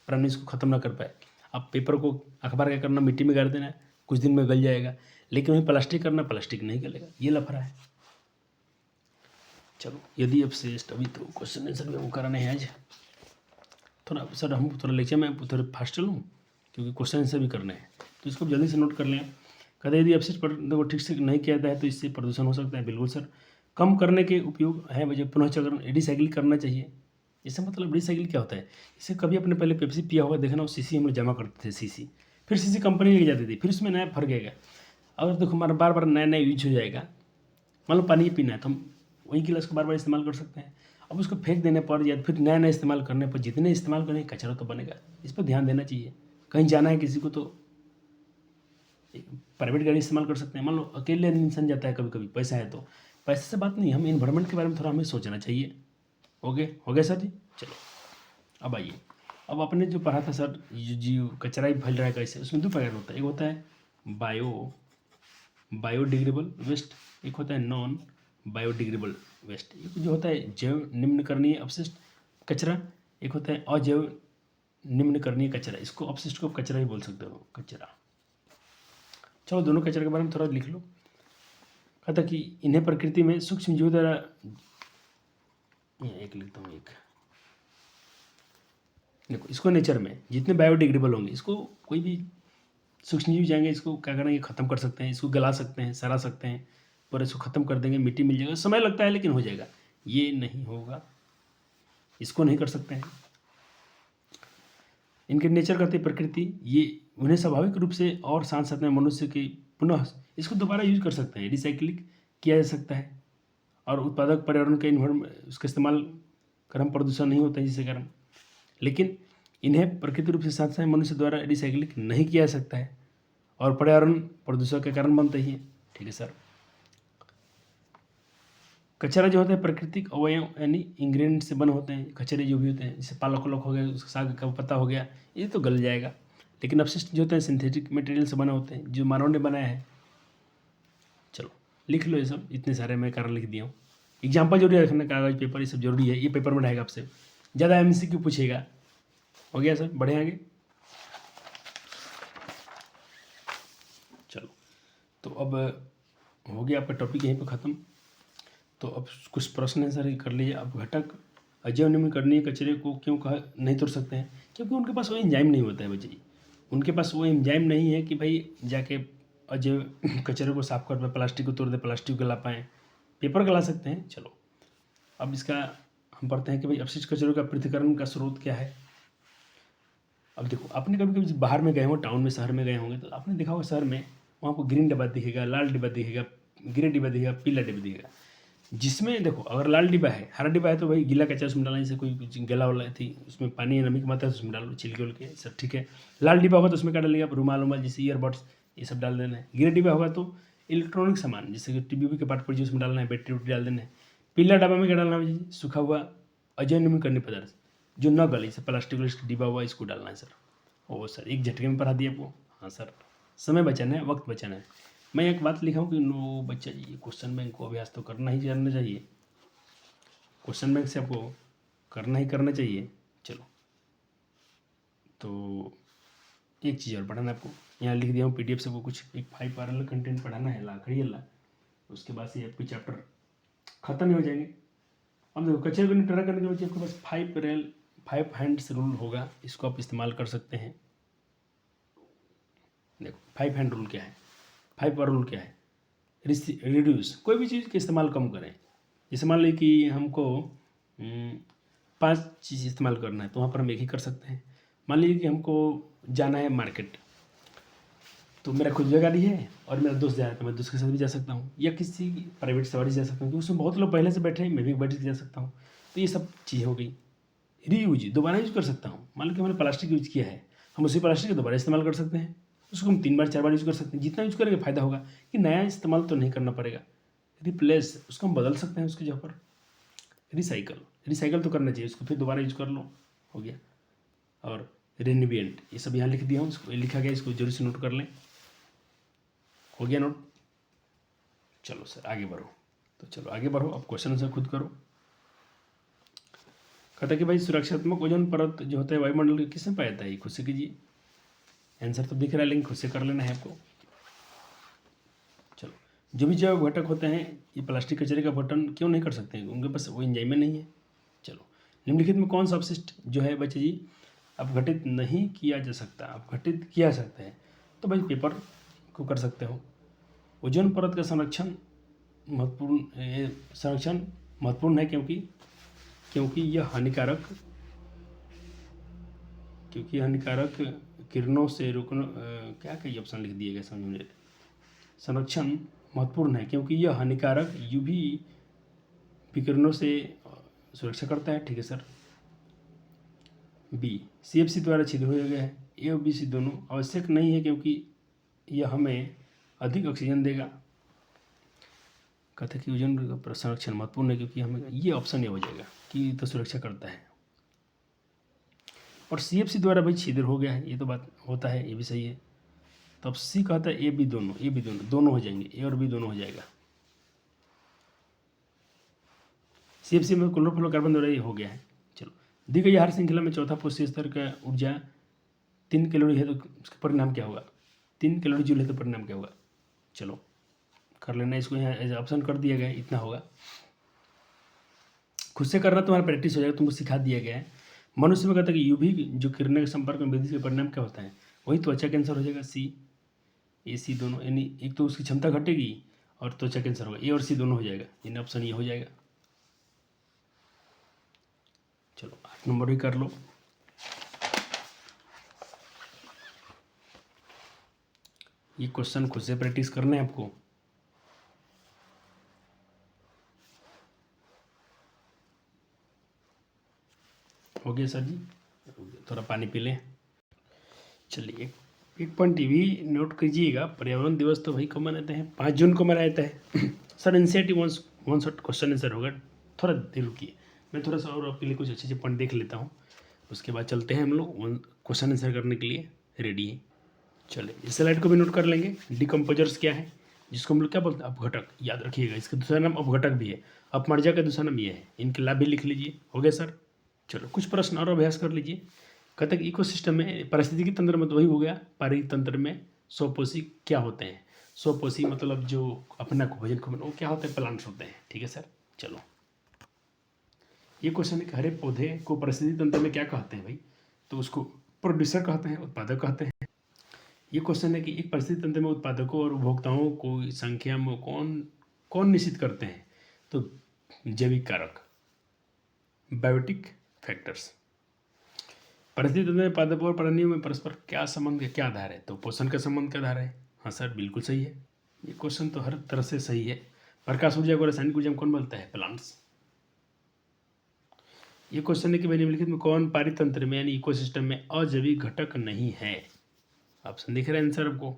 प्राणी इसको ख़त्म ना कर पाए। अब पेपर को, अखबार क्या करना, मिट्टी में गाड़ देना, कुछ दिन में गल जाएगा, लेकिन वही प्लास्टिक करना, प्लास्टिक नहीं गलेगा, ये लफड़ा है। चलो, यदि अब श्रेष्ठ, अभी तो क्वेश्चन आंसर भी हमको कराने हैं आज थोड़ा सर, हम थोड़ा लेक्चर में थोड़ा फास्ट चलूँ क्योंकि क्वेश्चन आंसर भी करने हैं, तो इसको जल्दी से नोट कर लें। कहते यदि अपशिष्ट को ठीक से नहीं किया जाता है तो इससे प्रदूषण हो सकता है। बिल्कुल सर, कम करने के उपयोग है वजह पुनःचक्रण, रिसाइकिल करना चाहिए। इससे मतलब रिसाइकिल क्या होता है, इससे कभी अपने पहले पेप्सी पिया होगा देखना, वो सीसी हम लोग जमा करते थे, सीसी फिर किसी कंपनी लेके जाती थी, फिर उसमें नया फर्क आएगा। अगर देखो हमारा बार बार नया नया यूज हो जाएगा, मान लो पानी पीना है तो हम वही गिलास को बार बार इस्तेमाल कर सकते हैं। अब उसको फेंक देने पर या फिर नया नया इस्तेमाल करने पर जितने इस्तेमाल करेंगे कचरा तो बनेगा। इस पर ध्यान देना चाहिए। कहीं जाना है किसी को तो प्राइवेट गाड़ी इस्तेमाल कर सकते हैं। मान लो अकेले इंसान जाता है कभी कभी, पैसा है तो, पैसे से बात नहीं, हम इन्वायरमेंट के बारे में थोड़ा हमें सोचना चाहिए। ओके, हो गया सर जी। चलो अब आइए, अब आपने जो पढ़ा था सर, जो कचरा ही फैल रहा है कैसे, उसमें दो प्रकार होता है। एक होता है बायोडिग्रेडेबल वेस्ट, एक होता है नॉन बायोडिग्रेडेबल वेस्ट। एक जो होता है जैव निम्नकरणीय अपशिष्ट कचरा, एक होता है अजैव निम्नकरणीय कचरा। इसको अपशिष्ट को कचरा ही बोल सकते हो, कचरा। चलो दोनों कचरे के बारे में थोड़ा लिख लो। कहता कि इन्हें प्रकृति में सूक्ष्म जीवों द्वारा, एक लिखता हूँ, एक देखो, इसको नेचर में जितने बायोडिग्रेडेबल होंगे, इसको कोई भी सूक्ष्म जीव जाएंगे, इसको क्या करेंगे, ख़त्म कर सकते हैं, इसको गला सकते हैं, सड़ा सकते हैं, पर इसको ख़त्म कर देंगे, मिट्टी मिल जाएगा। समय लगता है लेकिन हो जाएगा। ये नहीं होगा, इसको नहीं कर सकते हैं। इनके नेचर कहते हैं प्रकृति, ये उन्हें स्वाभाविक रूप से और साथ साथ में मनुष्य की पुनः इसको दोबारा यूज कर सकते हैं, रिसाइकलिंग किया जा सकता है। और उत्पादक पर्यावरण के उसका इस्तेमाल कर हम प्रदूषण नहीं होता है जिससे कारण, लेकिन इन्हें प्रकृति रूप से साथ साथ मनुष्य द्वारा रिसाइकलिंग नहीं किया जा सकता है और पर्यावरण प्रदूषण के कारण बनते ही है। ठीक है सर। कचरा जो होता है प्राकृतिक अवयव यानी इंग्रेडिएंट से बने होते हैं। कचरे जो भी होते हैं, जैसे पालक उलक हो गया, उसका साग का पत्ता हो गया, ये तो गल जाएगा। लेकिन अपशिष्ट जो होते हैं सिंथेटिक मटेरियल से बने होते हैं, जो मानव ने बनाया है। चलो लिख लो ये सब, इतने सारे मैं कारण लिख दिया हूँ। एग्जाम्पल जरूरी रखना, कागज पेपर ये सब जरूरी है, ये पेपर में रहेगा आपसे, ज़्यादा MCQ पूछेगा। हो गया सर, बढ़े आगे। चलो तो अब हो गया आपका टॉपिक यहीं पर ख़त्म। तो अब कुछ प्रश्न है सर, कर लीजिए। अब घटक अजैव निम्नकरणीय कचरे को क्यों कहा नहीं तोड़ सकते हैं? क्योंकि उनके पास वो एंजाइम नहीं होता है बच्चे जी। उनके पास वो एंजाइम नहीं है कि भाई जाके अजैव कचरे को साफ कर पाए, प्लास्टिक को तोड़ दे, प्लास्टिक को गला पाएँ। पेपर गला सकते हैं। चलो अब इसका हम पढ़ते हैं कि भाई अपशिष्ट कचरों का पृथक्करण का स्रोत क्या है। अब देखो, आपने कभी कभी बाहर में गए हो, टाउन में, शहर में गए होंगे, तो आपने देखा होगा शहर में वहाँ पर ग्रीन डिब्बा दिखेगा, लाल डिब्बा दिखेगा, ग्रे डिब्बा दिखेगा, पीला डिब्बा दिखेगा। जिसमें देखो, अगर लाल डिब्बा है, हरा डिब्बा है, तो भाई गीला कचरा उसमें डालना, जैसे कोई कुछ गला वाला थी, उसमें पानी नमी की मात्रा है, उसमें डालो, छिलके उलके सब ठीक है। लाल डिब्बा होगा तो उसमें क्या डालेंगे आप, रुमाल उमाल, जैसे ईयरबड्स, ये सब डाल देना है। ग्रे डिब्बा होगा तो इलेक्ट्रॉनिक सामान, जैसे कि टीवी के पार्ट पर उसमें डालना है, बैटरी वैटरी डाल देना है। पीला डब्बा में क्या डालना है जी, सूखा हुआ अजैव निम्नकरणीय पदार्थ जो न गले, जैसे प्लास्टिक व्लास्टिक डिब्बा हुआ, इसको डालना है सर। ओ सर, एक झटके में पढ़ा दिया आपको। हाँ सर, समय बचाना है, वक्त बचाना है। मैं एक बात लिखा हूँ कि नो बच्चा जी, क्वेश्चन बैंक को अभ्यास तो करना ही करना चाहिए, क्वेश्चन बैंक से आपको करना ही करना चाहिए। चलो तो एक चीज़ और पढ़ाना है आपको, यहाँ लिख दिया हूँ PDF से, वो कुछ एक 5 पैरेलल कंटेंट पढ़ाना है, लाखड़ी अल्लाह। उसके बाद से आपके चैप्टर खत्म ही हो जाएंगे। अब देखो, कचरे को निपटारा करने के बाद आपके पास 5 हैंड्स रूल होगा, इसको आप इस्तेमाल कर सकते हैं। देखो 5 हैंड रूल क्या है, 5 पर रूल क्या है, रिड्यूस, कोई भी चीज़ का इस्तेमाल कम करें। जैसे मान लीजिए कि हमको 5 चीज़ इस्तेमाल करना है, तो वहाँ पर हम एक ही कर सकते हैं। मान लीजिए कि हमको जाना है मार्केट, तो मेरा खुद की गाड़ी है और मेरा दोस्त जा रहा है, तो मैं दोस्त के साथ भी जा सकता हूँ, या किसी प्राइवेट सवारी से जा सकता हूँ, क्योंकि उसमें बहुत लोग पहले से बैठे हैं, मैं भी बैठ के जा सकता हूँ। तो ये सब चीज़ हो गई। रीयूज, दोबारा यूज कर सकता हूँ। मान लो कि हमने प्लास्टिक यूज किया है, हम उसी प्लास्टिक का दोबारा इस्तेमाल कर सकते हैं, उसको हम 3 बार 4 बार यूज कर सकते हैं। जितना यूज करेंगे फायदा होगा, कि नया इस्तेमाल तो नहीं करना पड़ेगा। रिप्लेस, उसको हम बदल सकते हैं उसकी जगह पर। रिसाइकल तो करना चाहिए, उसको फिर दोबारा यूज कर लो, हो गया। और रिन्यूएंट, ये सब यहाँ लिख दिया हूँ, इसको लिखा गया, इसको जरूर से नोट कर लें। हो गया नोट। चलो सर आगे बढ़ो। तो चलो आगे बढ़ो, अब क्वेश्चन आंसर खुद करो। कहता कि भाई सुरक्षात्मक ओजोन परत जो होता है वायुमंडल के, किसने पाया था? ये खुद से कीजिए, आंसर तो दिख रहा है लेकिन खुद से कर लेना है आपको। चलो, जो भी जैव घटक होते हैं, ये प्लास्टिक कचरे का अपघटन क्यों नहीं कर सकते हैं? उनके पास वो एंजाइम नहीं है। चलो, निम्नलिखित में कौन सा अपशिष्ट जो है बच्चे जी अपघटित नहीं किया जा सकता, अपघटित किया सकता है? तो भाई पेपर को कर सकते हो। ओजोन परत का संरक्षण महत्वपूर्ण है, क्योंकि यह हानिकारक किरणों से रोकना क्या कई ऑप्शन लिख दिए गए समझ में। संरक्षण महत्वपूर्ण है क्योंकि यह हानिकारक यूवी विकिरणों से सुरक्षा करता है। ठीक है सर। बी, CFC द्वारा छिद्र हो गया है। ए और बी सी दोनों आवश्यक नहीं है क्योंकि यह हमें अधिक ऑक्सीजन देगा। कहते हैं कि ओजोन का संरक्षण महत्वपूर्ण है क्योंकि हमें, ये ऑप्शन ये हो जाएगा कि तो सुरक्षा करता है। और CFC द्वारा भाई छिद्र हो गया है, ये तो बात होता है, ये भी सही है। तो अब सी कहता है ए बी दोनों हो जाएंगे, ए और बी दोनों हो जाएगा। CFC में क्लोरोफ्लोरोकार्बन द्वारा ये हो गया है। चलो, दी गई आहार श्रृंखला में चौथा पोषक स्तर का ऊर्जा 3 कैलोरी है तो उसका परिणाम क्या होगा? 3 कैलोरी जूल है तो परिणाम क्या होगा? चलो कर लेना, इसको यहाँ एज ऑप्शन कर दिया गया है, इतना होगा। खुद से करना तुम्हारा प्रैक्टिस हो जाएगा, तुमको सिखा दिया गया है। मनुष्य में कहता है कि यूवी जो किरणों के संपर्क में वृद्धि के परिणाम क्या होता है? वही त्वचा कैंसर हो जाएगा। सी, ए सी दोनों, यानी एक तो उसकी क्षमता घटेगी और त्वचा कैंसर होगा। ए और सी दोनों हो जाएगा, यानी ऑप्शन ये हो जाएगा। चलो 8 नंबर भी कर लो। ये क्वेश्चन खुद से प्रैक्टिस करना है आपको। हो गया सर जी, थोड़ा पानी पी लें। चलिए, एक पॉइंट ये भी नोट कीजिएगा, पर्यावरण दिवस तो भाई कब मनाते हैं? 5 जून को मनाया जाता है। Sir NCERT one shot question answer होगा, थोड़ा देर रुकिए, मैं थोड़ा सा और आपके लिए कुछ अच्छे पॉइंट देख लेता हूँ, उसके बाद चलते हैं हम लोग क्वेश्चन आंसर करने के लिए रेडी है। चलिए, इस स्लाइड को भी नोट कर लेंगे। डिकम्पोजर्स क्या है, जिसको हम लोग क्या बोलते हैं? अपघटक। याद रखिएगा, इसका दूसरा नाम अपघटक भी है, अपमर्जा का दूसरा नाम ये है। इनके लाभ भी लिख लीजिए। हो गया सर। चलो कुछ प्रश्न और अभ्यास कर लीजिए। कहते हैं कि इकोसिस्टम में पारिस्थितिकी तंत्र में तो वही हो गया, पारिस्थितिक तंत्र में स्वपोषी क्या होते हैं? स्वपोषी मतलब जो अपना भोजन को वो क्या होते हैं? प्लांट्स होते हैं। ठीक है सर। चलो, ये क्वेश्चन है कि हरे पौधे को पारिस्थितिक तंत्र में क्या कहते हैं भाई? तो उसको प्रोड्यूसर कहते हैं, उत्पादक कहते हैं। ये क्वेश्चन है कि एक पारिस्थितिक तंत्र में उत्पादकों और उपभोक्ताओं को संख्या में कौन निश्चित करते हैं? तो जैविक कारक, बायोटिक फैक्टर्स। परिस्थिति तंत्र में पादपों और प्राणियों में परस्पर क्या संबंध, क्या आधार है? तो पोषण का संबंध का आधार है। हाँ सर, बिल्कुल सही है। ये क्वेश्चन तो हर तरह से सही है। प्रकाश ऊर्जा को रासायनिक ऊर्जा में कौन बोलता है? प्लांट्स। ये क्वेश्चन है कि भाई निम्नलिखित में कौन पारितंत्र में यानी इकोसिस्टम में अजैविक घटक नहीं है? ऑप्शन दिख रहा है आंसर आपको।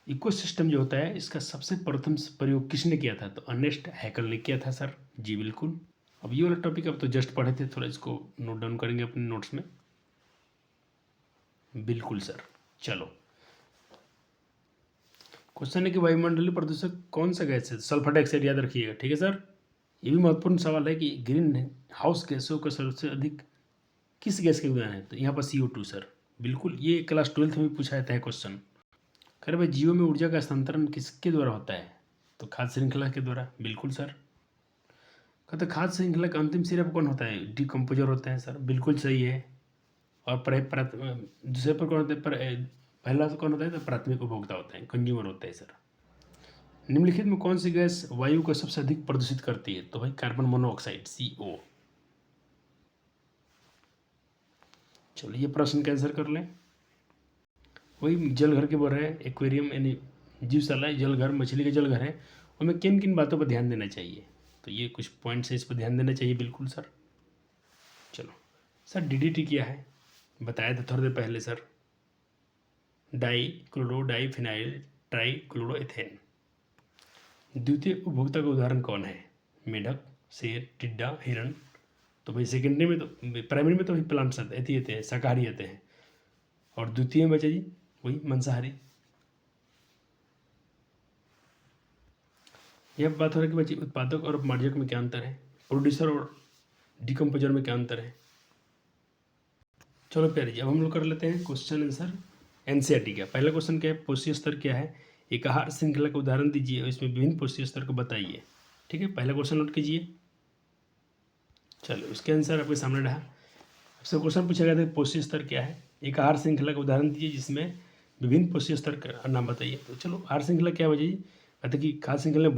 इकोसिस्टम जो होता है, इसका सबसे प्रथम प्रयोग किसने किया था? तो अर्नेस्ट हैकल ने किया था सर जी, बिल्कुल। अब ये वाला टॉपिक अब तो जस्ट पढ़े थे, थोड़ा इसको नोट डाउन करेंगे अपने नोट्स में। बिल्कुल सर। चलो, क्वेश्चन है कि वायुमंडलीय प्रदूषक कौन सा गैस है? सल्फर डाइऑक्साइड, याद रखिएगा। ठीक है सर। ये भी महत्वपूर्ण सवाल है कि ग्रीन हाउस गैसों का सबसे अधिक किस गैस के उदाहरण है? तो यहाँ पर CO2 सर, बिल्कुल। ये क्लास 12th में भी पूछा जाता है क्वेश्चन। खैर भाई, जीवों में ऊर्जा का हस्तांतरण किसके द्वारा होता है? तो खाद्य श्रृंखला के द्वारा। बिल्कुल सर। कहते खाद्य श्रृंखला का अंतिम सिरे पर कौन होता है? डिकम्पोजर होता है सर, बिल्कुल सही है। और दूसरे पर कौन होता है? पहला कौन होता है? तो प्राथमिक उपभोक्ता होता है, कंज्यूमर होता है सर। निम्नलिखित में कौन सी गैस वायु को सबसे अधिक प्रदूषित करती है? तो भाई कार्बन मोनोऑक्साइड, CO। चलो, ये प्रश्न का आंसर कर लें। वही जलघर के बोल रहे हैं, एक्वेरियम यानी जीवशाला, जलघर, मछली का जलघर है, उनमें किन किन बातों पर ध्यान देना चाहिए? तो ये कुछ पॉइंट्स है, इस पर ध्यान देना चाहिए। बिल्कुल सर। चलो सर, DDT क्या है? बताया था थोड़ी देर पहले sir. Dichlorodiphenyltrichloroethane. द्वितीय उपभोक्ता का उदाहरण कौन है? मेढक, शेर, टिड्डा, हिरण। तो भाई सेकेंडरी में तो, प्राइमरी में तो भाई प्लांट्स आते हैं, शाकाहारी आते हैं। और द्वितीय में बचा जी वही मांसाहारी। यह बात हो रहा है कि बच्चे उत्पादक और अपमार्जक में क्या अंतर है? प्रोड्यूसर और डिकम्पोजर में क्या अंतर है? चलो प्यारे जी, अब हम लोग कर लेते हैं क्वेश्चन आंसर एनसीईआरटी का। पहला क्वेश्चन क्या है? पोषक स्तर क्या है? एक आहार श्रृंखला का उदाहरण दीजिए और इसमें विभिन्न पोषक स्तर को बताइए। ठीक है, पहला क्वेश्चन नोट कीजिए। चलो, उसके आंसर आपके सामने रहा। आपसे क्वेश्चन पूछा गया था पोषक स्तर क्या है? एक आहार श्रृंखला का उदाहरण दीजिए जिसमें विभिन्न पोषक स्तर का नाम बताइए। तो चलो, आहार श्रृंखला क्या वजह? कहते कि खाद्य श्रृंखला में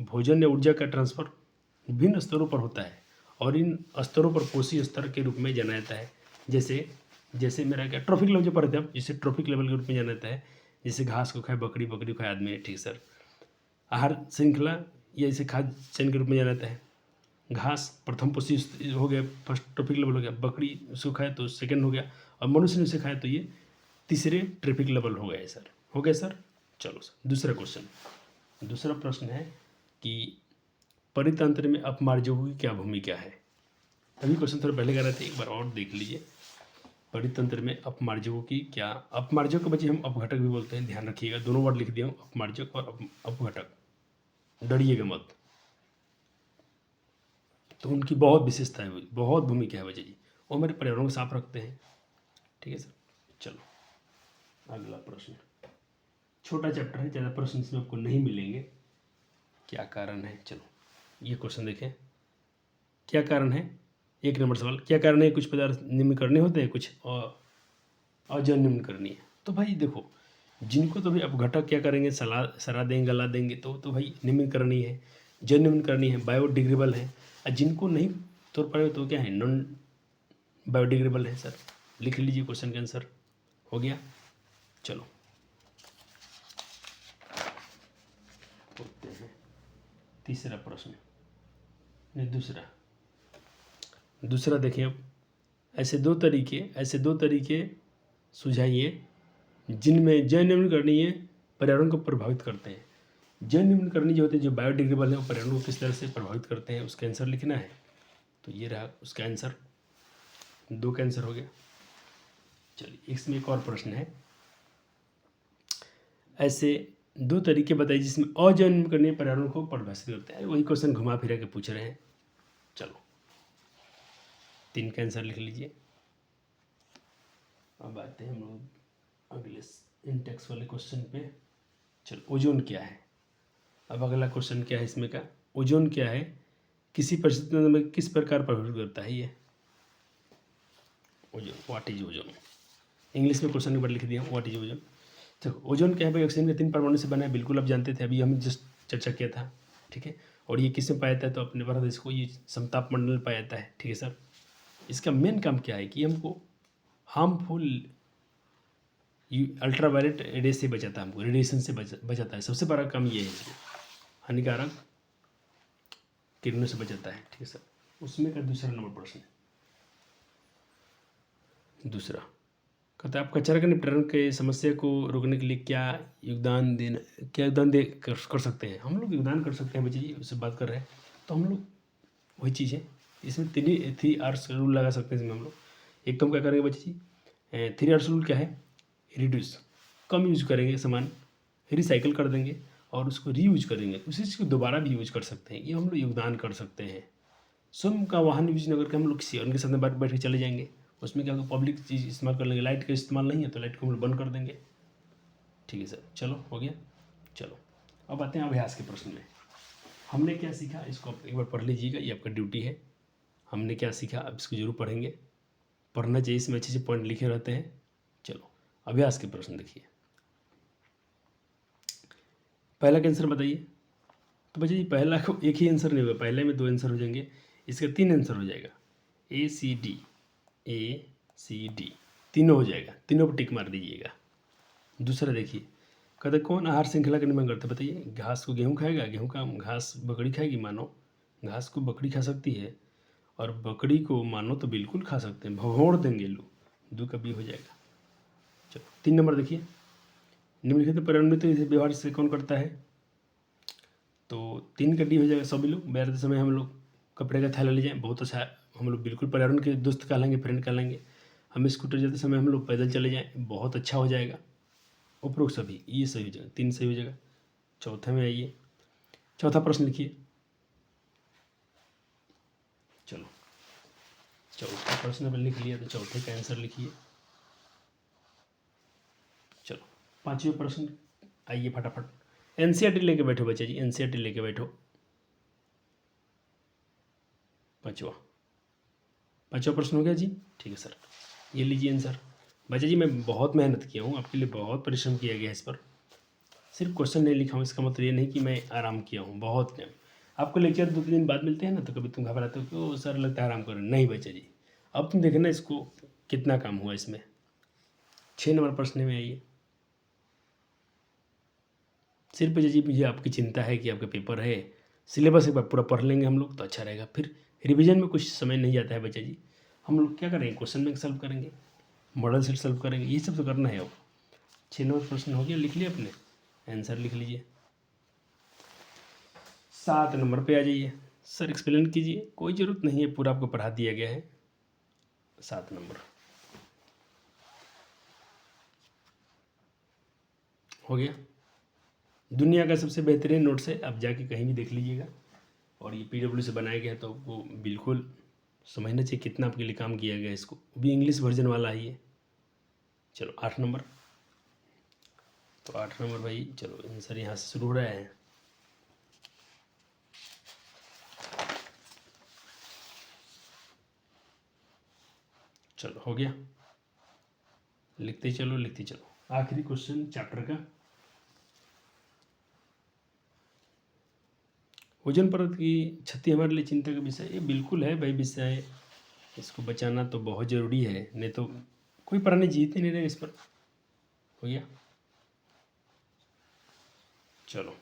भोजन या ऊर्जा का ट्रांसफर विभिन्न स्तरों पर होता है और इन स्तरों पर पोषक स्तर के रूप में जाना जाता है। जैसे जैसे मेरा क्या ट्रॉफिक लेवल जो पढ़ते हैं आप, जिसे ट्रॉफिक लेवल के रूप में जाना जाता है, जैसे घास को खाए बकरी, बकरी को खाए आदमी, ठीक सर। आहार श्रृंखला या इसे खाद्य चयन के रूप में जाना जाता है। घास प्रथम पोषी हो गया, फर्स्ट ट्रॉफिक लेवल हो गया, बकरी उसको खाए तो सेकंड हो गया, और मनुष्य ने उसे खाए तो ये तीसरे ट्रॉफिक लेवल हो गए सर। हो गया सर। चलो सर दूसरा क्वेश्चन, दूसरा प्रश्न है कि परितंत्र में अपमार्जकों की क्या भूमिका है। अभी क्वेश्चन थोड़ा पहले कर रहे थे, एक बार और देख लीजिए। परितंत्र में अपमार्जकों की क्या, अपमार्जक को बच्चे हम अपघटक भी बोलते हैं, ध्यान रखिएगा, दोनों वर्ड लिख दिया हूँ, अपमार्जक और अपघटक, डरिएगा मत। तो उनकी बहुत विशेषता है, बहुत भूमिका है बच्चे जी, वो हमारे पर्यावरण को साफ रखते हैं। ठीक है सर। चलो अगला प्रश्न, छोटा चैप्टर है, ज़्यादा प्रश्न इसमें आपको नहीं मिलेंगे। क्या कारण है, चलो ये क्वेश्चन देखें, क्या कारण है, 1 नंबर सवाल, क्या कारण है कुछ पदार्थ निम्न करने होते हैं, कुछ अजन्य निम्न करनी है। तो भाई देखो, जिनको तो भाई अपघटक क्या करेंगे, सड़ा देंगे, गला देंगे, तो भाई निम्न करनी है, जन निम्न करनी है, बायोडिग्रेडेबल है। और जिनको नहीं तोड़ पाए तो क्या है, नॉन बायोडिग्रेडेबल है सर। लिख लीजिए क्वेश्चन का आंसर। हो गया। चलो होते हैं तीसरा प्रश्न, नहीं दूसरा देखिए अब, ऐसे दो तरीके सुझाइए जिनमें जन निम्न करनी है पर्यावरण को प्रभावित करते हैं। जन निम्न करनी जो होते हैं, जो बायोडिग्रेडेबल है, वो पर्यावरण को किस तरह से प्रभावित करते हैं, उसका आंसर लिखना है। तो ये रहा उसका आंसर, 2 का आंसर हो गया। चलिए इसमें एक और प्रश्न है, ऐसे 2 तरीके बताइए जिसमें अजन निम्न करनी है पर्यावरण को प्रभावित करते हैं। वही क्वेश्चन घुमा फिरा के पूछ रहे हैं। चलो 3 का आंसर लिख लीजिए। अब आते हैं हम लोग अगले इंटेक्स वाले क्वेश्चन पे। चलो ओजोन क्या है, अब अगला क्वेश्चन क्या है इसमें का, ओजोन क्या है, किसी परिस्थिति में किस प्रकार प्रभावित करता है ये ozone, what is ozone. English में क्वेश्चन नंबर लिख दिया, व्हाट इज ओजोन। तो ओजोन क्या है भाई, ऑक्सीजन के 3 परमाणु से बना है, बिल्कुल आप जानते थे, अभी हम जस्ट चर्चा किया था। ठीक है, और ये किस में पाया जाता है, तो अपने भारत देश को ये समताप मंडल में पाया जाता है। ठीक है सर। इसका मेन काम क्या है कि हमको हार्मफुल अल्ट्रावायलेट रे से बचाता है, हमको रेडिएशन से बचाता है, सबसे बड़ा काम ये है, इसको हानिकारक किरणों से बचाता है। ठीक है सर। उसमें का दूसरा नंबर प्रश्न, दूसरा कहता है आप कचरा के निपटान के समस्या को रोकने के लिए क्या योगदान कर सकते हैं। हम लोग योगदान कर सकते हैं बच्चे जी, उससे बात कर रहे हैं तो हम लोग वही चीज़ है, इसमें 3 आर्स रूल लगा सकते हैं इसमें हम लोग। एक तो हम क्या करेंगे बच्चे जी, 3 आर्स रूल क्या है, रिड्यूस, कम यूज करेंगे सामान, रिसाइकिल कर देंगे और उसको रीयूज करेंगे, उसी चीज़ को दोबारा भी यूज कर सकते हैं, ये हम लोग योगदान कर सकते हैं। स्वयं का वाहन यूज न करके हम लोग किसी उनके साथ में बैठ के चले जाएंगे, उसमें क्या होगा, पब्लिक चीज़ इस्तेमाल कर लेंगे, लाइट का इस्तेमाल नहीं है तो लाइट को हम लोग बंद कर देंगे। ठीक है सर। चलो हो गया। चलो अब आते हैं अभ्यास के प्रश्न में। हमने क्या सीखा, इसको आप एक बार पढ़ लीजिएगा, ये आपका ड्यूटी है। हमने क्या सीखा, अब इसको जरूर पढ़ेंगे, पढ़ना चाहिए, इसमें अच्छे पॉइंट लिखे रहते हैं। चलो अभ्यास के प्रश्न देखिए, पहला का आंसर बताइए। तो बच्चे जी पहला को एक ही आंसर नहीं होगा, पहले में 2 आंसर हो जाएंगे, इसका 3 आंसर हो जाएगा, ACD तीनों हो जाएगा, तीनों पर टिक मार दीजिएगा। दूसरा देखिए, कहते कौन आहार श्रृंखला का निर्माण करता है, बताइए। घास को गेहूँ खाएगा, गेहूँ का घास बकरी खाएगी, मानो घास को बकरी खा सकती है, और बकरी को मानो तो बिल्कुल खा सकते हैं, भगोड़ देंगे लोग, 2 का B हो जाएगा। चलो 3 नंबर देखिए, निम्नलिखित परिवर्तन व्यवहार से कौन करता है, तो 3 का D हो जाएगा, सभी लोग। बैठते समय हम लोग कपड़े का थैला ले जाएं, बहुत अच्छा है, हम लोग बिल्कुल पर्यावरण के दोस्त कहलाएंगे, फ्रेंड कहलाएंगे। हम स्कूटर जाते समय हम लोग पैदल चले जाएं, बहुत अच्छा हो जाएगा। उपरोक्त सभी ये सही हो जाएगा, 3 सही हो जाएगा। चौथे में आइए, चौथा प्रश्न लिखिए। चलो चौथा प्रश्न अपन लिख लिया, तो चौथे का आंसर लिखिए। चलो 5वें प्रश्न आइए फटाफट, NCERT लेके बैठो बच्चे जी, NCERT लेके बैठो। पाँचवा प्रश्न हो गया जी। ठीक है सर, ये लीजिए आंसर। बच्चे जी मैं बहुत मेहनत किया हूँ आपके लिए, बहुत परिश्रम किया गया इस पर, सिर्फ क्वेश्चन नहीं लिखा हूँ, इसका मतलब ये नहीं कि मैं आराम किया हूँ। बहुत टाइम आपको लेक्चर 2-3 दिन बाद मिलते हैं ना, तो कभी तुम घबराते हो कि सर लगता है आराम करो, नहीं बच्चे जी, अब तुम देखना इसको कितना काम हुआ इसमें। 6 नंबर प्रश्न में आइए। सिर्फ जी मुझे आपकी चिंता है कि आपका पेपर है, सिलेबस एक बार पूरा पढ़ लेंगे हम लोग तो अच्छा रहेगा, फिर रिवीजन में कुछ समय नहीं जाता है बच्चा जी। हम लोग क्या करेंगे, क्वेश्चन बैंक सॉल्व करेंगे, मॉडल सेट सॉल्व करेंगे, ये सब तो करना है अब। 6 नंबर प्रश्न हो गया, लिख लिया अपने, आंसर लिख लीजिए। 7 नंबर पे आ जाइए। सर एक्सप्लेन कीजिए, कोई ज़रूरत नहीं है, पूरा आपको पढ़ा दिया गया है। 7 नंबर हो गया। दुनिया का सबसे बेहतरीन नोट्स है, आप जाके कहीं भी देख लीजिएगा। और ये PW से बनाया गया है, तो वो बिल्कुल समझना चाहिए कितना आपके लिए काम किया गया है। इसको भी इंग्लिश वर्जन वाला ही है। चलो 8 नंबर, तो 8 नंबर भाई चलो आंसर यहाँ से शुरू हो रहा है। चलो हो गया, लिखते चलो लिखते चलो। आखिरी क्वेश्चन चैप्टर का, ओजोन परत की क्षति हमारे लिए चिंता का विषय। ये बिल्कुल है भाई विषय, इसको बचाना तो बहुत ज़रूरी है, नहीं तो कोई प्राणी जीत ही नहीं रहे इस पर। हो गया, चलो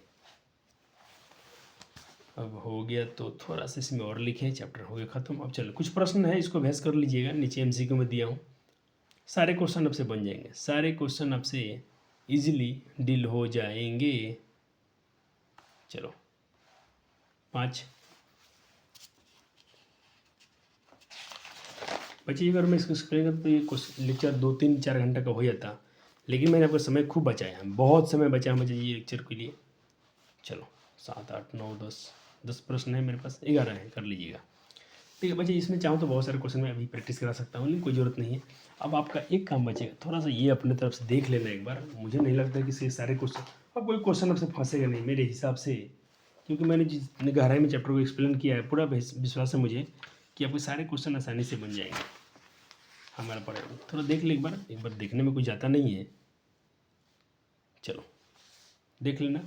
अब हो गया, तो थोड़ा सा इसमें और लिखें, चैप्टर हो गया ख़त्म। अब चलो कुछ प्रश्न है, इसको बहस कर लीजिएगा, नीचे MCQ में दिया हूँ। सारे क्वेश्चन आपसे बन जाएंगे, सारे क्वेश्चन आपसे इजीली डील हो जाएंगे। चलो 5 बच्चे, अगर मैं इसको एक्सप्लेन करता तो ये लेक्चर 2-3-4 घंटे का हो जाता, लेकिन मैंने आपका समय खूब बचाया है, बहुत समय बचा है मुझे ये लेक्चर के लिए। चलो 7 8 9 10 प्रश्न है मेरे पास, 11 है, कर लीजिएगा। ठीक है बच्चे, इसमें चाहूँ तो बहुत सारे क्वेश्चन मैं अभी प्रैक्टिस करा सकता हूँ, लेकिन कोई ज़रूरत नहीं है। अब आपका एक काम बचेगा, थोड़ा सा ये अपने तरफ से देख लेना एक बार। मुझे नहीं लगता कि इसके सारे क्वेश्चन, अब कोई क्वेश्चन आपसे फंसेगा नहीं मेरे हिसाब से, क्योंकि मैंने जितने गहराई में चैप्टर को एक्सप्लेन किया है, पूरा विश्वास है मुझे कि आपके सारे क्वेश्चन आसानी से बन जाएंगे। हमारा पड़ेगा थोड़ा देख ले एक बार देखने में कुछ जाता नहीं है। चलो देख लेना,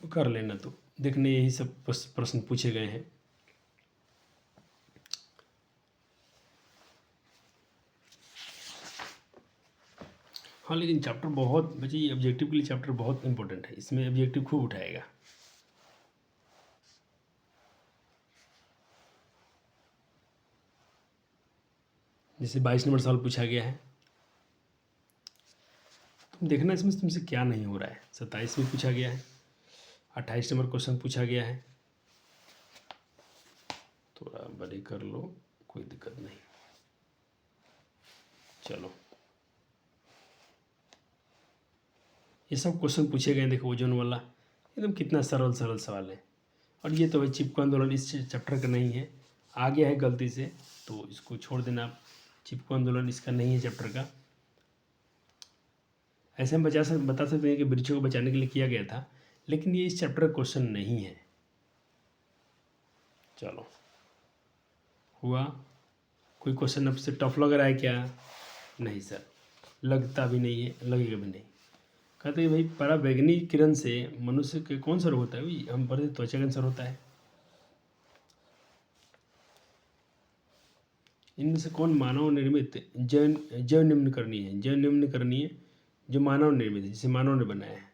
कर लेना, तो देखने यही सब प्रश्न पूछे गए हैं। हाँ लेकिन चैप्टर बहुत बच्चे, ये ऑब्जेक्टिव के लिए चैप्टर बहुत इंपॉर्टेंट है, इसमें ऑब्जेक्टिव खूब उठाएगा। जैसे 22 नंबर सवाल पूछा गया है, तुम देखना इसमें तुमसे क्या नहीं हो रहा है। 27 में पूछा गया है, 28 नंबर क्वेश्चन पूछा गया है, थोड़ा बड़े कर लो, कोई दिक्कत नहीं। चलो ये सब क्वेश्चन पूछे गए, देखो ओजोन वाला एकदम कितना सरल सरल सवाल है। और ये तो भाई चिपको आंदोलन इस चैप्टर का नहीं है, आ गया है गलती से, तो इसको छोड़ देना आप। चिपको आंदोलन इसका नहीं है चैप्टर का। ऐसे हम बता सकते हैं कि वृक्षों को बचाने के लिए किया गया था, लेकिन ये इस चैप्टर का क्वेश्चन नहीं है। चलो हुआ, कोई क्वेश्चन आपसे टफ लग रहा है क्या? नहीं सर, लगता भी नहीं है, लगेगा भी नहीं। कहते हैं भाई पराबैंगनी किरण से मनुष्य के कौन सा रोग होता है? भाई हम पढ़ते त्वचा कैंसर होता है। इनमें से कौन मानव निर्मित जैव निम्न करनी है? जैव निम्न करनी है जो मानव निर्मित है, जिसे मानव ने बनाया है।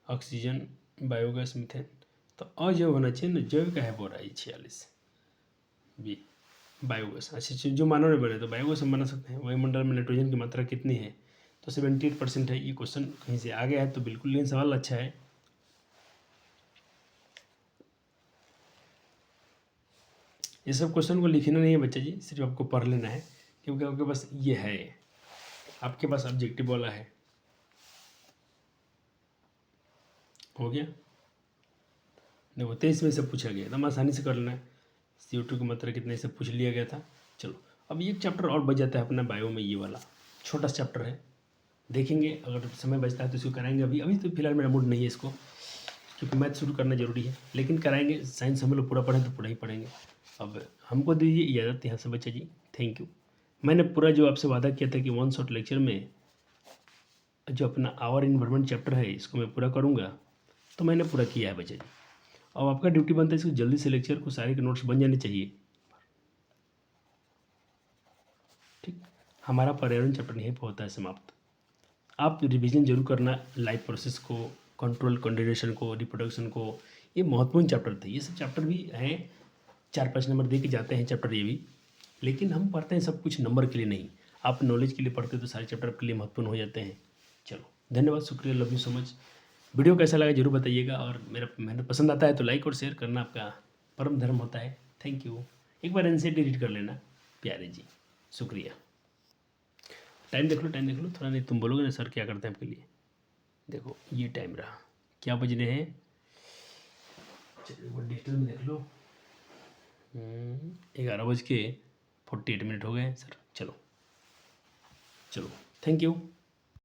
Oxygen, biogas, methane. तो अजैव होना चाहिए ना, जैव का है बोल रहा है 46 बी बायोगैस। अच्छा जो मानव ने बनाया, तो बायोगैस हम बना सकते हैं। वायुमंडल में नाइट्रोजन की मात्रा कितनी है? तो 78% है। ये क्वेश्चन कहीं से आ गया है तो बिल्कुल, लेकिन सवाल अच्छा है। ये सब क्वेश्चन को लिखना नहीं है बच्चा जी, सिर्फ आपको पढ़ लेना है, क्योंकि आपके पास ये है, आपके पास ऑब्जेक्टिव वाला है। हो गया, देखो 23 में से पूछा गया, एकदम आसानी से कर लेना है। CO2 की मात्रा कितने से पूछ लिया गया था। चलो अब एक चैप्टर और बच जाता है अपना बायो में, ये वाला छोटा सा चैप्टर है, देखेंगे अगर समय बचता है तो इसको कराएंगे। अभी अभी तो फिलहाल मेरा मूड नहीं है इसको, क्योंकि मैथ शुरू करना जरूरी है, लेकिन कराएंगे। साइंस हम लोग पूरा पढ़ें तो पूरा ही पढ़ेंगे। अब हमको दीजिए इजाज़त यहाँ से बच्चा जी, थैंक यू। मैंने पूरा जो आपसे वादा किया था कि 1 शॉट लेक्चर में जो अपना आवर इन्वायरमेंट चैप्टर है इसको मैं पूरा करूँगा, तो मैंने पूरा किया है बच्चा जी। अब आपका ड्यूटी बनता है इसको जल्दी से लेक्चर को सारे के नोट्स बन जाने चाहिए। हमारा पर्यावरण चैप्टर यहीं पर होता है समाप्त। आप रिवीजन जरूर करना, लाइफ प्रोसेस को, कंट्रोल कंडीनेशन को, रिप्रोडक्शन को, ये महत्वपूर्ण चैप्टर थे। ये सब चैप्टर भी हैं, 4-5 नंबर दे के जाते हैं चैप्टर ये भी, लेकिन हम पढ़ते हैं सब कुछ नंबर के लिए नहीं, आप नॉलेज के लिए पढ़ते तो सारे चैप्टर आपके लिए महत्वपूर्ण हो जाते हैं। चलो धन्यवाद, शुक्रिया, love you so much. Video कैसा लगा जरूर बताइएगा, और मेरा मेहनत पसंद आता है तो लाइक और शेयर करना आपका परम धर्म होता है। Thank you. एक बार इनसे डिलीट कर लेना प्यारे जी, शुक्रिया। टाइम देख लो, टाइम देख लो थोड़ा, नहीं तुम बोलोगे ना सर क्या करते हैं आपके लिए। देखो ये टाइम रहा, क्या बज रहे हैं, चलिए वो डिजिटल में देख लो, 11:48 हो गए हैं सर। चलो चलो, थैंक यू।